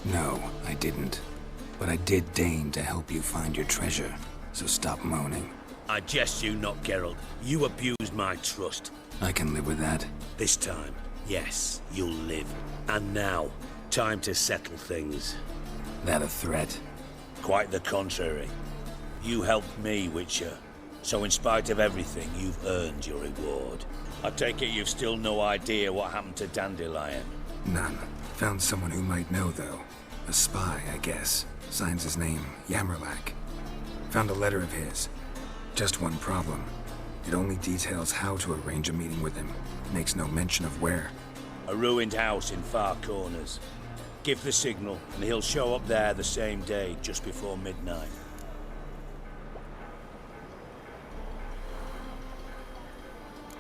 No, I didn't. But I did deign to help you find your treasure, so stop moaning. I jest you not, Geralt. You abused my trust. I can live with that. This time, yes, you'll live. And now, time to settle things. That a threat? Quite the contrary. You helped me, Witcher. So in spite of everything, you've earned your reward. I take it you've still no idea what happened to Dandelion. None. Found someone who might know, though. A spy, I guess. Signs his name, Yammerlack. Found a letter of his. Just one problem. It only details how to arrange a meeting with him. Makes no mention of where. A ruined house in Far Corners. Give the signal, and he'll show up there the same day, just before midnight.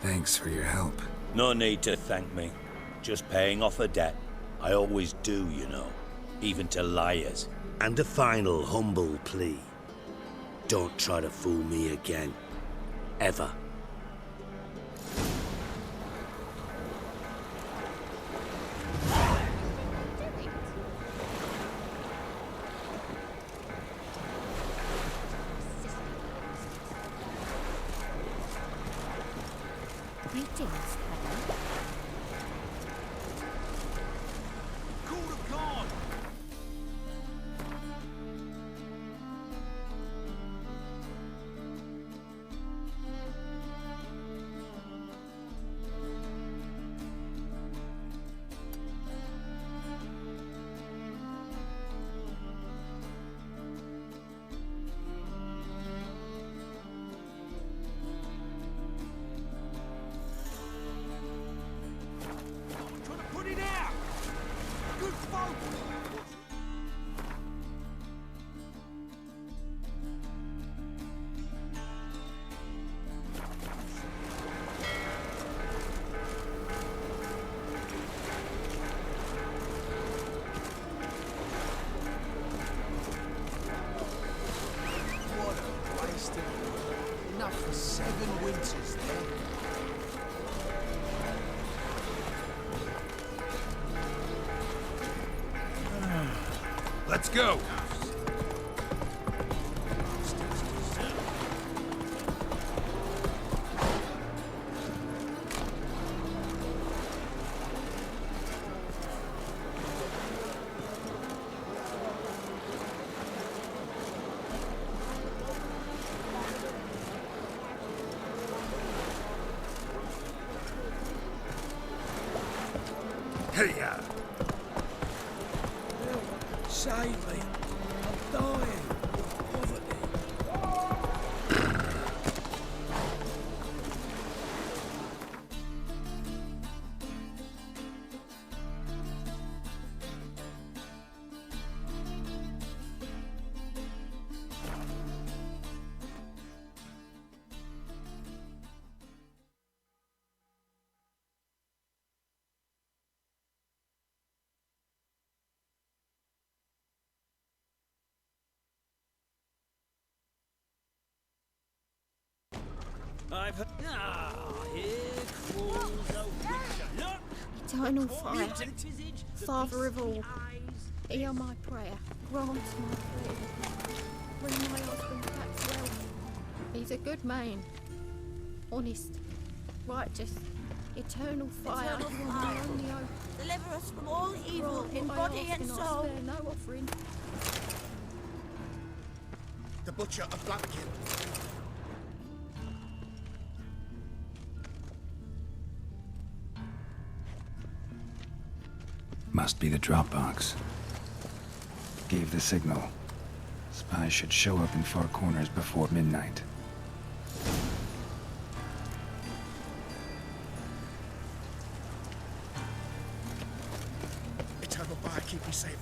Thanks for your help. No need to thank me. Just paying off a debt. I always do, you know. Even to liars. And a final humble plea. Don't try to fool me again. Ever. Enough for 7 winters there. Let's go! Hey-ya! Save me. I'm dying. Poverty. I've heard. Here crawls a witcher. Look! Eternal fire, Father of all, hear my prayer, grant my plea. Bring my husband back to health. He's a good man, honest, righteous, eternal fire. Eternal You're my fire. only hope. Deliver us from all evil in I body ask and I soul. spare no offering. The Butcher of Blackkin. Must be the Dropbox. Gave the signal. Spies should show up in Far Corners before midnight. Eternal fire, keep me safe.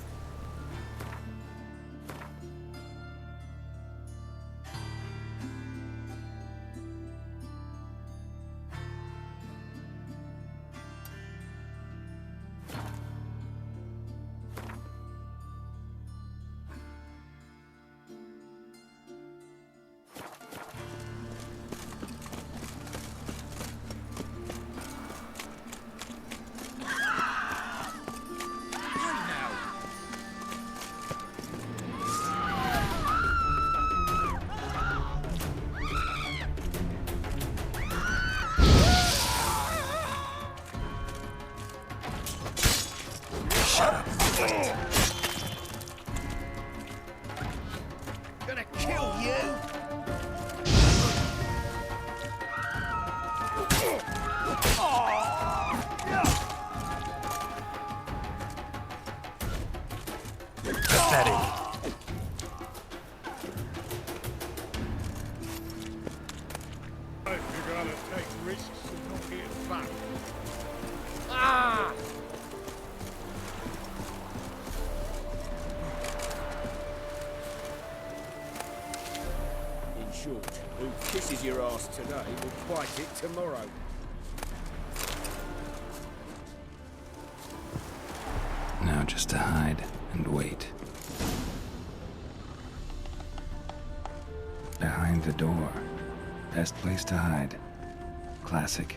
short. Who kisses your ass today will fight it tomorrow. Now just to hide and wait. Behind the door. Best place to hide. Classic.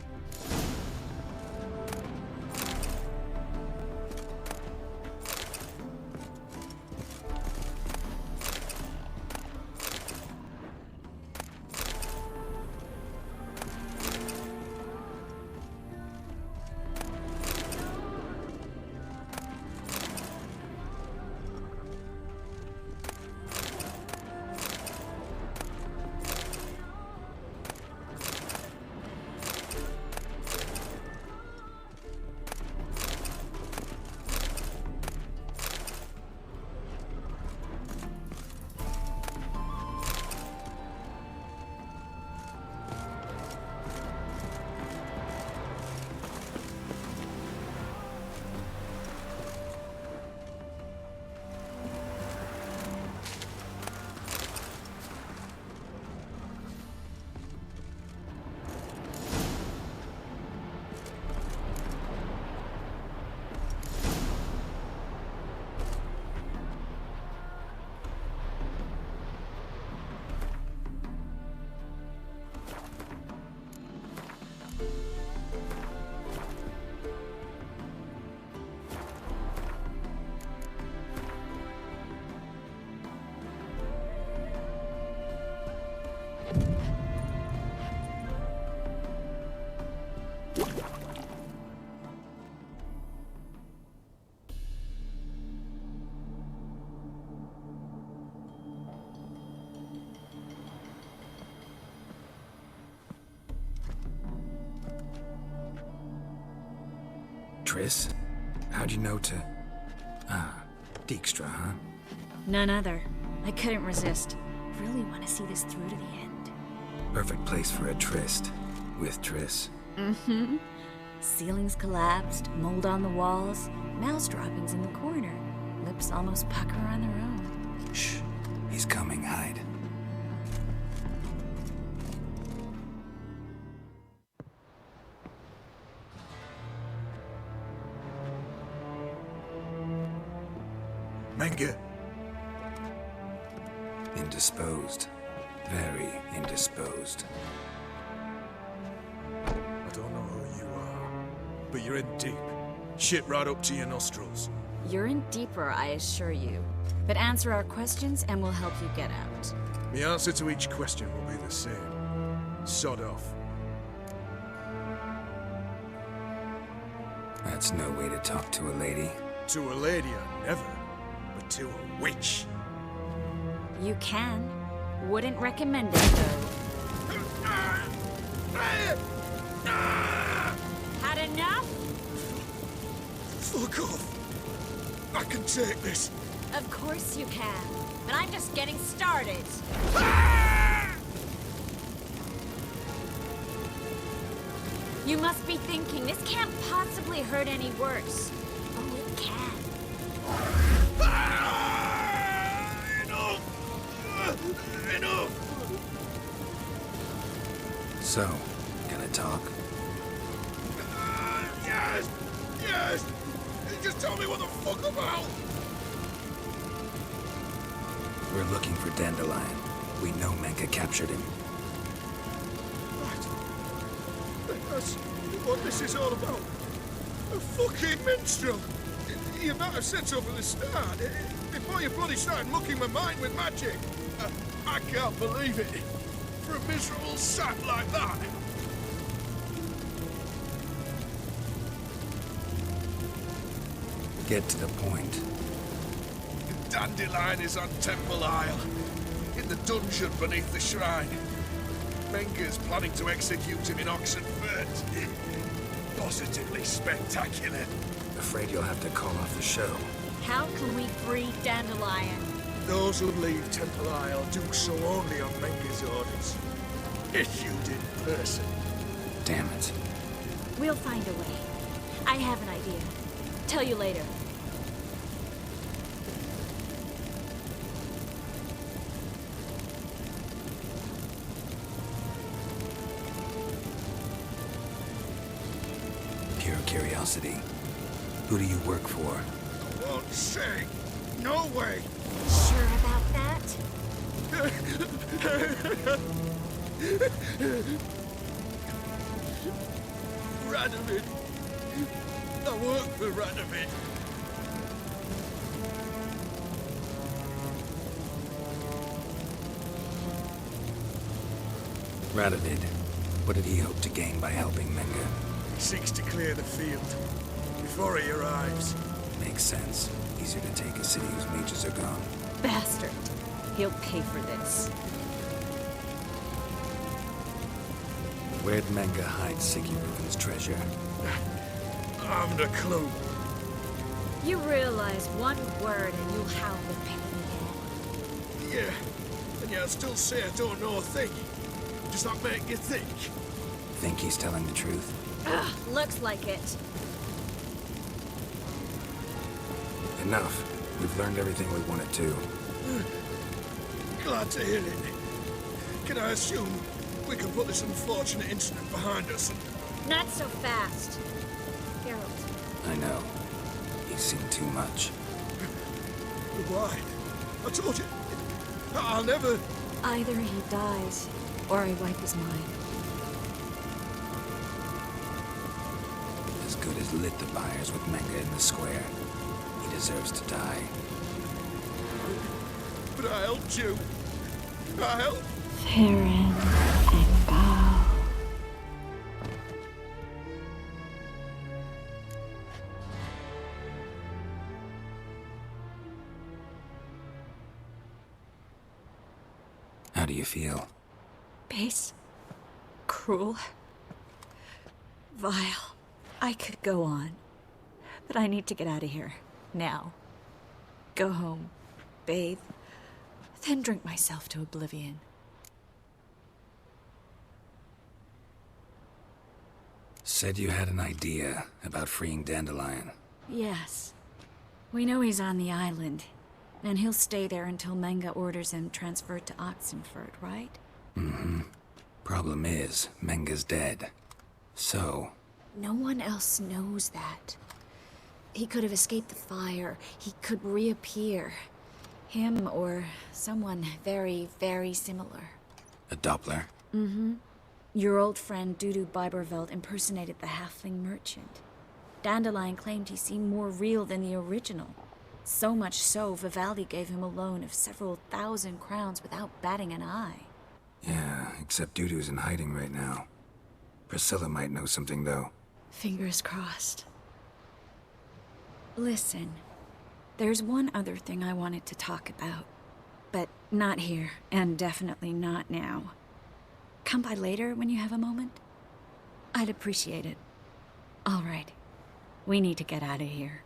Triss? How'd you know to... Ah, Dijkstra, huh? None other. I couldn't resist. Really want to see this through to the end. Perfect place for a tryst. With Triss. Mm-hmm. Ceilings collapsed, mold on the walls, mouse droppings in the corner. Lips almost pucker on their own. Shh. He's coming, hide. Menge. Indisposed. Very indisposed. I don't know who you are, but you're in deep. Shit right up to your nostrils. You're in deeper, I assure you. But answer our questions and we'll help you get out. The answer to each question will be the same. Sod off. That's no way to talk to a lady. To a lady, I never. But to a witch. You can. Wouldn't recommend it, though. Had enough? Fuck off. I can take this. Of course you can. But I'm just getting started. You must be thinking, this can't possibly hurt any worse. Oh, it can. Enough! So, gonna talk? Yes! Yes! Just tell me what the fuck about! We're looking for Dandelion. We know Menka captured him. That's what this is all about. A fucking minstrel! You might have said so from the start, before you bloody started mucking my mind with magic. I can't believe it. For a miserable sap like that. Get to the point. Dandelion is on Temple Isle, in the dungeon beneath the shrine. Menka's planning to execute him in Oxenfurt. Positively spectacular. Afraid you'll have to call off the show. How can we free Dandelion? Those who leave Temple Isle do so only on Menka's orders. Issued in person. Damn it. We'll find a way. I have an idea. Tell you later. curiosity. Who do you work for? Won't say. No way. Sure about that? Radovid. I work for Radovid. Radovid. What did he hope to gain by helping Menga? He seeks to clear the field before he arrives. Makes sense. Easier to take a city whose mages are gone. Bastard. He'll pay for this. Where'd Menga hide Siggy Reuven's treasure? I haven't a clue. You realize one word and you'll howl with pain. Yeah, and yet I still say I don't know a thing. Does that make you think? Think he's telling the truth? Ugh, looks like it. Enough. We've learned everything we wanted to. Glad to hear it. Can I assume we can put this unfortunate incident behind us? Not so fast. Geralt. I know. He's seen too much. Why? I told you. I'll never... Either he dies, or I wipe his mind. As good as lit the buyers with Menga in the square. He deserves to die. But I helped you. I helped. Farron and go. How do you feel? Base. Cruel. Vile. I could go on. But I need to get out of here. Now. Go home. Bathe. Then drink myself to oblivion. Said you had an idea about freeing Dandelion. Yes. We know he's on the island. And he'll stay there until Menga orders him transferred to Oxenfurt, right? Mm-hmm. Problem is, Menga's dead. So... No one else knows that. He could have escaped the fire. He could reappear. Him or someone very, very similar. A Doppler? Mm-hmm. Your old friend Dudu Biberveld impersonated the halfling merchant. Dandelion claimed he seemed more real than the original. So much so, Vivaldi gave him a loan of several thousand crowns without batting an eye. Yeah, except Dudu's in hiding right now. Priscilla might know something, though. Fingers crossed. Listen, there's one other thing I wanted to talk about. But not here, and definitely not now. Come by later when you have a moment? I'd appreciate it. All right. We need to get out of here.